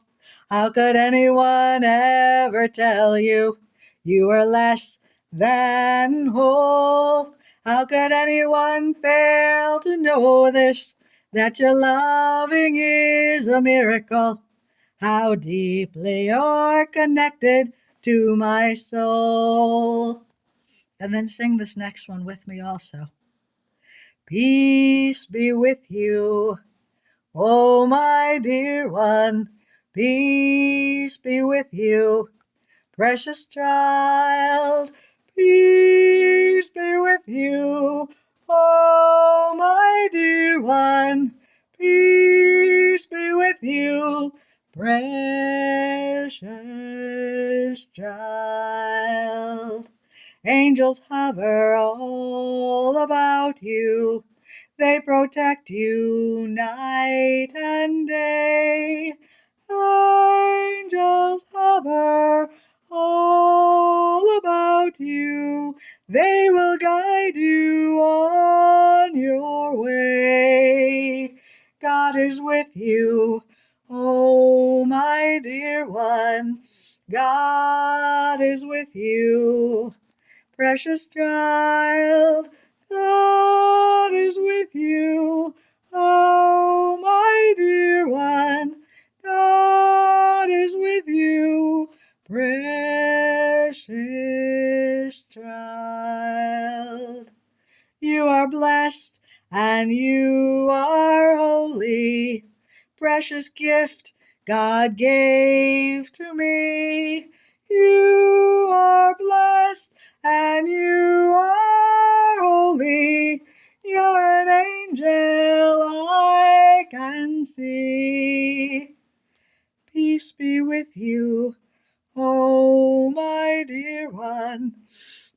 How could anyone ever tell you you were less than whole? How could anyone fail to know this, that your loving is a miracle? How deeply you're connected to my soul. And then sing this next one with me also. Peace be with you, oh my dear one. Peace be with you, precious child. Peace be with you, oh my dear one. Peace be with you, precious child. Angels hover all about you. They protect you night and day. Angels hover all about you. They will guide you on your way. God is with you, oh my dear one. God is with you, precious child. God is with you, oh my dear one. God is with you, precious child. You are blessed and you are holy, precious gift God gave to me. You are blessed and you are holy. You're an angel I can see. Peace be with you, oh my dear one.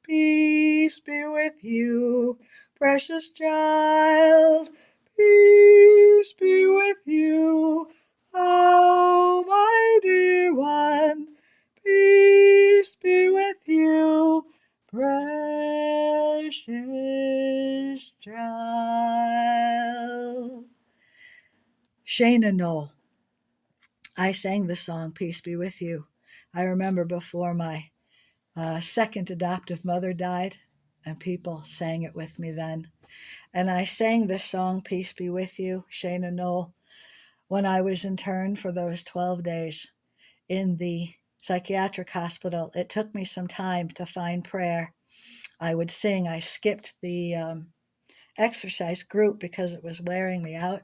Peace be with you, precious child. Peace be with you, oh my dear one. Peace be with you, precious child. Shana Knoll. I sang the song Peace Be With You. I remember before my second adoptive mother died, and people sang it with me then. And I sang this song, Peace Be With You, Shana Knoll, when I was interned for those 12 days in the psychiatric hospital. It took me some time to find prayer. I would sing. I skipped the exercise group because it was wearing me out.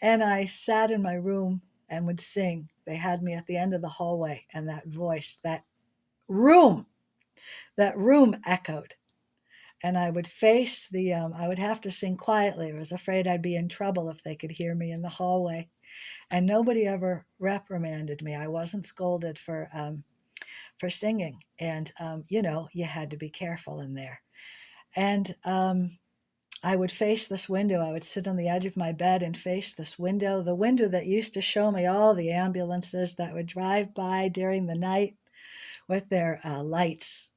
And I sat in my room and would sing. They had me at the end of the hallway, and that voice, room, that room echoed. And I would face I would have to sing quietly. I was afraid I'd be in trouble if they could hear me in the hallway. And nobody ever reprimanded me. I wasn't scolded for singing. And, you had to be careful in there. And I would face this window. I would sit on the edge of my bed and face this window, the window that used to show me all the ambulances that would drive by during the night with their lights.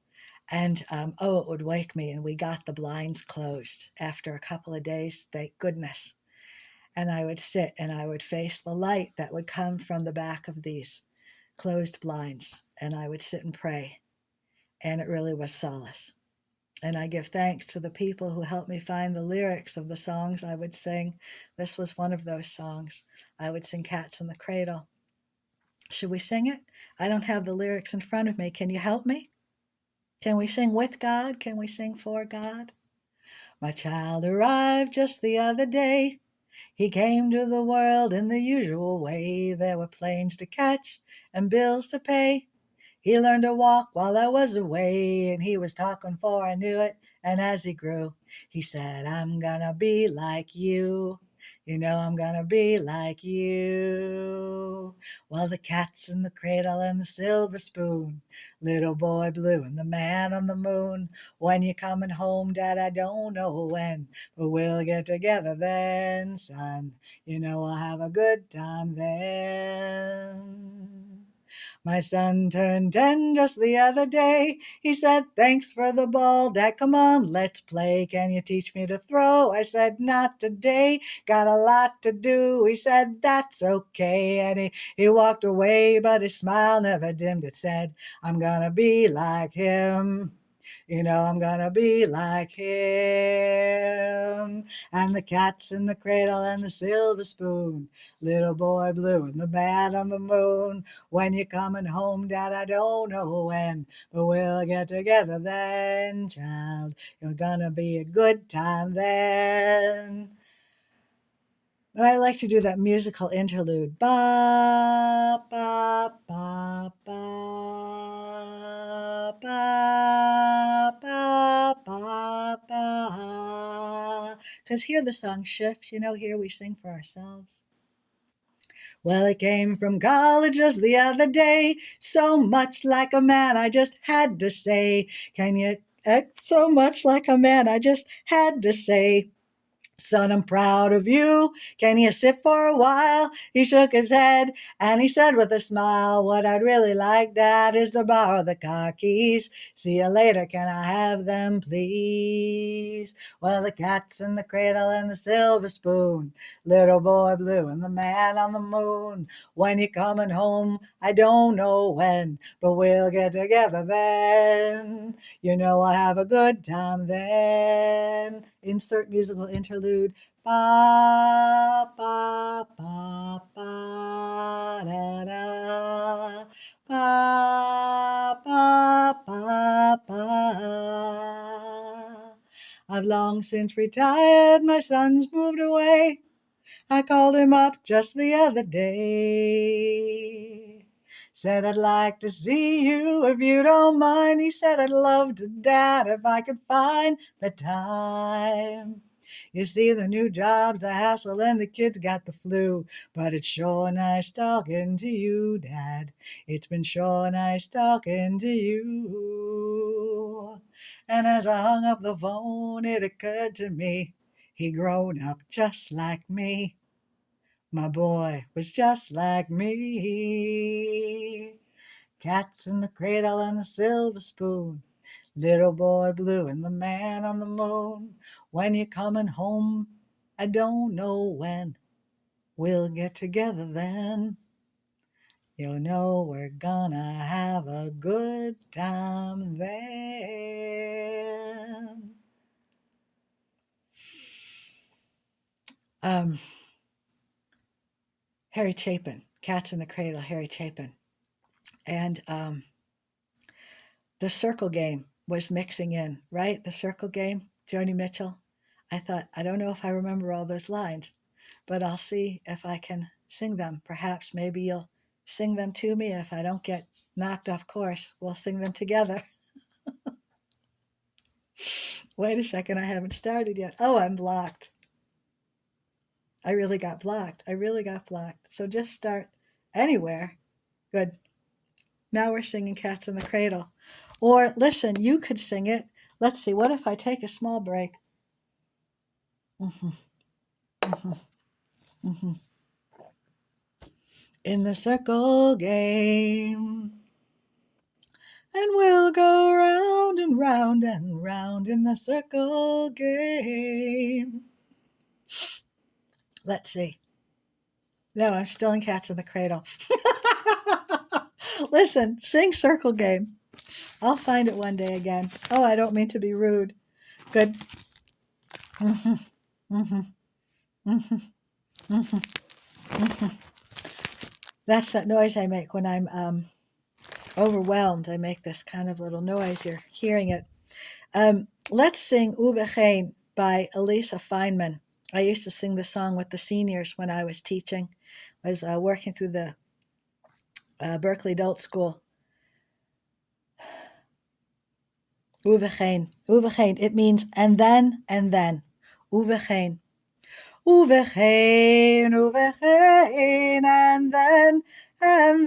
And it would wake me, and we got the blinds closed after a couple of days, thank goodness. And I would sit and I would face the light that would come from the back of these closed blinds, and I would sit and pray, and it really was solace. And I give thanks to the people who helped me find the lyrics of the songs I would sing. This was one of those songs. I would sing Cats in the Cradle. Should we sing it? I don't have the lyrics in front of me. Can you help me? Can we sing with God? Can we sing for God? My child arrived just the other day. He came to the world in the usual way. There were planes to catch and bills to pay. He learned to walk while I was away, and he was talking 'fore I knew it. And as he grew, he said, I'm gonna be like you. You know, I'm gonna be like you. Well, the cat's in the cradle and the silver spoon, little boy blue and the man on the moon. When you coming home, Dad, I don't know when, but we'll get together then, son. You know, I'll have a good time then. My son turned 10 just the other day. He said, thanks for the ball, Dad, come on, let's play. Can you teach me to throw? I said, not today, got a lot to do. He said, that's okay. And he walked away, but his smile never dimmed. It said, I'm gonna be like him. You know, I'm gonna be like him. And the cat's in the cradle and the silver spoon, little boy blue and the man on the moon. When you coming home, Dad, I don't know when, but we'll get together then, child. You're gonna be a good time then. I like to do that musical interlude. Ba, ba, ba, ba, ba, ba, ba, ba. Because here the song shifts, you know, here we sing for ourselves. Well, I came from college just the other day, so much like a man, I just had to say, can you act so much like a man, I just had to say, son, I'm proud of you. Can you sit for a while? He shook his head and he said with a smile, what I'd really like, Dad, is to borrow the car keys. See you later. Can I have them, please? Well, the cat's in the cradle and the silver spoon, little boy blue and the man on the moon. When you coming home, I don't know when, but we'll get together then. You know I'll have a good time then. Insert musical interlude. Ba, ba, ba, ba, da, da. Ba, ba, ba, ba. I've long since retired, my son's moved away. I called him up just the other day. Said I'd like to see you if you don't mind. He said I'd love to, Dad, if I could find the time. You see, the new job's a hassle and the kids got the flu, but it's sure nice talking to you, Dad. It's been sure nice talking to you. And as I hung up the phone, it occurred to me, he grown up just like me. My boy was just like me. Cats in the cradle and the silver spoon, little boy blue and the man on the moon. When you coming home, I don't know when. We'll get together then. You know we're gonna have a good time then. Um, Harry Chapin, Cats in the Cradle, Harry Chapin. And the circle game was mixing in, right? The circle game, Joni Mitchell. I thought, I don't know if I remember all those lines, but I'll see if I can sing them. Perhaps maybe you'll sing them to me. If I don't get knocked off course, we'll sing them together. Wait a second, I haven't started yet. Oh, I'm blocked. I really got blocked. I really got blocked. So just start anywhere. Good. Now we're singing Cats in the Cradle. Or listen, you could sing it. Let's see, what if I take a small break? Mm-hmm, mm-hmm, mm-hmm. In the circle game. And we'll go round and round and round in the circle game. Let's see. No, I'm still in Cats in the Cradle. Listen, sing circle game. I'll find it one day again. Oh, I don't mean to be rude. Good. Mm-hmm, mm-hmm, mm-hmm, mm-hmm, mm-hmm. That's that noise I make when I'm overwhelmed. I make this kind of little noise. You're hearing it. Let's sing Uwechein by Elisa Feynman. I used to sing the song with the seniors when I was teaching. I was working through the Berkeley Adult School. Uwechein. Uwechein. It means and then, and then. Uwechein. Uwechein, uwechein, and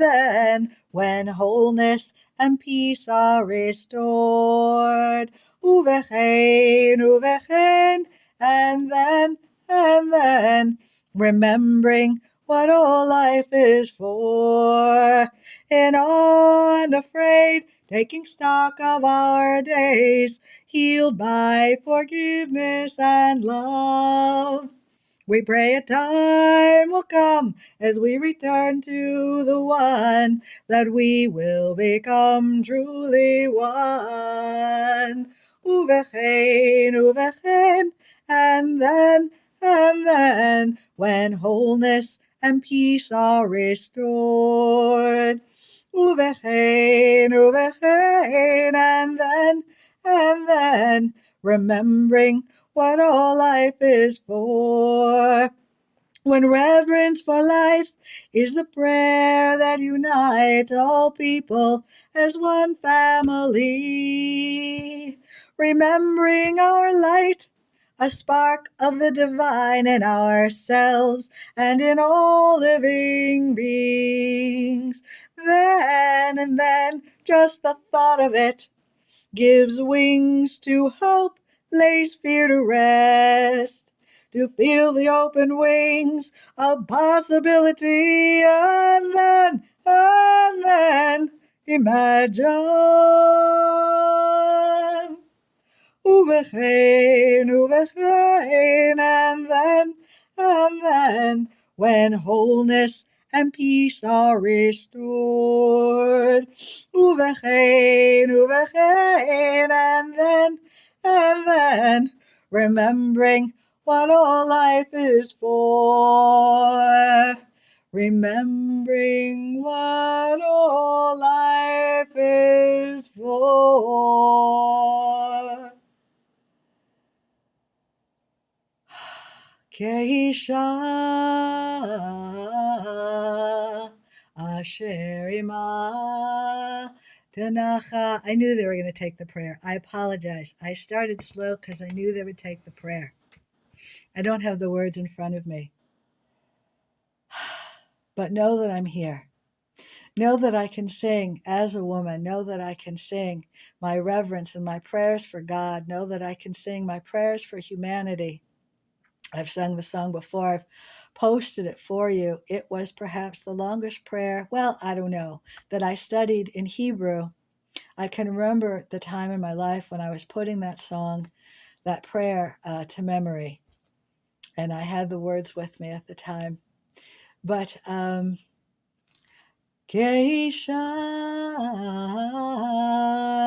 then, when wholeness and peace are restored. Uwechein, uwechein, and then, remembering what all life is for. In awe and afraid, taking stock of our days, healed by forgiveness and love. We pray a time will come as we return to the one that we will become truly one. Uvechen, uvechen, and then, when wholeness and peace are restored. Uvechen, uvechen, and then, remembering what all life is for. When reverence for life is the prayer that unites all people as one family. Remembering our light, a spark of the divine in ourselves and in all living beings. Then and then, just the thought of it gives wings to hope, lays fear to rest, to feel the open wings of possibility, and then, imagine. Uvechein, and then, when wholeness and peace are restored. Uvechein, and then, remembering what all life is for. Remembering what all life is for. Keisha Asher Ima Tanacha. I knew they were going to take the prayer. I apologize. I started slow because I knew they would take the prayer. I don't have the words in front of me. But know that I'm here. Know that I can sing as a woman. Know that I can sing my reverence and my prayers for God. Know that I can sing my prayers for humanity. I've sung the song before. I've posted it for you. It was perhaps the longest prayer, well, I don't know, that I studied in Hebrew. I can remember the time in my life when I was putting that song, that prayer to memory. And I had the words with me at the time. But Keisha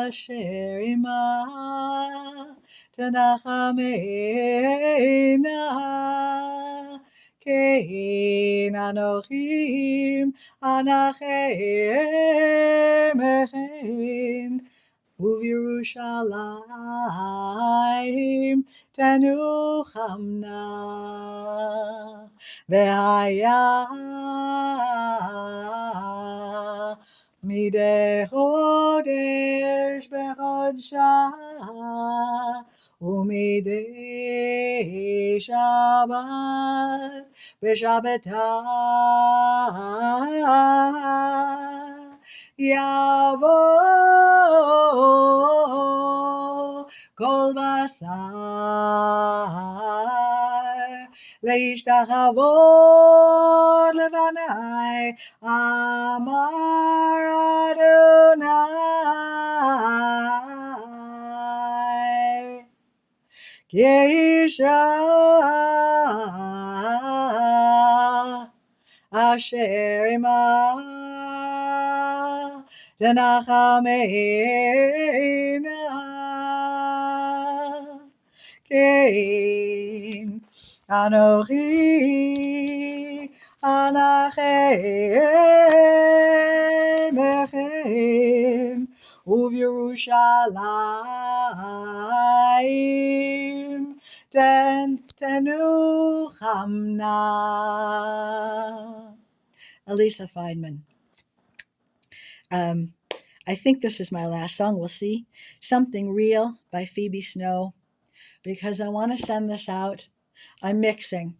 Sherima Tanachameina Kein Anochim Anachem Uvirushalayim Tanuchamna V'haya Midei Chodesh b'chodshah Umidei Shabbat b'Shabbatah Yavo kol basar leishtachavot levanai Amar Adonai Keisha Asher Ima Tenachameina Kein Anochi Anachem Uvyerushalayim Tenuchamna. Elisa Feynman. I think this is my last song. We'll see. Something Real by Phoebe Snow, because I want to send this out. I'm mixing.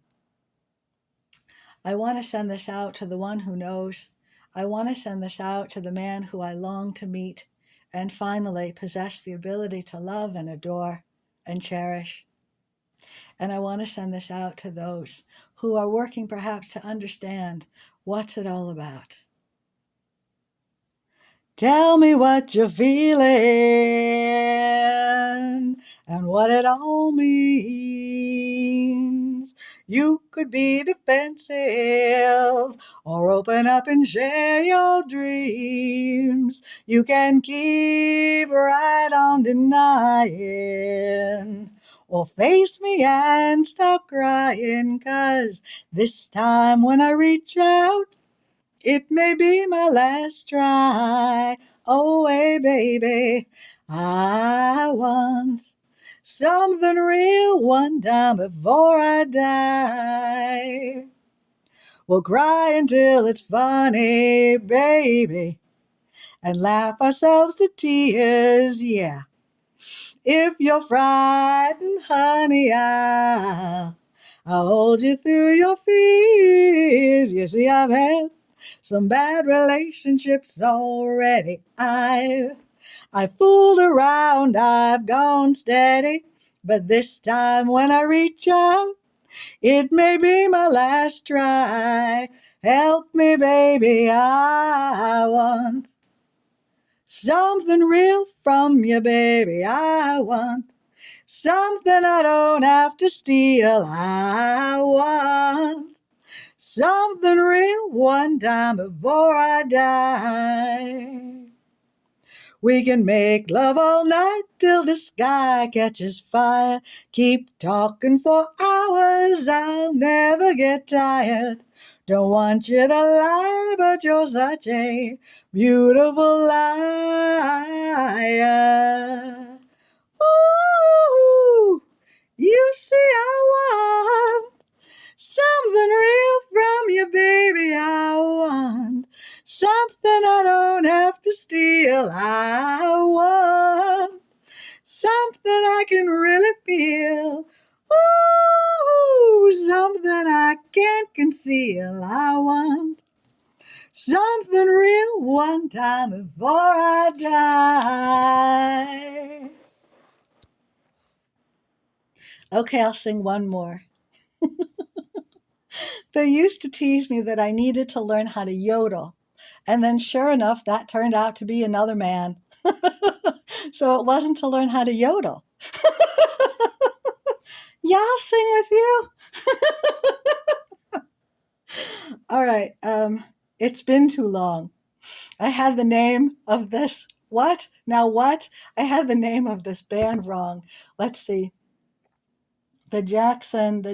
I want to send this out to the one who knows. I want to send this out to the man who I long to meet and finally possess the ability to love and adore and cherish. And I want to send this out to those who are working perhaps to understand what's it all about. Tell me what you're feeling and what it all means. You could be defensive or open up and share your dreams. You can keep right on denying or face me and stop crying, 'cause this time when I reach out, it may be my last try. Oh, hey, baby, I want something real one time before I die. We'll cry until it's funny, baby, and laugh ourselves to tears, yeah. If you're frightened, honey, I'll hold you through your fears. You see, I've had some bad relationships already. I fooled around, I've gone steady, but this time when I reach out, it may be my last try. Help me, baby, I want something real from you, baby. I want something I don't have to steal. I want something real one time before I die. We can make love all night till the sky catches fire. Keep talking for hours, I'll never get tired. Don't want you to lie, but you're such a beautiful liar. Ooh, you see I want something real from you, baby. I want something I don't have to steal. I want something I can really feel. Ooh, something I can't conceal. I want something real one time before I die. Okay, I'll sing one more. They used to tease me that I needed to learn how to yodel. And then, sure enough, that turned out to be another man. So it wasn't to learn how to yodel. Yeah, I'll sing with you. All right. It's been too long. I had the name of this. What? Now what? I had the name of this band wrong. Let's see. The Jackson.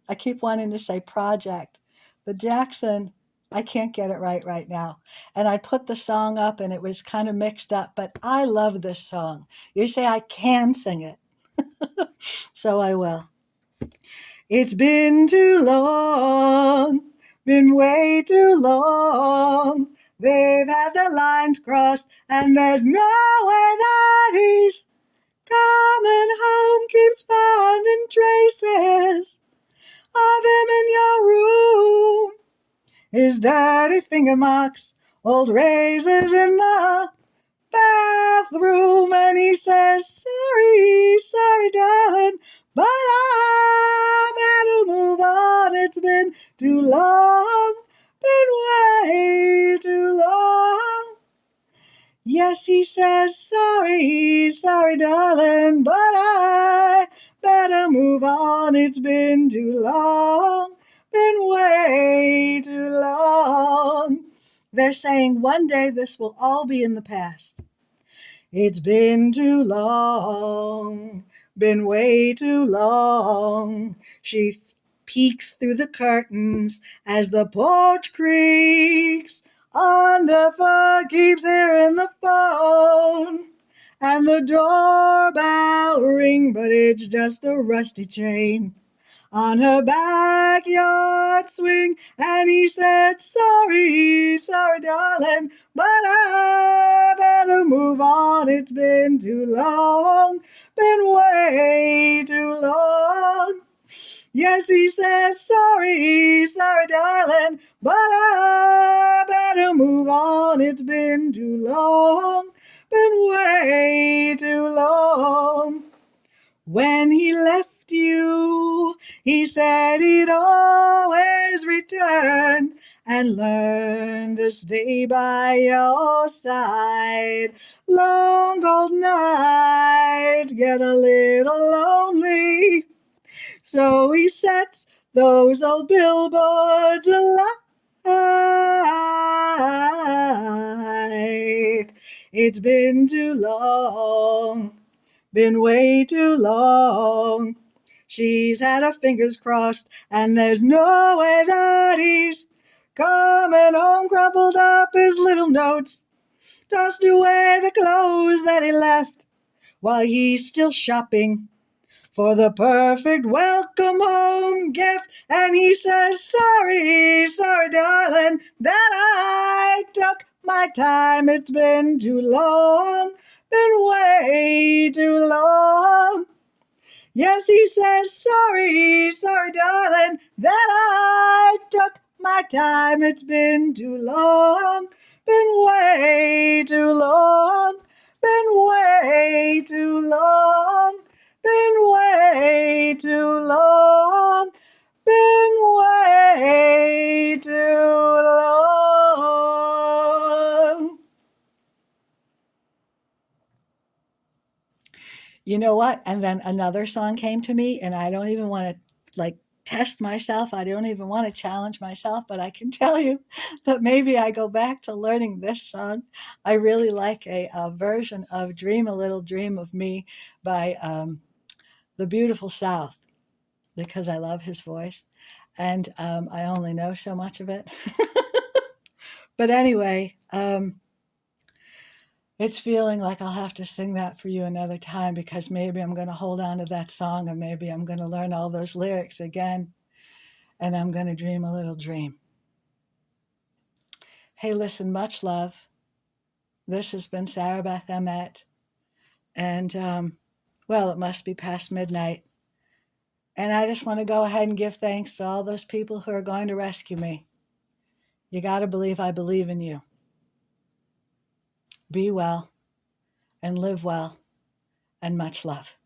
I keep wanting to say project. The Jackson. I can't get it right now. And I put the song up and it was kind of mixed up, but I love this song. You say I can sing it. So I will. It's been too long, been way too long. They've had their lines crossed and there's no way that he's coming home. Keeps finding traces of him in your room. His dirty finger marks, old razors in the bathroom, and he says, sorry, darling, but I better move on. It's been too long, been way too long. Yes, he says, sorry, darling, but I better move on. It's been too long, been way too long. They're saying one day this will all be in the past. It's been too long, been way too long. She peeks through the curtains as the porch creaks. Underfoot keeps hearing the phone and the doorbell ring, but it's just a rusty chain on her backyard swing. And he said, sorry, sorry, darling, but I better move on. It's been too long, been way too long. Yes, he says, sorry, sorry, darling, but I better move on. It's been too long, been way too long. When he left you, he said he'd always return and learn to stay by your side. Long cold night, get a little lonely, so he sets those old billboards alight. It's been too long, been way too long. She's had her fingers crossed, and there's no way that he's coming home. Crumpled up his little notes, tossed away the clothes that he left while he's still shopping for the perfect welcome home gift. And he says, sorry, sorry, darling, that I took my time. It's been too long, been way too long. Yes, he says, sorry, sorry, darling, that I took my time. It's been too long, been way too long, been way too long, been way too long, been way too long. You know what? And then another song came to me, and I don't even want to like test myself. I don't even want to challenge myself, but I can tell you that maybe I go back to learning this song. I really like a version of Dream a Little Dream of Me by The Beautiful South because I love his voice. And I only know so much of it. But anyway, it's feeling like I'll have to sing that for you another time because maybe I'm going to hold on to that song and maybe I'm going to learn all those lyrics again and I'm going to dream a little dream. Hey, listen, much love. This has been Sarabeth Emmet. And, well, it must be past midnight. And I just want to go ahead and give thanks to all those people who are going to rescue me. You got to believe I believe in you. Be well and live well and much love.